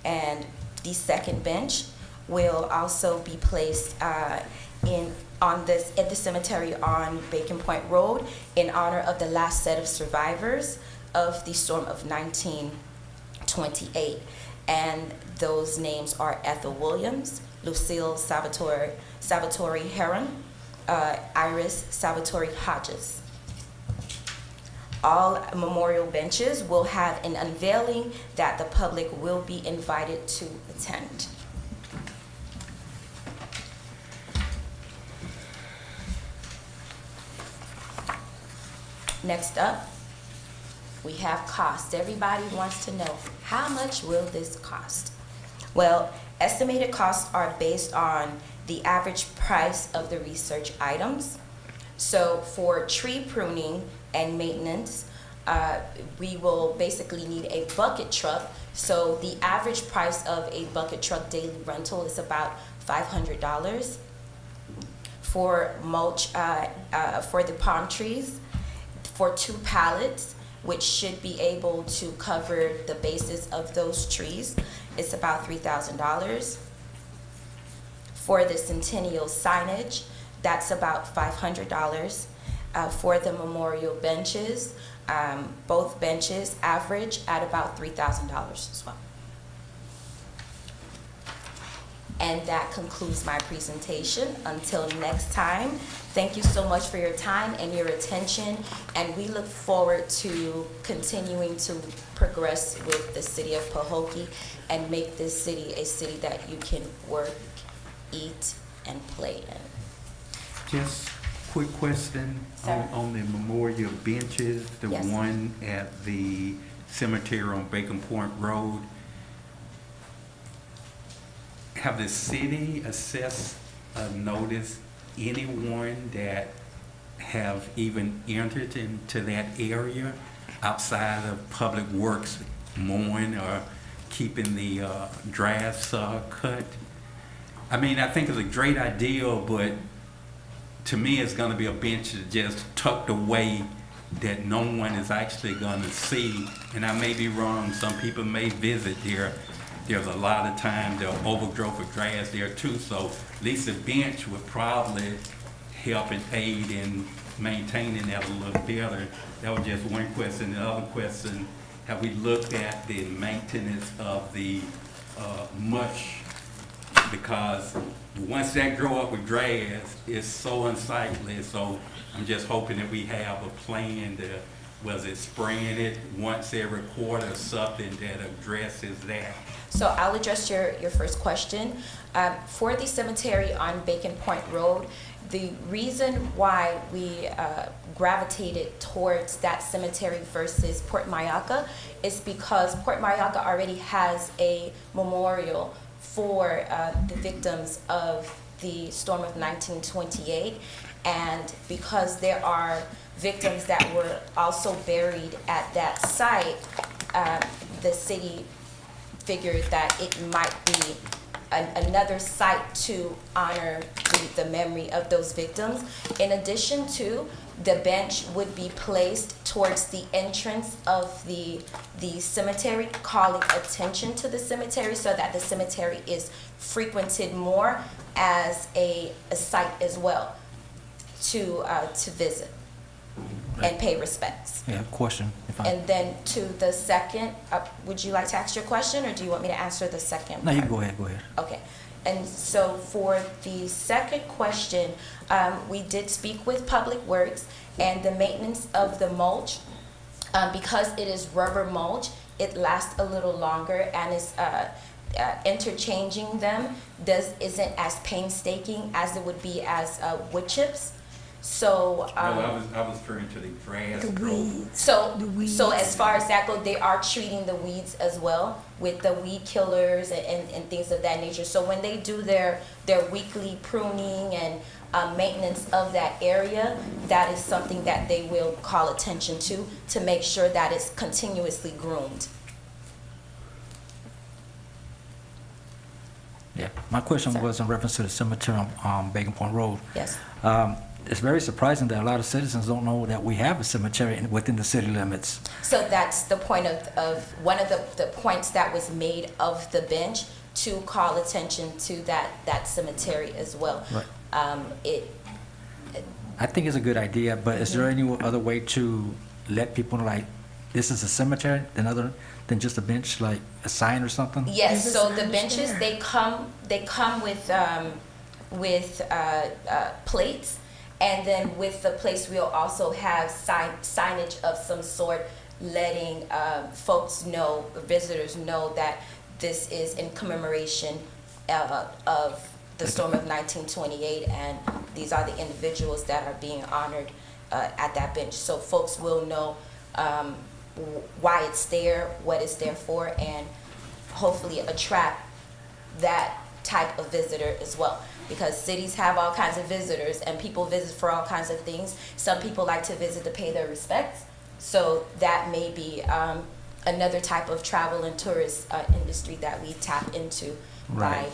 and the second bench will also be placed at the cemetery on Vacant Point Road in honor of the last set of survivors of the storm of 1928, and those names are Ethel Williams, Lucille Salvatore Heron, Iris Salvatore Hodges. All memorial benches will have an unveiling that the public will be invited to attend. Next up, we have cost. Everybody wants to know, how much will this cost? Well, estimated costs are based on the average price of the research items. So for tree pruning and maintenance, we will basically need a bucket truck. So the average price of a bucket truck daily rental is about $500. For mulch, for the palm trees, for 2 pallets, which should be able to cover the bases of those trees, it's about $3,000. For the Centennial Signage, that's about $500. For the memorial benches, both benches average at about $3,000 as well. And that concludes my presentation. Until next time, thank you so much for your time and your attention, and we look forward to continuing to progress with the city of Pahokee and make this city a city that you can work, eat, and play in. Just quick question on the memorial benches, the Yes. one at the cemetery on Vacant Point Road. Have the city assessed noticed anyone that have even entered into that area outside of Public Works mowing or keeping the grass cut? I mean, I think it's a great idea, but to me, it's going to be a bench that's just tucked away that no one is actually going to see. And I may be wrong. Some people may visit there. There's a lot of time the overgrowth of grass there too. So at least a bench would probably help and aid in maintaining that a little better. That was just one question. The other question: have we looked at the maintenance of the mulch? Because once that grow up with grass, it's so unsightly. So I'm just hoping that we have a plan to, was it spraying it once every quarter or something that addresses that? So I'll address your first question. For the cemetery on Vacant Point Road, the reason why we gravitated towards that cemetery versus Port Mayaca is because Port Mayaca already has a memorial for the victims of the storm of 1928, and because there are victims that were also buried at that site, the city figured that it might be another site to honor the memory of those victims. In addition to, the bench would be placed towards the entrance of the cemetery, calling attention to the cemetery so that the cemetery is frequented more as a site as well to visit and pay respects. Yeah, question. And then to the second, would you like to ask your question, or do you want me to answer the second? No, you can go ahead, go ahead. Okay. And so for the second question, we did speak with Public Works, and the maintenance of the mulch, because it is rubber mulch, it lasts a little longer, and is interchanging them isn't as painstaking as it would be as wood chips. So I was referring to the grass growth. so as far as that goes, they are treating the weeds as well with the weed killers and things of that nature. So when they do their weekly pruning and maintenance of that area, that is something that they will call attention to make sure that it's continuously groomed. Yeah, my question was in reference to the cemetery on Bacon Point Road. Yes. It's very surprising that a lot of citizens don't know that we have a cemetery within the city limits. So that's the point of one of the points that was made of the bench, to call attention to that cemetery as well. Right. I think it's a good idea, but is there any other way to let people know, like, this is a cemetery other than just a bench, like a sign or something? Yes, so the benches, they come with plates, and then with the plates we'll also have signage of some sort, letting folks know, visitors know, that this is in commemoration of the storm of 1928, and these are the individuals that are being honored at that bench. So folks will know why it's there, what it's there for, and hopefully attract that type of visitor as well. Because cities have all kinds of visitors, and people visit for all kinds of things. Some people like to visit to pay their respects, so that may be another type of travel and tourist industry that we tap into by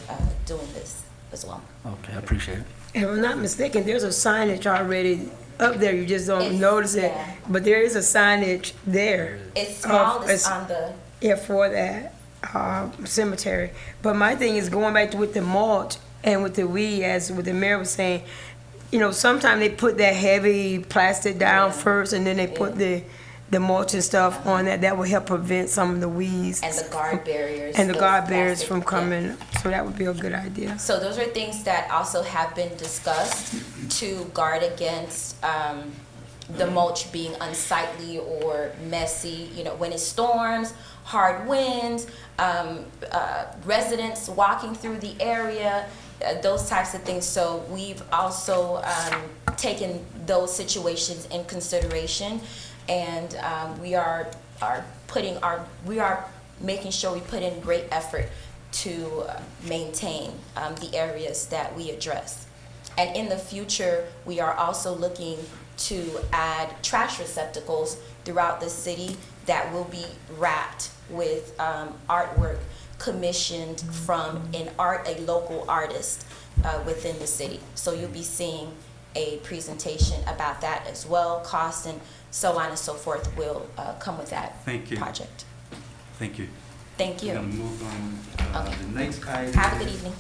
doing this as well. Okay, I appreciate it. If I'm not mistaken, there's a signage already up there, you just don't notice it, but there is a signage there. It's small, it's on the... Yeah, for that cemetery. But my thing is going back to with the mulch and with the weed, as what the mayor was saying, you know, sometimes they put that heavy plastic down first, and then they put the mulch and stuff on that will help prevent some of the weeds. And the guard barriers. And the guard barriers from coming, so that would be a good idea. So those are things that also have been discussed to guard against the mulch being unsightly or messy, you know, when it storms, hard winds, residents walking through the area, those types of things. So we've also taken those situations in consideration, and we are making sure we put in great effort to maintain the areas that we address. And in the future, we are also looking to add trash receptacles throughout the city that will be wrapped with artwork commissioned from a local artist within the city. So you'll be seeing a presentation about that as well. Cost and so on and so forth will come with that project. Thank you. Thank you. We're going to move on. The next item. Have a good evening.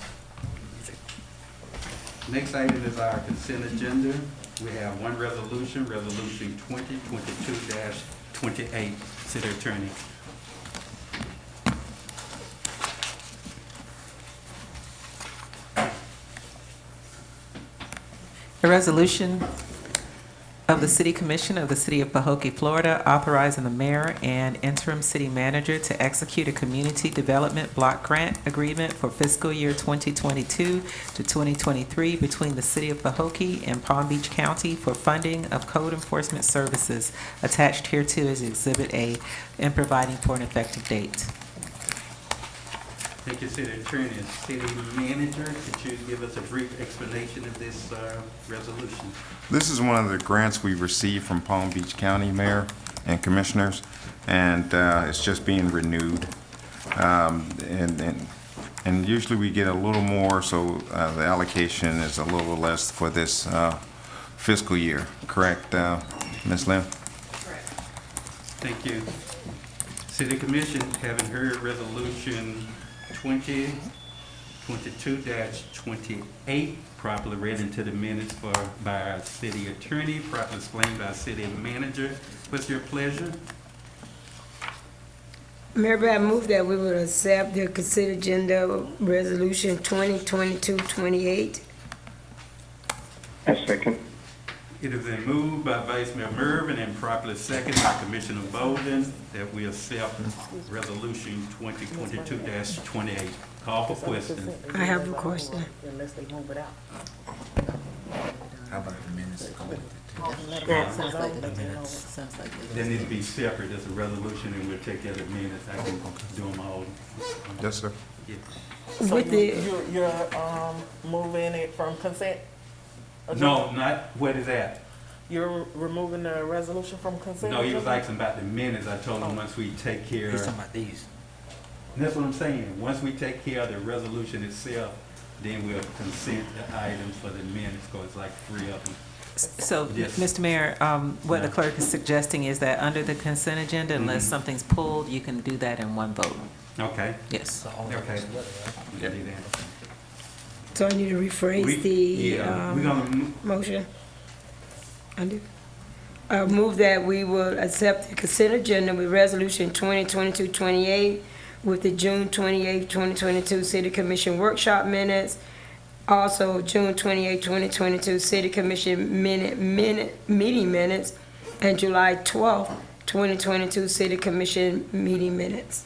Next item is our consent agenda. We have one resolution, Resolution 2022-28. City Attorney. A resolution of the City Commission of the City of Pahokee, Florida, authorizing the mayor and interim city manager to execute a community development block grant agreement for fiscal year 2022 to 2023 between the City of Pahokee and Palm Beach County for funding of code enforcement services. Attached hereto is Exhibit A, and providing for an effective date. Thank you, City Attorney. City Manager, could you give us a brief explanation of this resolution? This is one of the grants we received from Palm Beach County, Mayor and Commissioners, and it's just being renewed. And And usually we get a little more, so the allocation is a little less for this fiscal year, correct, Ms. Lim? Thank you. City Commission, having heard Resolution 2022-28, properly read into the minutes by our city attorney, properly explained by our city manager. What's your pleasure? Mayor, I move that we would accept the consent agenda resolution 2022-28. I second. It has been moved by Vice Mayor Mervin and properly seconded by Commissioner Bolden that we accept Resolution 2022-28. Call for questions. I have a question. Unless they move it out. How about the minutes? They need to be separate. There's a resolution and we'll take that in minutes. I can do them all. Yes, sir. Yeah. So With you're moving it from consent? No, not what is that? You're removing the resolution from consent? No, he was asking about the minutes. I told him once we take care. He's talking about these. That's what I'm saying. Once we take care of the resolution itself, then we'll consent the items for the minutes, because it's like 3 of them. So, Yes. Mr. Mayor, what the clerk is suggesting is that under the consent agenda, unless something's pulled, you can do that in one vote. Okay. Yes. Okay. We can do that. So I need to rephrase we're gonna motion. Undo. I move that we will accept the consent agenda with resolution 2022-28 with the June 28, 2022 City Commission workshop minutes. Also, June 28, 2022 City Commission meeting minutes, and July 12, 2022 City Commission meeting minutes.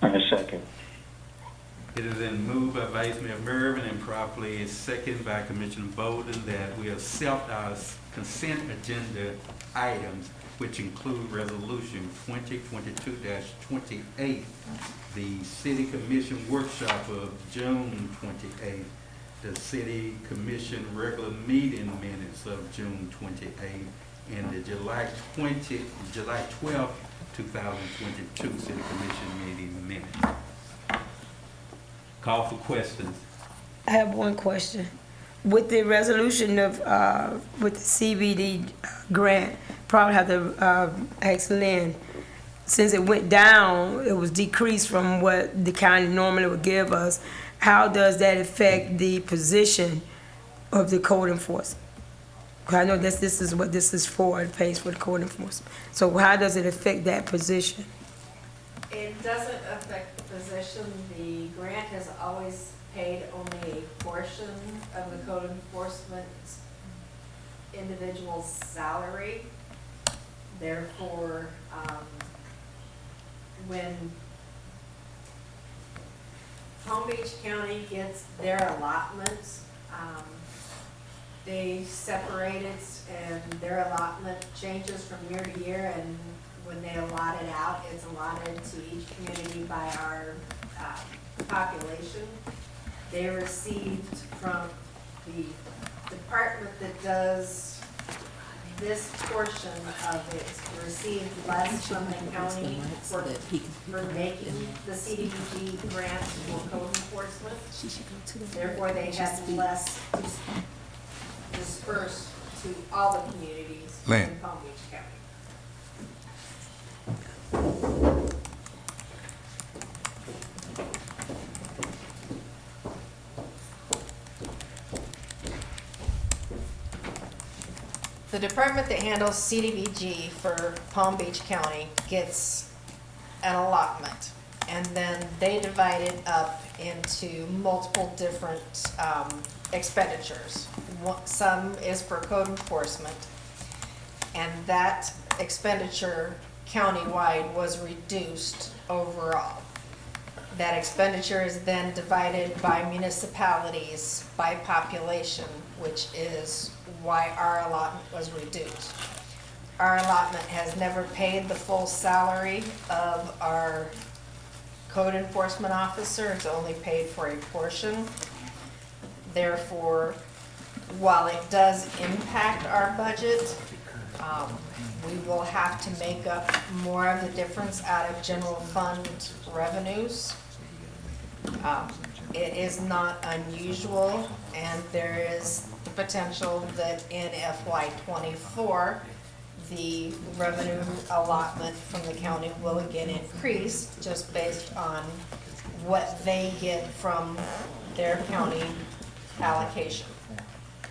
I second. It is then moved by Vice Mayor Mervin and properly seconded by Commissioner Bolden that we accept our consent agenda items, which include Resolution 2022-28, the City Commission workshop of June 28th, the City Commission regular meeting minutes of June 28th, and the July 12th, 2022 City Commission meeting minutes. Call for questions. I have one question. With the resolution of, with the CBD grant, probably have to ask Lynn, since it went down, it was decreased from what the county normally would give us, how does that affect the position of the code enforcement? 'Cause I know this is what this is for, it pays for the code enforcement. So how does it affect that position? It doesn't affect the position. The grant has always paid only a portion of the code enforcement individual's salary. Therefore, when Palm Beach County gets their allotments, they separate it, and their allotment changes from year to year, and when they allot it out, it's allotted to each community by our population. They received from the department that does this portion of it, received less from the county for making the CDBG grant for code enforcement. Therefore, they have less dispersed to all the communities in Palm Beach County. The department that handles CDBG for Palm Beach County gets an allotment, and then they divide it up into multiple different expenditures. Some is for code enforcement, and that expenditure countywide was reduced overall. That expenditure is then divided by municipalities by population, which is why our allotment was reduced. Our allotment has never paid the full salary of our code enforcement officer. It's only paid for a portion. Therefore, while it does impact our budget, we will have to make up more of the difference out of general fund revenues. It is not unusual, and there is the potential that in FY '24, the revenue allotment from the county will again increase, just based on what they get from their county allocation.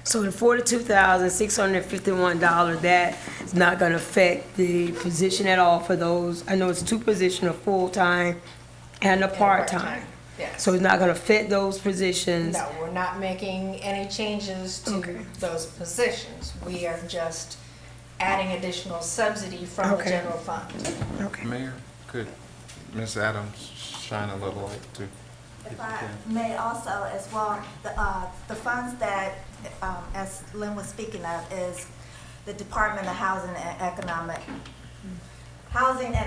So the $42,651, that is not gonna affect the position at all for those, I know it's 2 positions, a full-time and a part-time. Yes. So it's not gonna affect those positions? No, we're not making any changes to those positions. We are just adding additional subsidy from the general fund. Mayor, could Ms. Adams shine a little light too? If I may also as well, the funds that, as Lynn was speaking of, is the Department of Housing and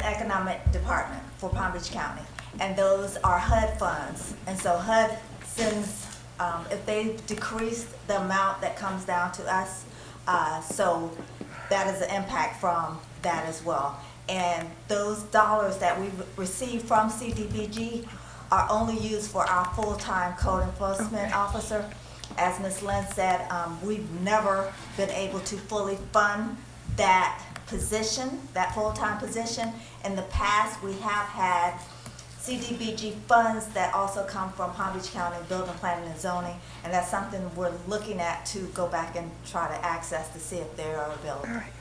Economic Department for Palm Beach County. And those are HUD funds. And so HUD sends, if they decrease the amount that comes down to us, so that is an impact from that as well. And those dollars that we receive from CDBG are only used for our full-time code enforcement officer. As Ms. Lynn said, we've never been able to fully fund that position, that full-time position. In the past, we have had CDBG funds that also come from Palm Beach County Building, Planning, and Zoning, and that's something we're looking at to go back and try to access to see if they are available. All right,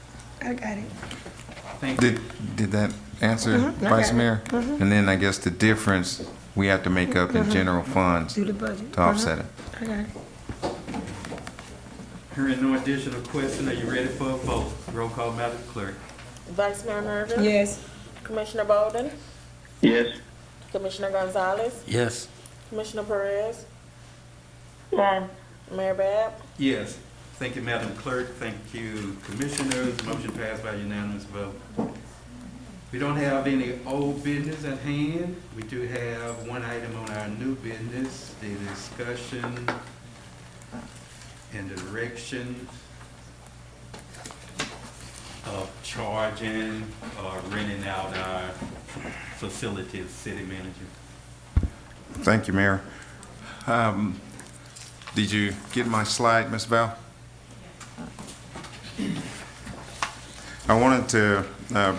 I got it. Did that answer, Vice Mayor? And then I guess the difference we have to make up in general funds Do the budget. to offset it. I got it. Hearing no additional question, are you ready for a vote? Roll call, Madam Clerk. Vice Mayor Nervous? Yes. Commissioner Bolden? Yes. Commissioner Gonzalez? Yes. Commissioner Perez? Yes. Mayor Bab? Yes. Thank you, Madam Clerk. Thank you, Commissioners. Motion passed by unanimous vote. We don't have any old business at hand. We do have one item on our new business, the discussion and direction of charging or renting out our facilities, City Manager. Thank you, Mayor. Did you get my slide, Ms. Val? I wanted to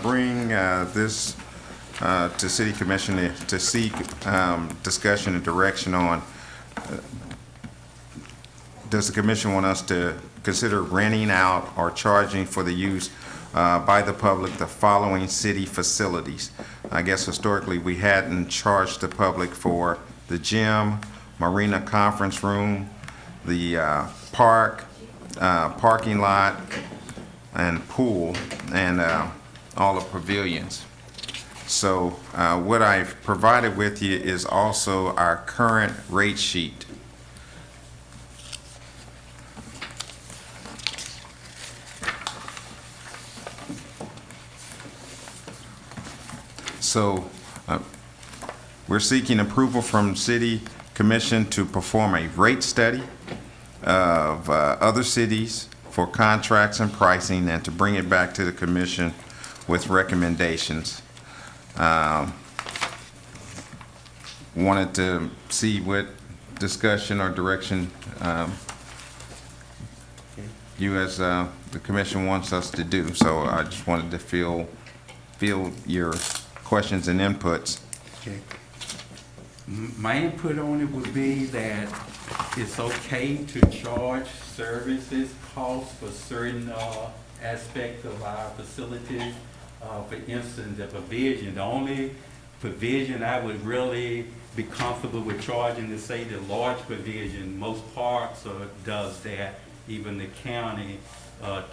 bring this to City Commission to seek discussion and direction on, does the Commission want us to consider renting out or charging for the use by the public the following city facilities? I guess historically we hadn't charged the public for the gym, marina conference room, the parking lot, and pool, and all the pavilions. So what I've provided with you is also our current rate sheet. So we're seeking approval from City Commission to perform a rate study of other cities for contracts and pricing, and to bring it back to the Commission with recommendations. Wanted to see what discussion or direction you as the Commission wants us to do. So I just wanted to feel your questions and inputs. Okay. My input on it would be that it's okay to charge services, costs for certain aspects of our facilities. For instance, the pavilion, the only pavilion I would really be comfortable with charging is, say, the large pavilion. Most parks does that, even the county,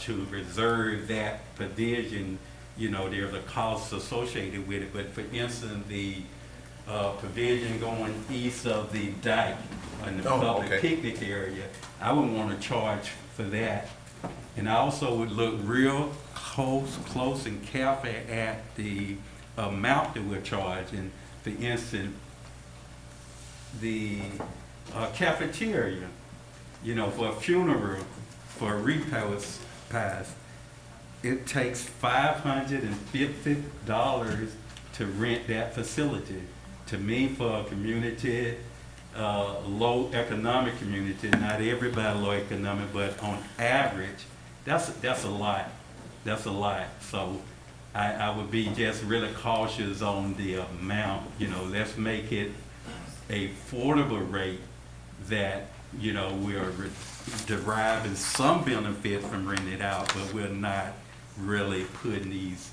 to reserve that pavilion. You know, there's a cost associated with it. But for instance, the pavilion going east of the dike in the public picnic area, I would want to charge for that. And I also would look real close and careful at the amount that we're charging. For instance, the cafeteria, you know, for a funeral, for a repast, it takes $550 to rent that facility to me, for a community, low economic community, not everybody low economic, but on average, that's a lot. That's a lot. So I would be just really cautious on the amount. You know, let's make it a affordable rate that, you know, we're deriving some benefit from renting it out, but we're not really putting these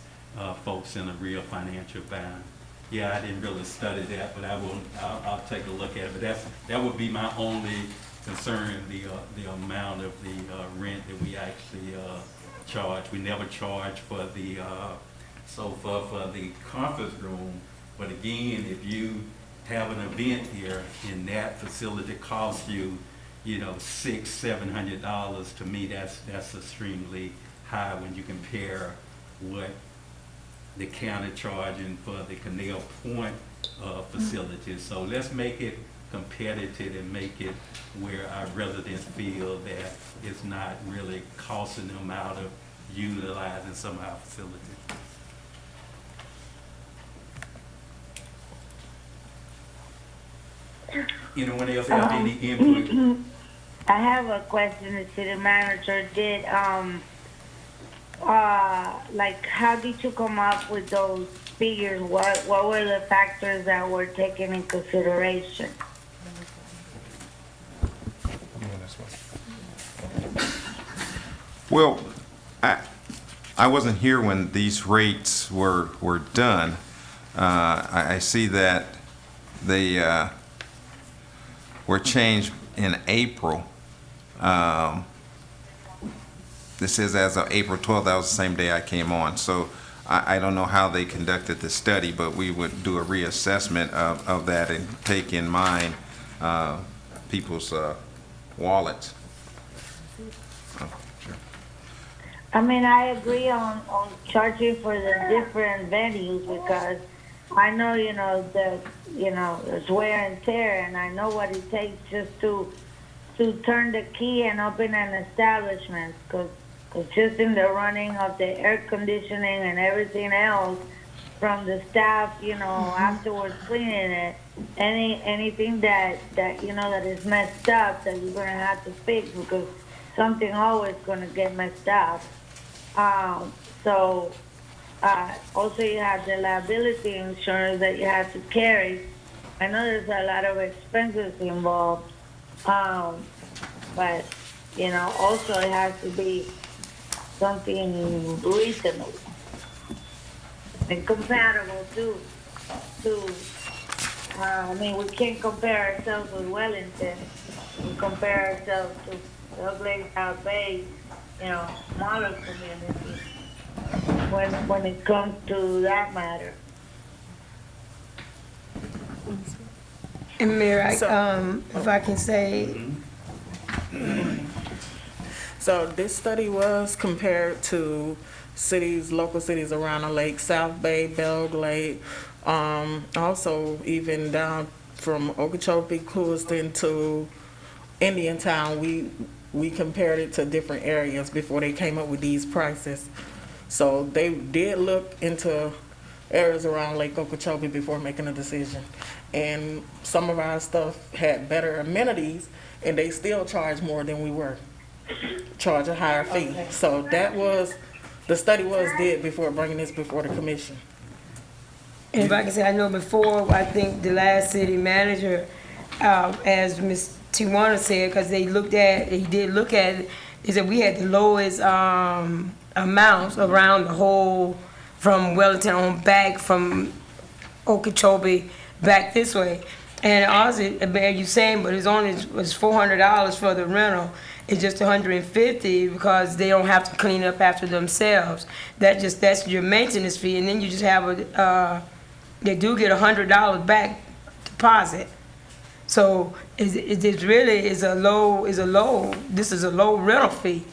folks in a real financial bind. Yeah, I didn't really study that, but I'll take a look at it. But that would be my only concern, the amount of the rent that we actually charge. We never charge for the sofa, for the conference room. But again, if you have an event here and that facility costs you, you know, $600-700, to me that's extremely high when you compare what the county charging for the Canal Point facilities. So let's make it competitive and make it where our residents feel that it's not really costing them out of utilizing some of our facilities. Anyone else have any input? I have a question. The city manager did, like, how did you come up with those figures? What were the factors that were taken in consideration? Well, I wasn't here when these rates were done. I see that they were changed in April. This is as of April 12th. That was the same day I came on. So I don't know how they conducted the study, but we would do a reassessment of that and take in mind people's wallets. Oh, sure. I mean, I agree on charging for the different venues because I know, there's wear and tear, and I know what it takes just to turn the key and open an establishment, because just in the running of the air conditioning and everything else from the staff, afterwards cleaning it, anything that is messed up that you're going to have to fix because something always going to get messed up. Also you have the liability insurance that you have to carry. I know there's a lot of expenses involved, but also it has to be something reasonable and compatible too. We can't compare ourselves with Wellington. We compare ourselves to Douglas, South Bay, smaller communities when it comes to that matter. And Mayor, if I can say, so this study was compared to local cities around the lake, South Bay, Belle Glade, also even down from Okeechobee, Clewiston to Indiantown. We compared it to different areas before they came up with these prices. So they did look into areas around Lake Okeechobee before making a decision. And some of our stuff had better amenities, and they still charge more than we were. Charge a higher fee. Okay. So the study was did before bringing this before the commission. and if I can say, I know before, I think the last city manager, as Ms. Tijuana said, because he did look at it, he said we had the lowest amounts around the whole, from Wellington on back, from Okeechobee back this way. And honestly, you saying, but it's only was $400 for the rental. It's just $150 because they don't have to clean up after themselves. That's your maintenance fee, and then you just have they do get $100 back deposit. So it really is a low. This is a low rental fee.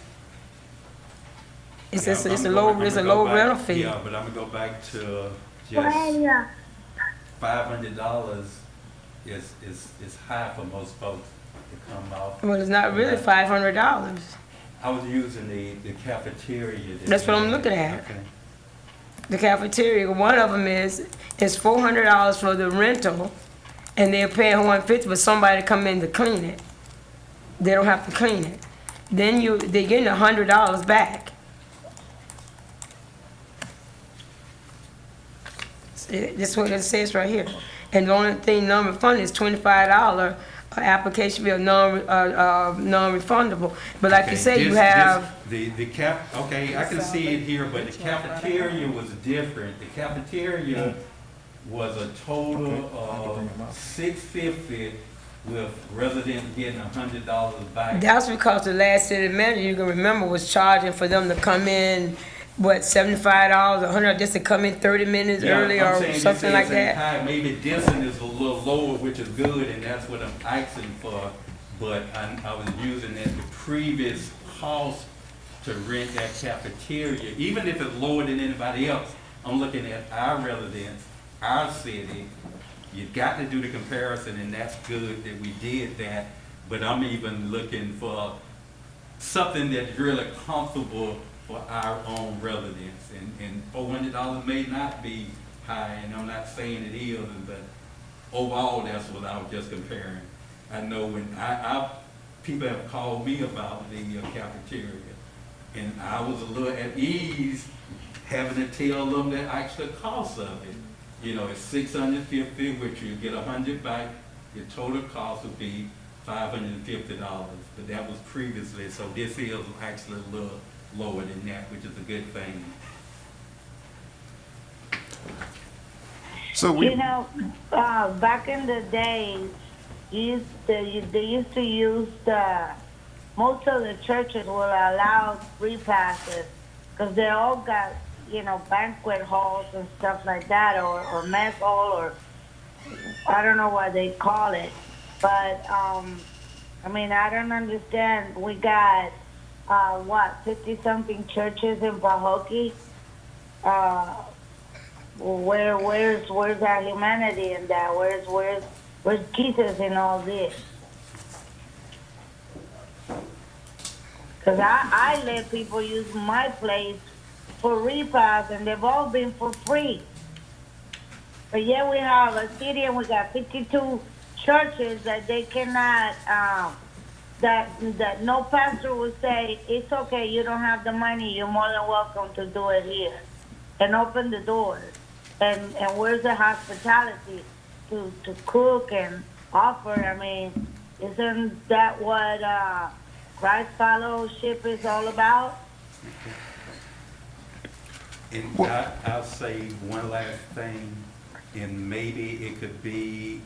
It's a low rental fee. Yeah, but I'm gonna go back to just $500 is high for most folks to come off. Well, it's not really $500. I was using the cafeteria. That's what I'm looking at. Okay. The cafeteria, one of them is $400 for the rental, and they're paying $150 for somebody to come in to clean it. They don't have to clean it. Then they're getting $100 back. This is what it says right here. And the only thing non-refundable is $25 application fee, non-refundable. But like you say, you have. Okay, I can see it here, but the cafeteria was different. The cafeteria was a total of $650 with residents getting $100 back. That's because the last city manager, you can remember, was charging for them to come in, what, $75, $100 just to come in 30 minutes early or something like that. High. Maybe this one is a little lower, which is good, and that's what I'm asking for. But I was using that the previous cost to rent that cafeteria, even if it's lower than anybody else. I'm looking at our residents, our city. You got to do the comparison, and that's good that we did that. But I'm even looking for something that's really comfortable for our own residents. And $400 may not be high, and I'm not saying it is, but overall, that's what I was just comparing. I know when people have called me about the cafeteria, and I was a little at ease having to tell them the actual cost of it. You know, it's $650, which you get $100 back. Your total cost would be $550, but that was previously. So this is actually a little lower than that, which is a good thing. So back in the days, they used to use most of the churches will allow free passes because they all got, banquet halls and stuff like that, or mess hall, or I don't know what they call it. But, I don't understand. We got, 50-something churches in Pahokee? Where's our humanity in that? Where's Jesus in all this? Because I let people use my place for repass, and they've all been for free. But yet we have a city and we got 52 churches that they cannot, that no pastor will say, it's okay, you don't have the money, you're more than welcome to do it here. And open the doors. And where's the hospitality to cook and offer? Isn't that what Christ Fellowship is all about? And I'll say one last thing, and maybe it could be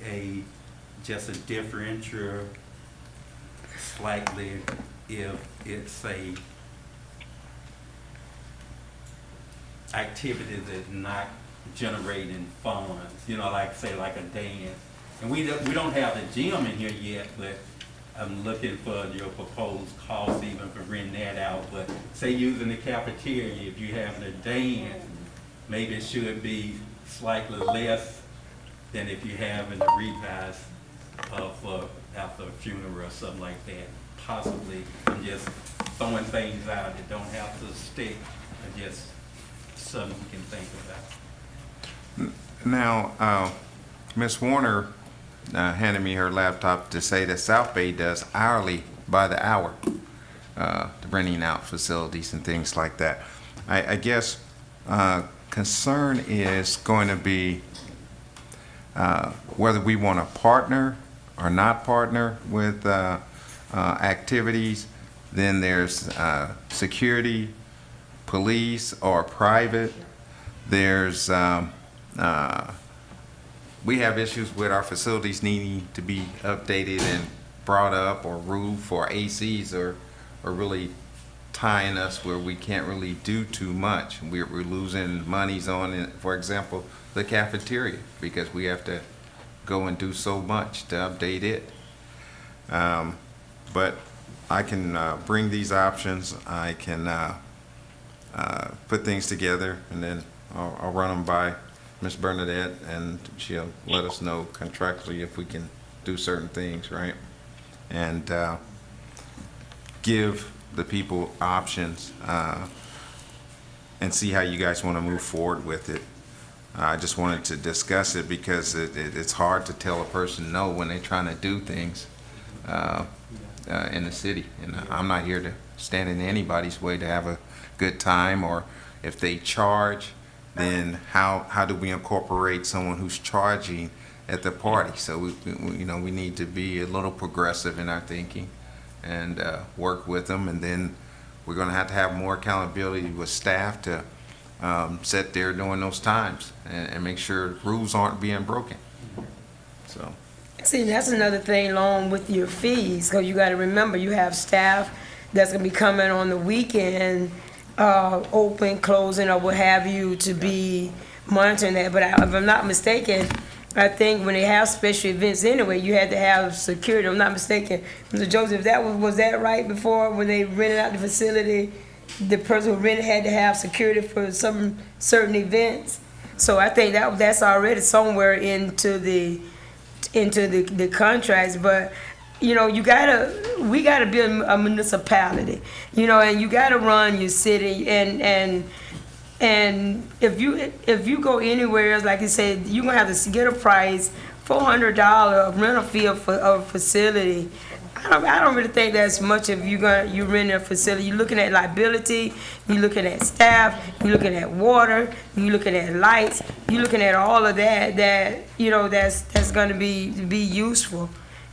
just a differential slightly if it's a activity that's not generating funds, like say like a dance. And we don't have the gym in here yet, but I'm looking for your proposed cost even for renting that out. But say using the cafeteria, if you're having a dance, maybe it should be slightly less than if you're having a repast after a funeral or something like that. Possibly. I'm just throwing things out that don't have to stick, or just something you can think about. Now, Ms. Warner handed me her laptop to say that South Bay does hourly by the hour, renting out facilities and things like that. I guess concern is going to be whether we want to partner or not partner with activities. Then there's security, police, or private. There's we have issues with our facilities needing to be updated and brought up, or roof, or ACs are really tying us where we can't really do too much. We're losing monies on it, for example, the cafeteria, because we have to go and do so much to update it. But I can bring these options. I can put things together, and then I'll run them by Ms. Bernadette, and she'll let us know contractually if we can do certain things, right? And give the people options. and see how you guys want to move forward with it. I just wanted to discuss it because it's hard to tell a person no when they're trying to do things in the city. And I'm not here to stand in anybody's way to have a good time, or if they charge, then how do we incorporate someone who's charging at the party? So we need to be a little progressive in our thinking and work with them, and then we're going to have more accountability with staff to sit there during those times and make sure rules aren't being broken. So. See, that's another thing along with your fees, because you got to remember you have staff that's going to be coming on the weekend, open, closing, or what have you, to be monitoring that. But if I'm not mistaken, I think when they have special events anyway, you had to have security. I'm not mistaken. Mr. Joseph, was that right before when they rented out the facility? The person who rented had to have security for some certain events. So I think that's already somewhere into the contracts. But we gotta be a municipality, and you gotta run your city, and if you go anywhere, like you said, you're gonna have to get a price, $400 rental fee of a facility. I don't really think that's much if you rent a facility. You're looking at liability, you're looking at staff, you're looking at water, you're looking at lights, you're looking at all of that that's going to be useful.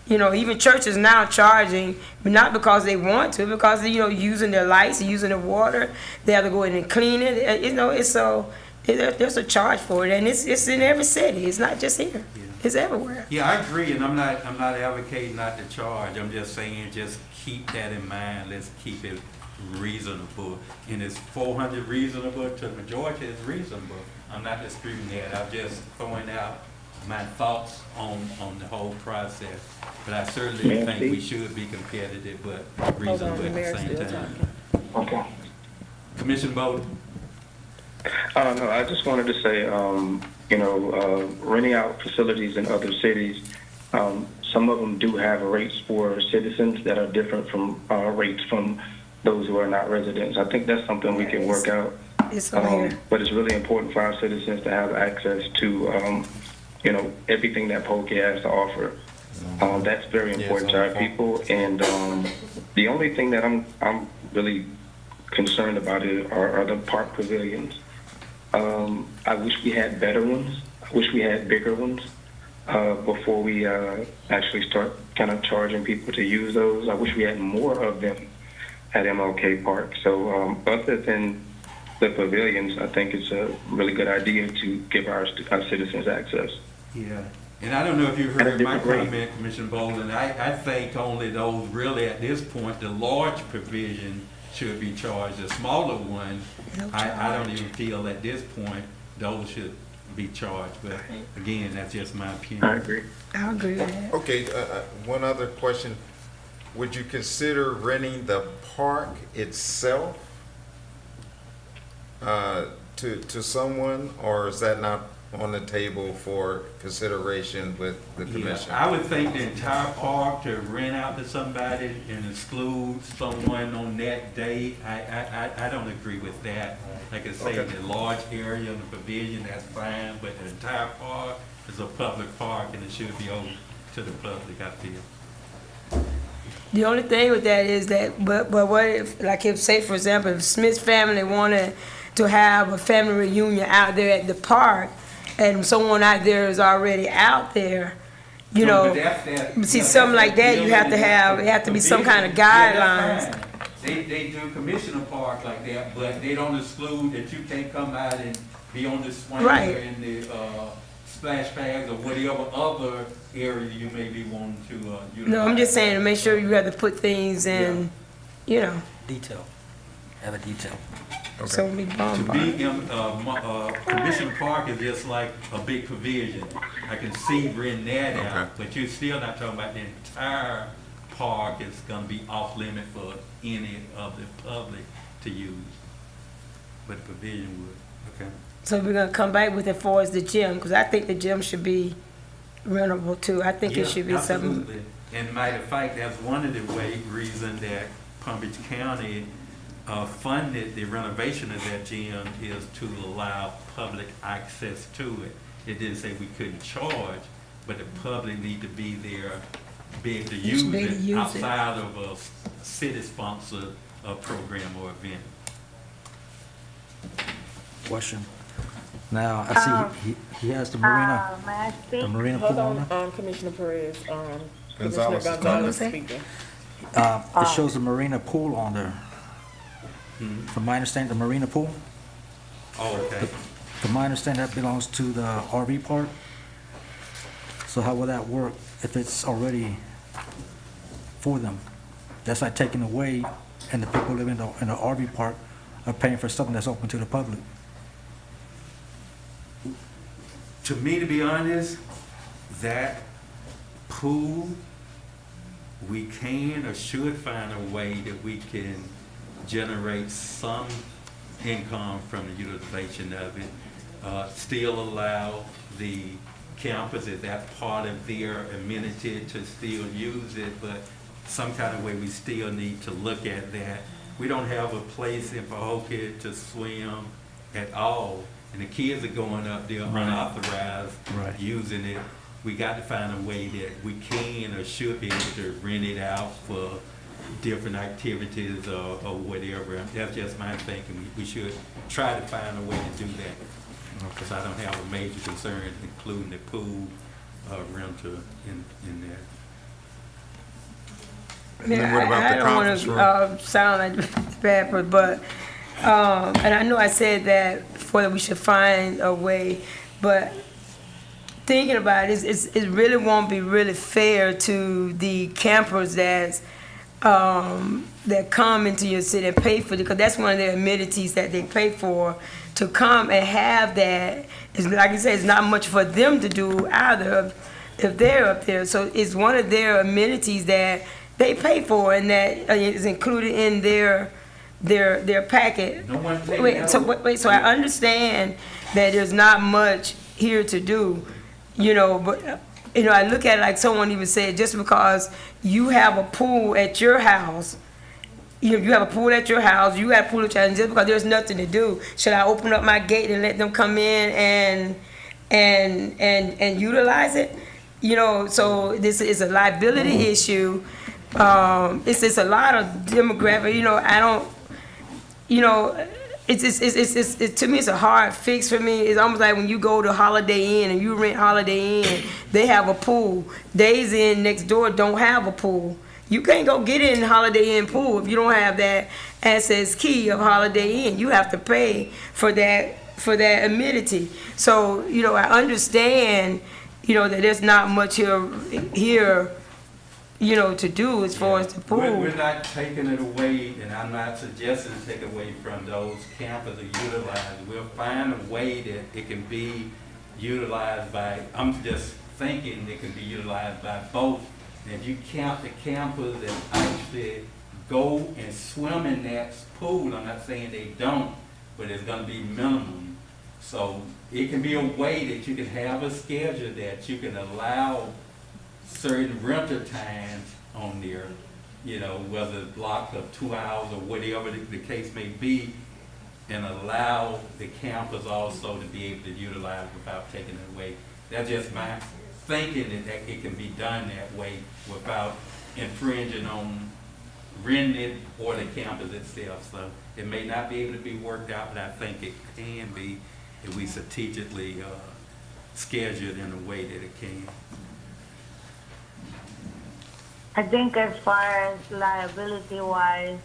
Even churches now charging, but not because they want to, because using their lights, using the water, they have to go in and clean it. There's a charge for it, and it's in every city. It's not just here. It's everywhere. Yeah, I agree, and I'm not advocating not to charge. I'm just saying, just keep that in mind. Let's keep it reasonable. And is 400 reasonable? To the majority, it's reasonable. I'm not disputing that. I'm just throwing out my thoughts on the whole process. But I certainly think we should be competitive, but reasonable at the same time. Okay. Commissioner Bowden? No, I just wanted to say, renting out facilities in other cities, some of them do have rates for citizens that are different from rates from those who are not residents. I think that's something we can work out. But it's really important for our citizens to have access to, everything that Pahokee has to offer. That's very important to our people. And the only thing that I'm really concerned about are the park pavilions. I wish we had better ones. I wish we had bigger ones before we actually start kind of charging people to use those. I wish we had more of them at MLK Park. So other than the pavilions, I think it's a really good idea to give our citizens access. Yeah. And I don't know if you heard my comment, Commissioner Bowden. I think only those really at this point, the large provision should be charged. The smaller one, I don't even feel at this point those should be charged. But again, that's just my opinion. I agree. I agree with that. Okay, one other question. Would you consider renting the park itself to someone, or is that not on the table for consideration with the commission? I would think the entire park to rent out to somebody and exclude someone on that day, I don't agree with that. Like I say, the large area of the pavilion, that's fine, but the entire park is a public park and it should be open to the public, I feel. The only thing with that is that, but what if, say for example, if Smith's family wanted to have a family reunion out there at the park, and someone out there is already out there, something like that, you have to have, it have to be some kind of guidelines. They do commission a park like that, but they don't exclude that you can't come out and be on the swing and the splash pads or whatever other area you may be wanting to utilize. No, I'm just saying to make sure you have to put things in, Detail. Have a detail. Okay. So we to me, Commission Park is just like a big pavilion. I can see renting that out, but you're still not talking about the entire park is going to be off limit for any of the public to use. But the pavilion would. Okay. So we're going to come back with it for as the gym, because I think the gym should be rentable too. I think it should be something. And matter of fact, that's one of the reasons that Palm Beach County funded the renovation of that gym is to allow public access to it. It didn't say we couldn't charge, but the public need to be there, be able to use it outside of a city-sponsored program or event. Question. Now, I see he has the marina, May I speak? the marina Hold pool on there. on, Commissioner Perez, Gonzalez Commissioner is Gonzalez coming. speaking. It shows the marina pool on there. From my understanding, the marina pool, Oh, okay. from my understanding, that belongs to the RV park. So how will that work if it's already for them? That's like taking away, and the people living in the RV park are paying for something that's open to the public. To me, to be honest, that pool, we can or should find a way that we can generate some income from the utilization of it. Still allow the campus, is that part of their amenity to still use it, but some kind of way we still need to look at that. We don't have a place in Pahokee to swim at all, and the kids are going up there unauthorized, using it. We got to find a way that we can or should be able to rent it out for different activities or whatever. That's just my thinking. We should try to find a way to do that. Because I don't have a major concern including the pool rental in there. I don't want to sound like bad, but and I know I said that before, that we should find a way, but thinking about it, it really won't be really fair to the campers that come into your city and pay for it, because that's one of their amenities that they pay for, to come and have that. It's like I said, it's not much for them to do either if they're up there. So it's one of their amenities that they pay for, and that is included in their packet. No one So I understand that there's not much here to do, but I look at it like someone even said, just because you have a pool at your house, you have a pool at your house, you got a pool at your house, and just because there's nothing to do, should I open up my gate and let them come in and utilize it? So this is a liability issue. It's a lot of demographic. I don't. It's to me, it's a hard fix for me. It's almost like when you go to Holiday Inn and you rent Holiday Inn, they have a pool. Days Inn next door don't have a pool. You can't go get in Holiday Inn pool if you don't have that access key of Holiday Inn. You have to pay for that amenity. So I understand that there's not much here to do as far as the pool. We're not taking it away, and I'm not suggesting to take away from those campers to utilize. We'll find a way that it can be utilized by, I'm just thinking it can be utilized by both. And if you count the campers that actually go and swim in that pool, I'm not saying they don't, but it's gonna be minimum. So it can be a way that you can have a schedule that you can allow certain rental times on there, whether it's blocked up 2 hours or whatever the case may be, and allow the campers also to be able to utilize without taking it away. That's just my thinking, that it can be done that way without infringing on renting it or the campus itself. So it may not be able to be worked out, but I think it can be if we strategically schedule it in a way that it can. I think as far as liability-wise,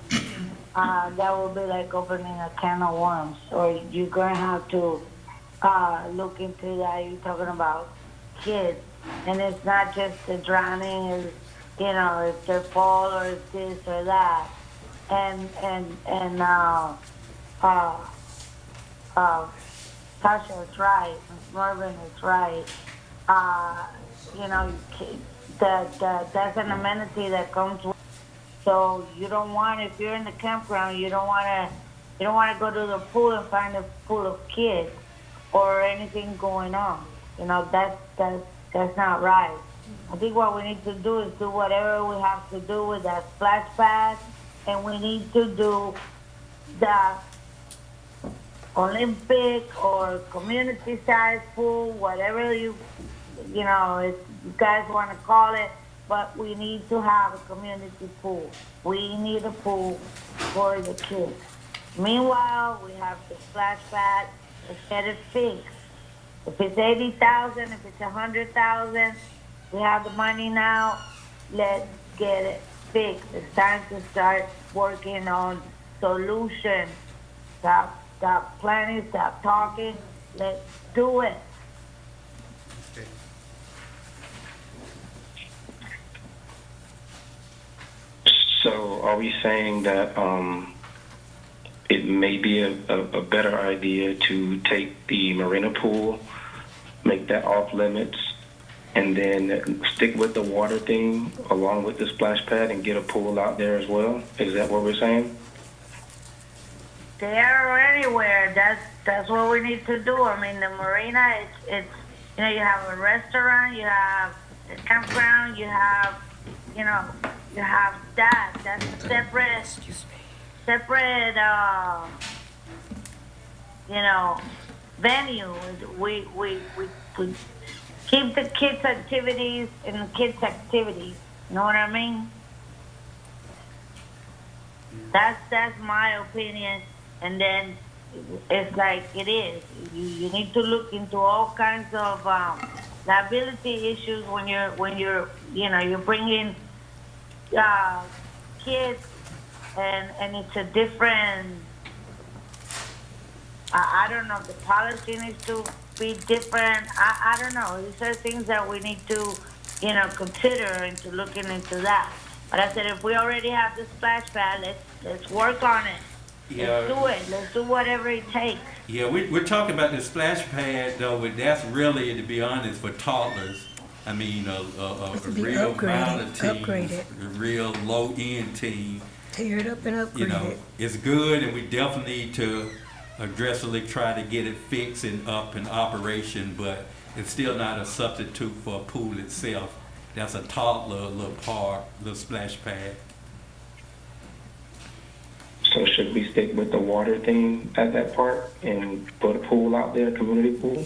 that will be like opening a can of worms, or you're going to have to look into that. You're talking about kids, and it's not just the drowning, it's, if they fall or it's this or that. And Tasha is right, Marvin is right. That's an amenity that comes with. So you don't want, if you're in the campground, you don't want to go to the pool and find a pool of kids or anything going on. That's not right. I think what we need to do is do whatever we have to do with that splash pad, and we need to do the Olympic or community-sized pool, whatever you guys want to call it, but we need to have a community pool. We need a pool for the kids. Meanwhile, we have the splash pad. Let's get it fixed. If it's 80,000, if it's 100,000, we have the money now. Let's get it fixed. It's time to start working on solutions. Stop planning, stop talking. Let's do it. So are we saying that it may be a better idea to take the marina pool, make that off limits, and then stick with the water theme along with the splash pad and get a pool out there as well? Is that what we're saying? There or anywhere, that's what we need to do. I mean, the marina, it's you have a restaurant, you have the campground, you have that. That's a separate venue. We keep the kids' activities in kids' activities. You know what I mean? That's my opinion. And then it's like it is. You need to look into all kinds of liability issues when you're bringing kids, and it's a different. I don't know. The policy needs to be different. I don't know. These are things that we need to consider into looking into that. But I said if we already have the splash pad, let's work on it. Let's do it. Let's do whatever it takes. Yeah, we're talking about the splash pad, though, but that's really, to be honest, for toddlers. I mean, a real minor team, a real low-end team. Tear it up and upgrade it. It's good, and we definitely need to aggressively try to get it fixed and up in operation, but it's still not a substitute for a pool itself. That's a toddler little park, little splash pad. So should we stick with the water theme at that park and put a pool out there, a community pool?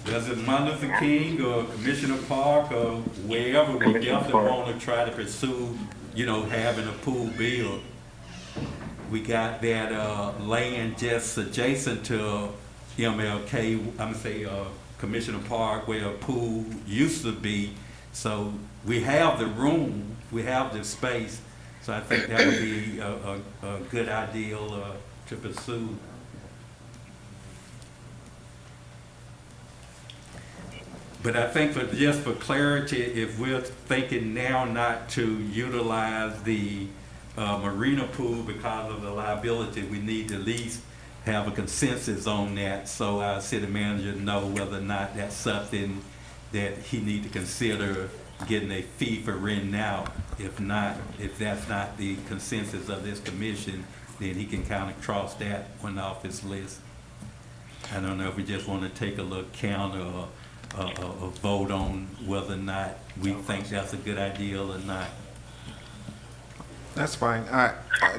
Does it Martin Luther King or Commissioner Park or wherever, we definitely want to try to pursue, having a pool built. We got that land just adjacent to MLK, I'm going to say Commissioner Park, where a pool used to be. So we have the room, we have the space. So I think that would be a good ideal to pursue. But I think just for clarity, if we're thinking now not to utilize the marina pool because of the liability, we need to at least have a consensus on that so our city manager know whether or not that's something that he need to consider getting a fee for renting out. If that's not the consensus of this commission, then he can kind of cross that one off his list. I don't know if we just want to take a little count or a vote on whether or not we think that's a good idea or not. That's fine.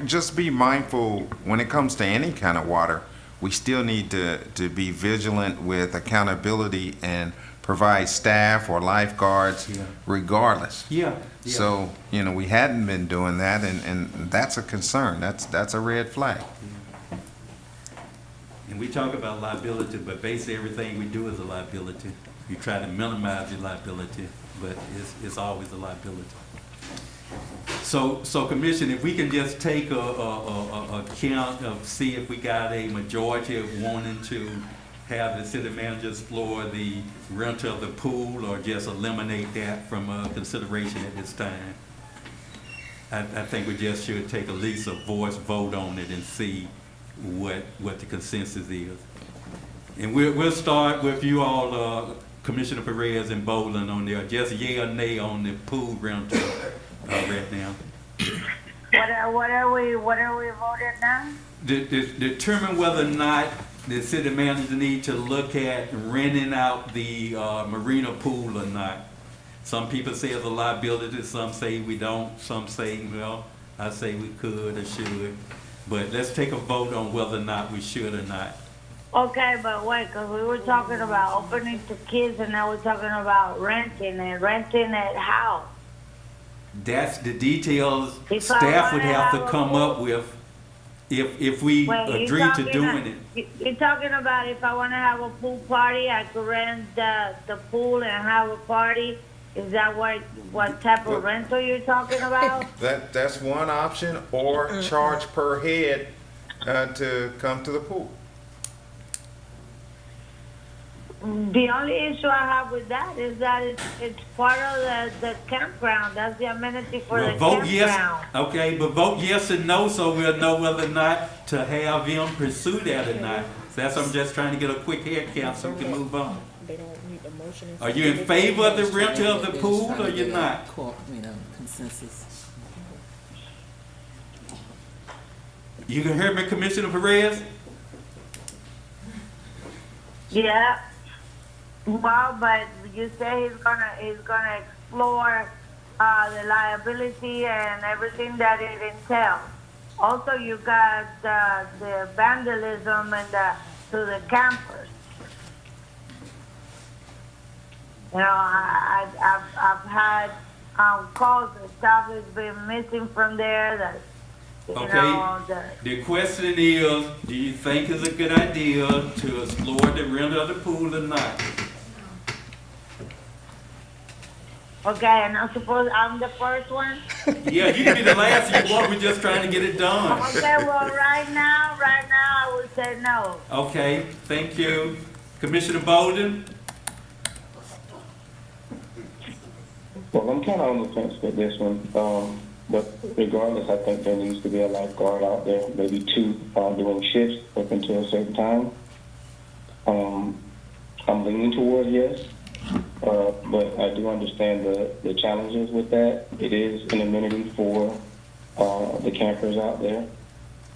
Just be mindful when it comes to any kind of water, we still need to be vigilant with accountability and provide staff or lifeguards regardless. Yeah. So, we hadn't been doing that, and that's a concern. That's a red flag. Yeah. And we talk about liability, but basically everything we do is a liability. You try to minimize your liability, but it's always a liability. So Commission, if we can just take a count of, see if we got a majority of wanting to have the city manager explore the rental of the pool, or just eliminate that from consideration at this time. I think we just should take at least a voice vote on it and see what the consensus is. And we'll start with you all, Commissioner Perez and Boland on there. Just yay or nay on the pool rental right now. What are we voting now? Determine whether or not the city manager need to look at renting out the marina pool or not. Some people say it's a liability, some say we don't, some say, well, I say we could or should, but let's take a vote on whether or not we should or not. Okay, but wait, because we were talking about opening to kids, and now we're talking about renting it how? That's the details If I staff would wanna have to have a come pool- up with if we Wait, agree to doing it. You're talking about if I want to have a pool party, I could rent the pool and have a party? Is that what type of rental you're talking about? That's one option, or charge per head to come to the pool. The only issue I have with that is that it's part of the campground. That's the amenity for the Vote campground. yes, okay, but vote yes and no so we'll know whether or not to have them pursue that or not. So that's, I'm just trying to get a quick head count so we can move on. They don't need a motion. Are you in favor of the rental of the pool or you're not? Consensus. You can hear me, Commissioner Perez? Yeah. Well, but you say he's gonna explore the liability and everything that it entails. Also, you got the vandalism and to the campers. You know, I've had calls that stuff has been missing from there. That you know, The question is, do you think it's a good idea to explore the rental of the pool or not? Okay, and I suppose I'm the first one? Yeah, you can be the last if you want. We're just trying to get it done. Okay, well, right now, I would say no. Okay, thank you. Commissioner Bolden? Well, I'm kind of on the fence with this one. But regardless, I think there needs to be a lifeguard out there, maybe two, doing shifts up until a certain time. I'm leaning toward yes, but I do understand the challenges with that. It is an amenity for the campers out there,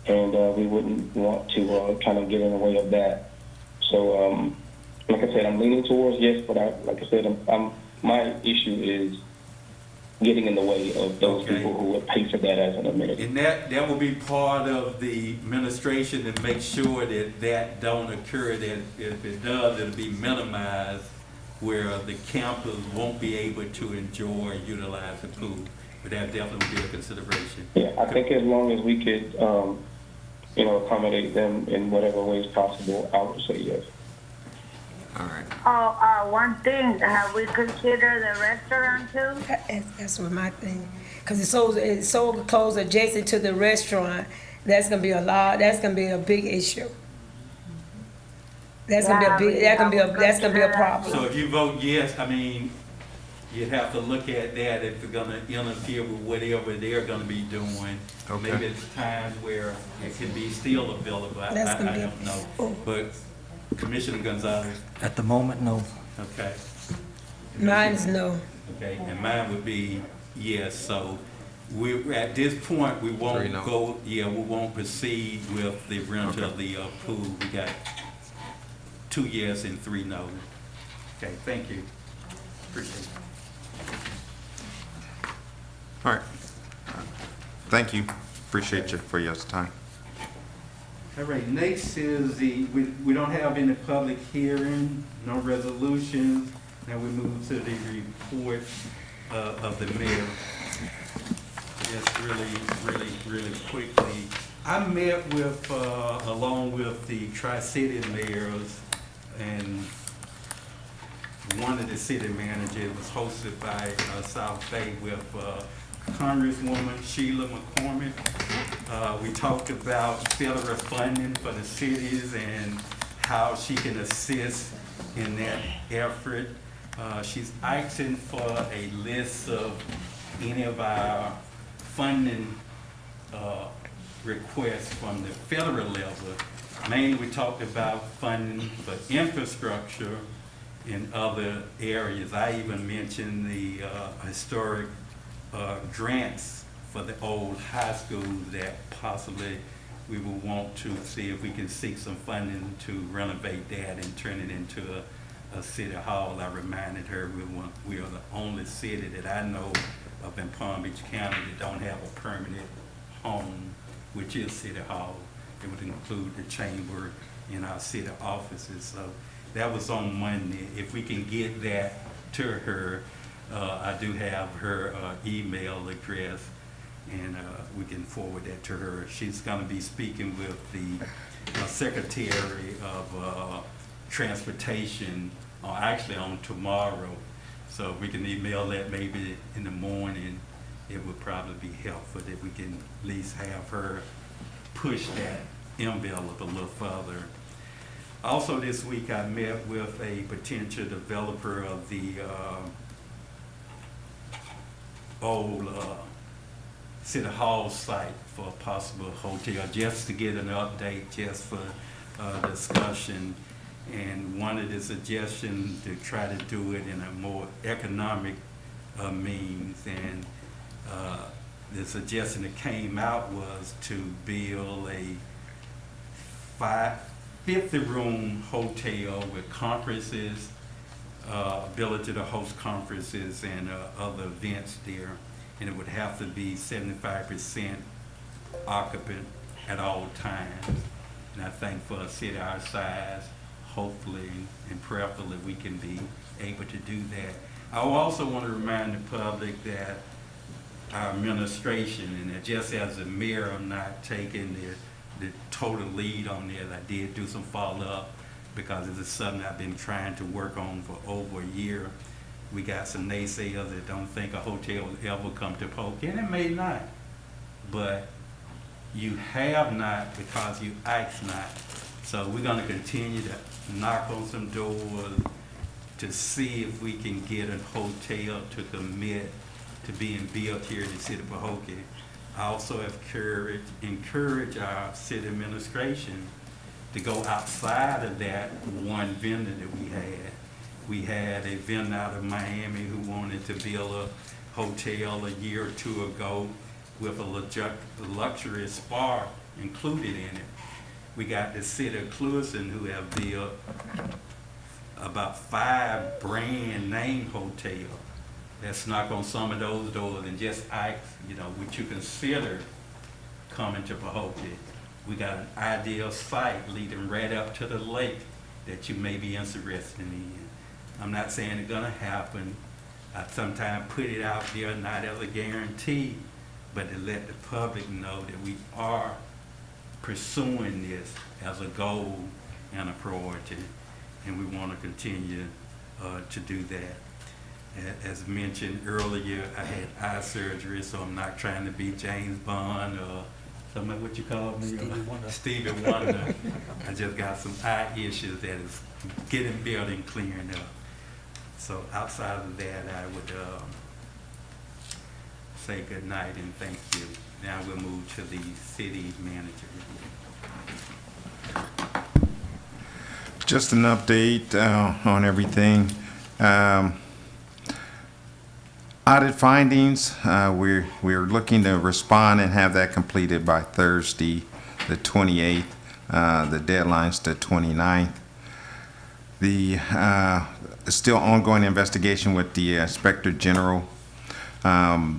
and we wouldn't want to kind of get in the way of that. So, like I said, I'm leaning towards yes, but like I said, my issue is getting in the way of those people who would pay for that as an amenity. And that will be part of the administration to make sure that don't occur, that if it does, it'll be minimized where the campers won't be able to enjoy and utilize the pool. But that definitely would be a consideration. Yeah, I think as long as we could, accommodate them in whatever ways possible, I would say yes. All right. Oh, one thing, have we considered the restaurant too? That's what my thing, because it's so close adjacent to the restaurant. That's gonna be a big issue. That's gonna be a problem. So if you vote yes, I mean, you'd have to look at that if it's gonna interfere with whatever they're gonna be doing. Okay. Maybe it's times where it can be still available. I don't know. But Commissioner Gonzalez? At the moment, no. Okay. Mine is no. Okay, and mine would be yes. So we at this point we won't go. Yeah, we won't proceed with the rental of the pool. We got 2 yes and 3 no. Okay, thank you. Appreciate it. All right. Thank you. Appreciate you for your time. All right, next is we don't have any public hearing, no resolutions. Now we move to the report of the mayor. Just really quickly. I met with, along with the Tri-City mayors and one of the city managers. Was hosted by South Bay with Congresswoman Sheila McCormick. We talked about federal funding for the cities and how she can assist in that effort. She's asking for a list of any of our funding requests from the federal level. Mainly we talked about funding for infrastructure in other areas. I even mentioned the historic grants for the old high school that possibly we will want to see if we can seek some funding to renovate that and turn it into a city hall. I reminded her we are the only city that I know of in Palm Beach County that don't have a permanent home, which is City Hall. It would include the chamber and our city offices. So that was on Monday. If we can get that to her, I do have her email address, and we can forward that to her. She's going to be speaking with the Secretary of Transportation, actually on tomorrow. So if we can email that maybe in the morning, it would probably be helpful that we can at least have her push that envelope a little further. Also this week I met with a potential developer of the old City Hall site for a possible hotel, just to get an update, just for discussion. And one of the suggestions to try to do it in a more economic means, and the suggestion that came out was to build a 50-room hotel with conferences, ability to host conferences and other events there, and it would have to be 75% occupant at all times. And I think for a city our size, hopefully and preferably we can be able to do that. I also want to remind the public that our administration, and just as a mayor, I'm not taking the total lead on this. I did do some follow-up because this is something I've been trying to work on for over a year. We got some naysayers that don't think a hotel will ever come to Pahokee, and it may not, but you have not because you ask not. So we're going to continue to knock on some doors to see if we can get a hotel to commit to being built here in the city of Pahokee. I also have encouraged our city administration to go outside of that one vendor that we had. We had a vendor out of Miami who wanted to build a hotel a year or two ago with a luxury spa included in it. We got the city of Clewiston who have built about 5 brand name hotels. Let's knock on some of those doors and just ask, would you consider coming to Pahokee? We got an ideal site leading right up to the lake that you may be interested in. I'm not saying it's gonna happen. I sometimes put it out there, not as a guarantee, but to let the public know that we are pursuing this as a goal and a priority, and we want to continue to do that. As mentioned earlier, I had eye surgery, so I'm not trying to be James Bond or somebody, what you call me? Stevie Wonder. I just got some eye issues that is getting better and clearing up. So outside of that, I would say good night and thank you. Now we'll move to the city manager review. Just an update on everything. Audit findings, we're looking to respond and have that completed by Thursday, the 28th. The deadline's the 29th. The still ongoing investigation with the Inspector General. The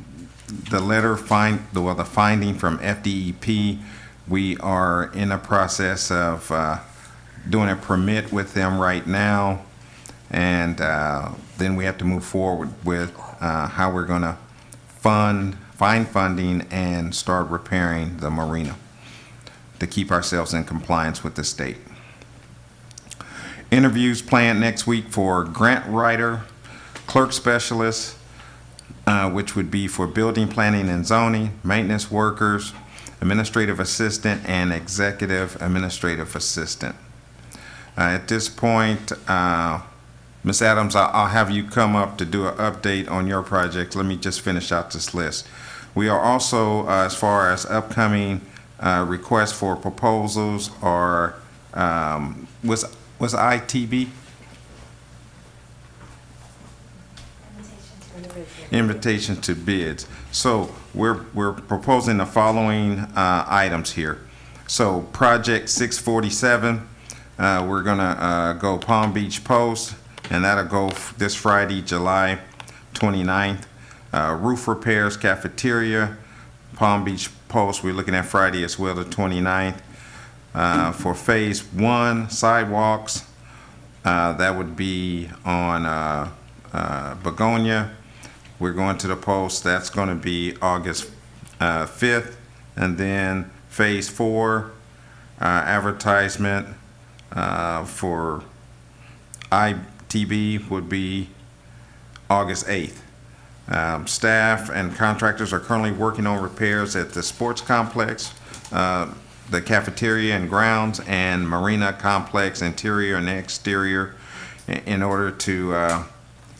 finding from FDEP, we are in the process of doing a permit with them right now, and then we have to move forward with how we're going to find funding and start repairing the marina to keep ourselves in compliance with the state. Interviews planned next week for grant writer, clerk specialist, which would be for building, planning, and zoning, maintenance workers, administrative assistant, and executive administrative assistant. At this point, Ms. Adams, I'll have you come up to do an update on your project. Let me just finish out this list. We are also, as far as upcoming requests for proposals, or was ITB? Invitation to bids. So we're proposing the following items here. So project 647, we're gonna go Palm Beach Post, and that'll go this Friday, July 29th. Roof repairs, cafeteria, Palm Beach post. We're looking at Friday as well, the 29th. For phase 1 sidewalks, that would be on Begonia. We're going to the post. That's going to be August 5th. And then phase 4 advertisement for ITB would be August 8th. Staff and contractors are currently working on repairs at the sports complex, the cafeteria and grounds, and marina complex interior and exterior in order to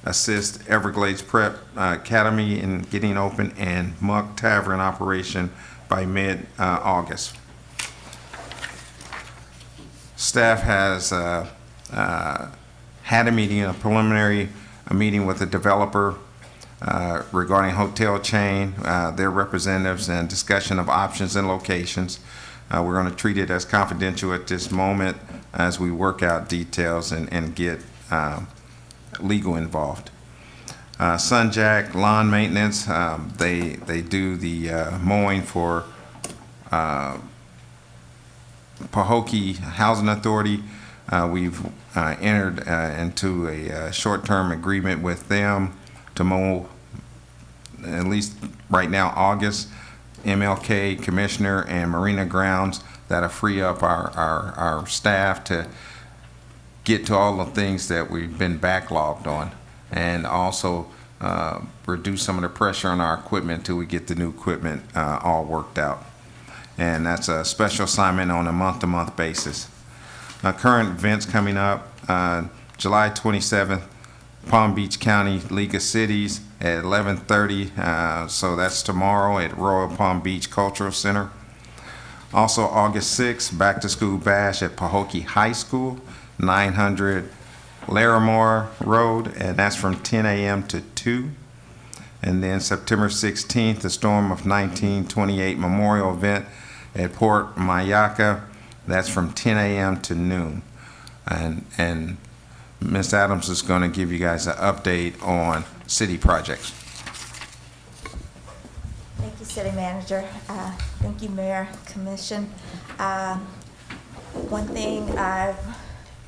assist Everglades Prep Academy in getting open and Muck Tavern operation by mid-August. Staff has had a meeting, a preliminary meeting with the developer regarding hotel chain, their representatives, and discussion of options and locations. We're going to treat it as confidential at this moment as we work out details and get legal involved. Sunjack Lawn Maintenance, they do the mowing for Pahokee Housing Authority. We've entered into a short-term agreement with them to mow, at least right now, August. MLK Commissioner and Marina Grounds, that'll free up our staff to get to all the things that we've been backlogged on, and also reduce some of the pressure on our equipment until we get the new equipment all worked out. And that's a special assignment on a month-to-month basis. Current events coming up, July 27th, Palm Beach County League of Cities at 11:30, so that's tomorrow at Royal Palm Beach Cultural Center. Also August 6th, Back to School Bash at Pahokee High School, 900 Larimore Road, and that's from 10 a.m. to 2. And then September 16th, the Storm of 1928 Memorial Event at Port Mayaka, that's from 10 a.m. to noon. And Ms. Adams is going to give you guys an update on city projects. Thank you, City Manager. Thank you, Mayor, Commission. One thing I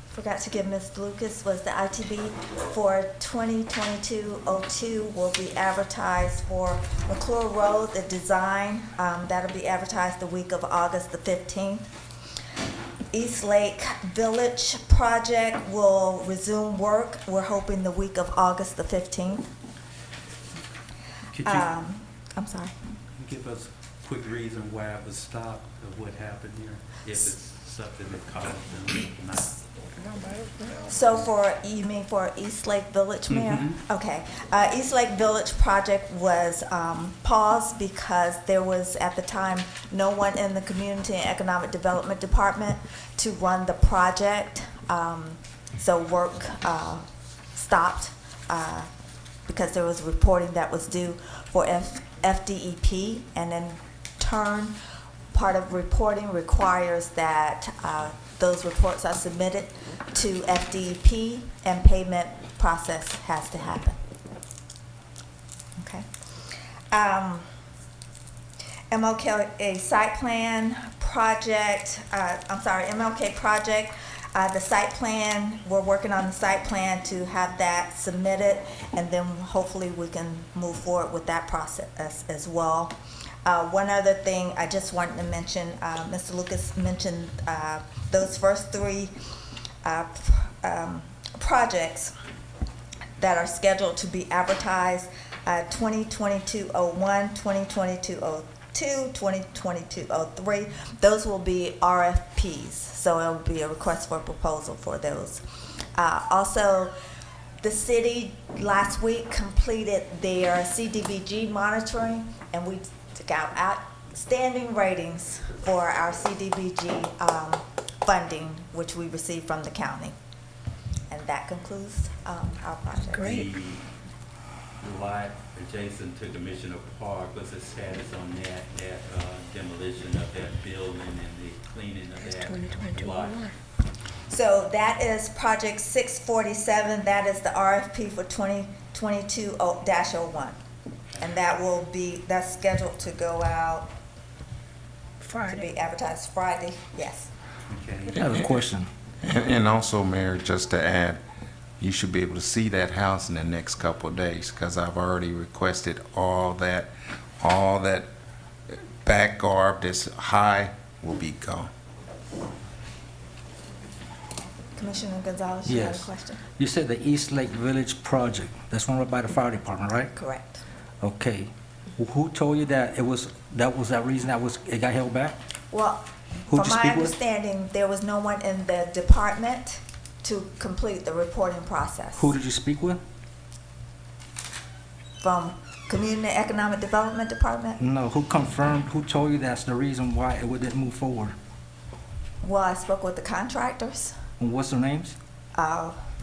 forgot to give Ms. Lucas was the ITB for 2022-02 will be advertised for McClure Road, the design. That'll be advertised the week of August the 15th. East Lake Village project will resume work. We're hoping the week of August the 15th. Could you I'm sorry. give us a quick reason why it was stopped or what happened here? If it's something that caused them not. So you mean for East Lake Village, Mayor? Mm-hmm. Okay. East Lake Village project was paused because there was, at the time, no one in the Community and Economic Development Department to run the project. So work stopped because there was reporting that was due for FDEP, and in turn, part of reporting requires that those reports are submitted to FDEP and payment process has to happen. Okay. MLK site plan project, MLK project, the site plan, we're working on the site plan to have that submitted, and then hopefully we can move forward with that process as well. One other thing I just wanted to mention, Mr. Lucas mentioned those first three projects that are scheduled to be advertised, 2022-01, 2022-02, 2022-03. Those will be RFPs, so it will be a request for a proposal for those. Also, the city last week completed their CDBG monitoring, and we got outstanding ratings for our CDBG funding, which we received from the county. And that concludes our project. Great. The lot adjacent to Commissioner Park, what's the status on that demolition of that building and the cleaning of that lot? So that is project 647. That is the RFP for 2022-01. And that's scheduled to go out be advertised Friday, yes. Okay. I have a question. And also, Mayor, just to add, you should be able to see that house in the next couple of days, because I've already requested all that back garb that's high will be gone. Commissioner Gonzalez, you have a Yes. question? You said the East Lake Village project, that's run by the fire department, right? Correct. Okay. Who told you that that reason it got held back? Well, Who'd from you my speak with? understanding, there was no one in the department to complete the reporting process. Who did you speak with? From Community and Economic Development Department? No, who told you that's the reason why it didn't move forward? Well, I spoke with the contractors. And what's their names?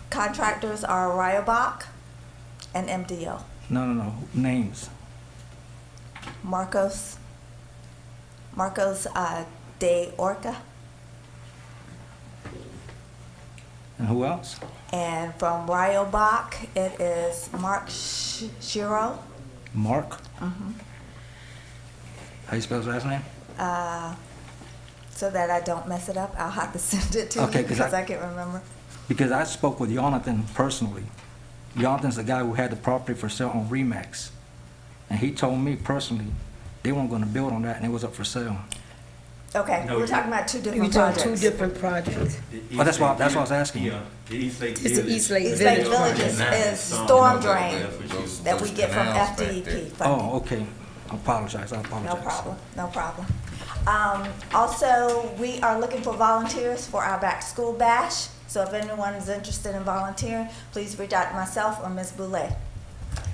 Contractors are Ryobach and MDO. No, names. Marcos de Orca. And who else? And from Ryobach, it is Mark Shiro. Mark? Mm-hmm. How you spell his last name? So that I don't mess it up, I'll have to send it to Okay, you because I can't remember. Because I spoke with Jonathan personally. Jonathan's the guy who had the property for sale on Remax. And he told me personally, they weren't gonna build on that and it was up for sale. Okay, No, we're talking about two different We're talking projects. two different projects. Oh, that's what I was asking you. Yeah, the East Lake It's the Village. East Lake East Lake Village. Village is storm drain that we get from FDEP funding. Oh, okay. I apologize. No problem, no problem. Also, we are looking for volunteers for our back-to-school bash. So if anyone is interested in volunteering, please reach out to myself or Ms. Boulay.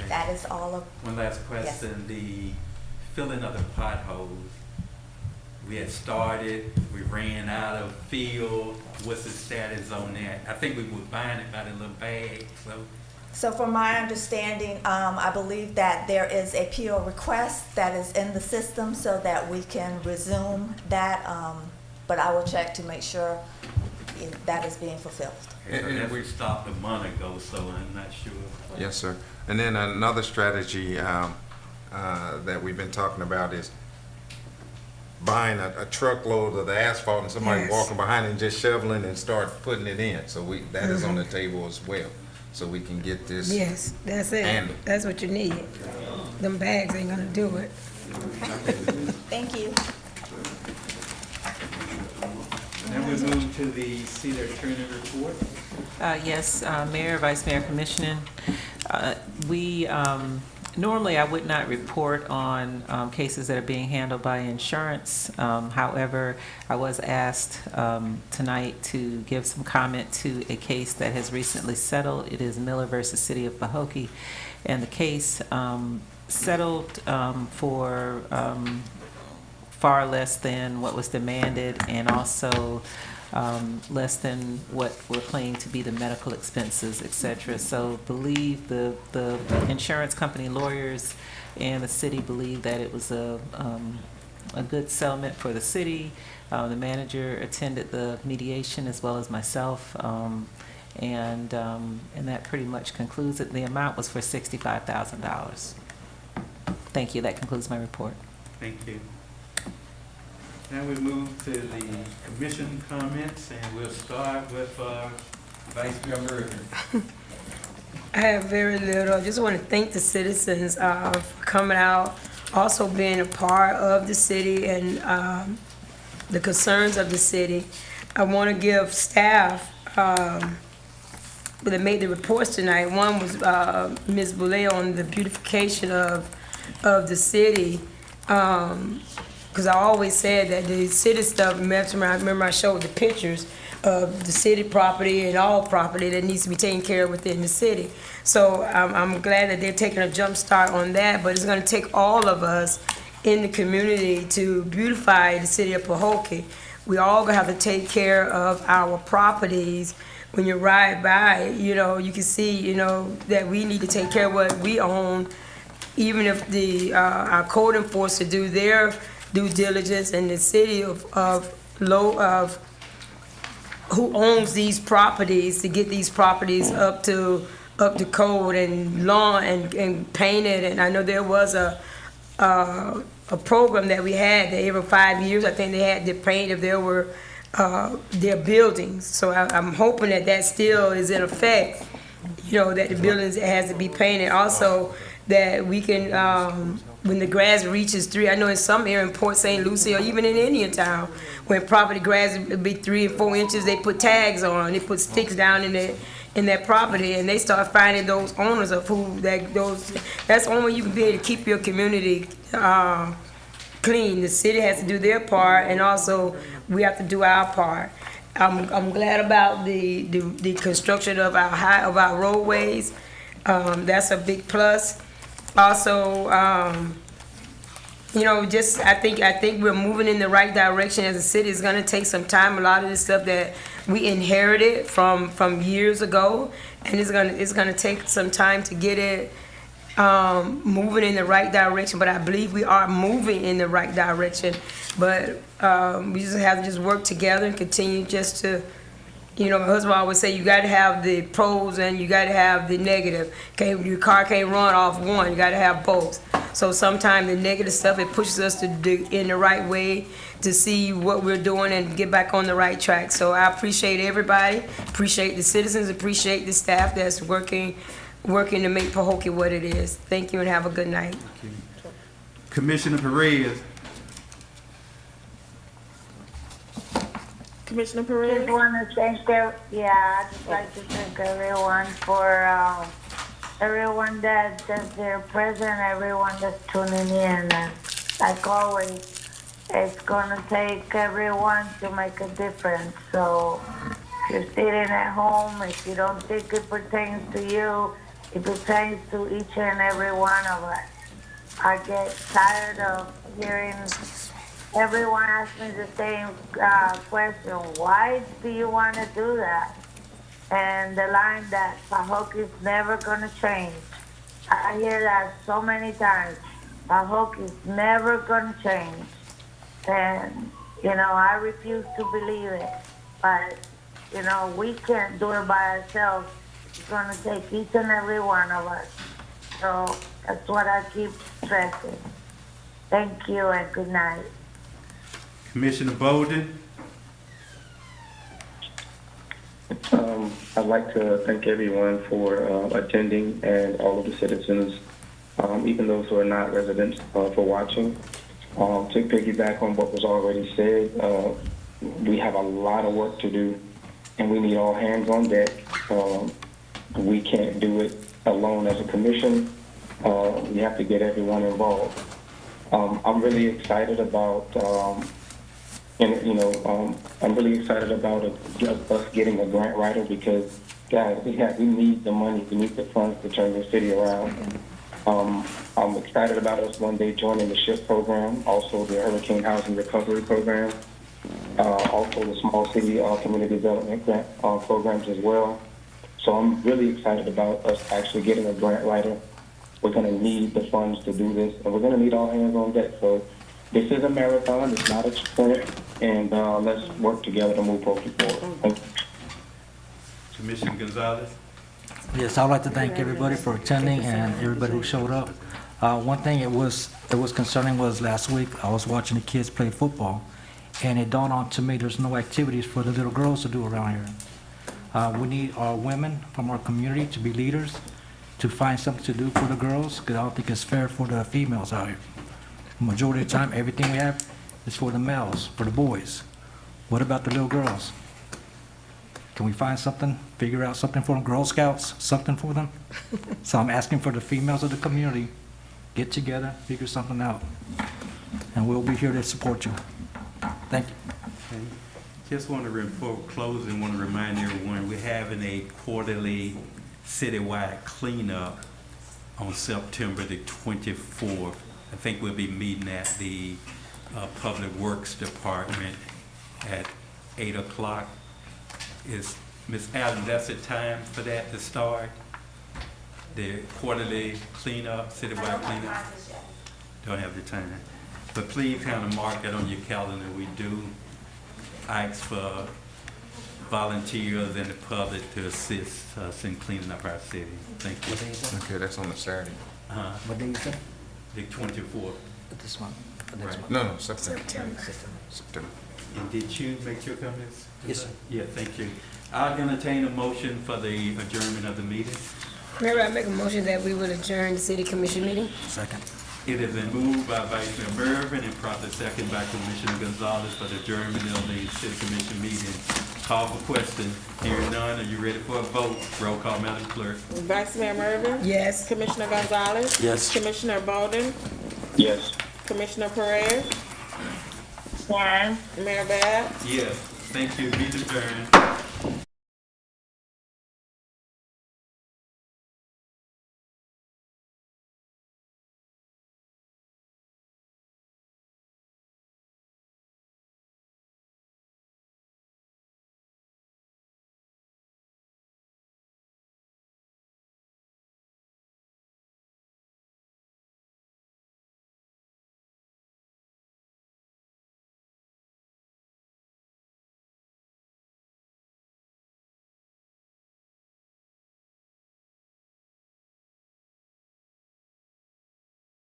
That is all of. One last question, the filling of the potholes. We had started, we ran out of field. What's the status on that? I think we were buying it by the little bag, so. So from my understanding, I believe that there is a PO request that is in the system so that we can resume that. But I will check to make sure that is being fulfilled. And we stopped a month ago, so I'm not sure. Yes, sir. And then another strategy that we've been talking about is buying a truckload of the asphalt and somebody walking behind it and just shoveling and start putting it in. So that is on the table as well. So we can get this. Yes, that's it. handled. That's what you need. Them bags ain't gonna do it. Thank you. Now we move to the city attorney report. Yes, Mayor, Vice Mayor, Commissioner. Normally I would not report on cases that are being handled by insurance. However, I was asked tonight to give some comment to a case that has recently settled. It is Miller versus City of Pahokee. And the case settled for far less than what was demanded, and also less than what were claimed to be the medical expenses, et cetera. So believe the insurance company lawyers and the city believe that it was a good settlement for the city. The manager attended the mediation as well as myself, and that pretty much concludes it. The amount was for $65,000. Thank you. That concludes my report. Thank you. Now we move to the commission comments, and we'll start with Vice Mayor Murphy. I have very little. I just want to thank the citizens for coming out, also being a part of the city and the concerns of the city. I want to give staff that made the reports tonight. One was Ms. Boulay on the beautification of the city. Because I always said that the city stuff, remember I showed the pictures of the city property and all property that needs to be taken care of within the city. So I'm glad that they're taking a jump start on that, but it's gonna take all of us in the community to beautify the city of Pahokee. We all gonna have to take care of our properties. When you ride by, you can see, that we need to take care of what we own, even if our code enforcers do their due diligence, and the city of who owns these properties to get these properties up to code and lawn and painted. And I know there was a program that we had that every 5 years, I think they had to paint if there were their buildings. So I'm hoping that that still is in effect, you know, that the buildings has to be painted. Also, that we can, when the grass reaches 3, I know in some area in Port St. Lucie or even in Indiantown, when property grass would be 3 and 4 inches, they put tags on, they put sticks down in that property, and they start finding those owners of who that's the only way you can be able to keep your community clean. The city has to do their part, and also we have to do our part. I'm glad about the construction of our roadways. That's a big plus. Also, you know, just I think we're moving in the right direction as a city. It's gonna take some time. A lot of this stuff that we inherited from years ago, and it's gonna take some time to get it moving in the right direction. But I believe we are moving in the right direction. But we just have to just work together and continue just to, you know, my husband always say you got to have the pros and you got to have the negative. Okay, your car can't run off one. You got to have both. So sometimes the negative stuff, it pushes us to do in the right way to see what we're doing and get back on the right track. So I appreciate everybody, appreciate the citizens, appreciate the staff that's working to make Pahokee what it is. Thank you and have a good night. Commissioner Perez. Commissioner Perez? Just want to thank I'd just like to thank everyone for everyone that's there present, everyone that's tuning in. And like always, it's going to take everyone to make a difference. So if you're sitting at home, if you don't think it pertains to you, it pertains to each and every one of us. I get tired of hearing everyone ask me the same question. Why do you want to do that? And the line that Pahokee's never going to change. I hear that so many times. Pahokee's never going to change. And, you know, I refuse to believe it. But, you know, we can't do it by ourselves. It's going to take each and every one of us. So that's what I keep stressing. Thank you and good night. Commissioner Bolden. I'd like to thank everyone for attending and all of the citizens, even those who are not residents, for watching. To piggyback on what was already said, we have a lot of work to do, and we need all hands on deck. We can't do it alone as a commission. We have to get everyone involved. I'm really excited about I'm really excited about us getting a grant writer because, guys, we need the money, we need the funds to turn this city around. I'm excited about us one day joining the SHIP program, also the Hurricane Housing Recovery Program, also the Small City Community Development Grant programs as well. So I'm really excited about us actually getting a grant writer. We're going to need the funds to do this, and we're going to need all hands on deck. So this is a marathon, it's not a sprint, and let's work together to move Pahokee forward. Thank you. Commissioner Gonzalez. Yes, I'd like to thank everybody for attending and everybody who showed up. One thing it was concerning was last week I was watching the kids play football, and it dawned on to me there's no activities for the little girls to do around here. We need our women from our community to be leaders, to find something to do for the girls, because I don't think it's fair for the females out here. Majority of the time, everything we have is for the males, for the boys. What about the little girls? Can we find something, figure out something for them, Girl Scouts, something for them? So I'm asking for the females of the community, get together, figure something out. And we'll be here to support you. Thank you. Okay. Just want to, before closing, want to remind everyone we're having a quarterly citywide cleanup on September the 24th. I think we'll be meeting at the Public Works Department at 8 o'clock. Is Ms. Allen, that's the time for that to start? The quarterly cleanup, citywide cleanup? Don't have the time. But please kind of mark that on your calendar. We do ask for volunteers and the public to assist us in cleaning up our city. Thank you. Okay, that's on a Saturday. What day is that? The 24th. This month. Right. No, September. September. And did you make your comments? Yes, sir. Yeah, thank you. I'll entertain a motion for the adjournment of the meeting. Mayor, I make a motion that we will adjourn the city commission meeting. Second. It has been moved by Vice Mayor Mervin and properly second by Commissioner Gonzalez for the adjournment of the city commission meeting. Call for question. Hearing none, are you ready for a vote? Roll call, Madam Clerk. Vice Mayor Mervin? Yes. Commissioner Gonzalez? Yes. Commissioner Bolden? Yes. Commissioner Perez? Yes. Mayor Bab? Yes, thank you. Meeting adjourned.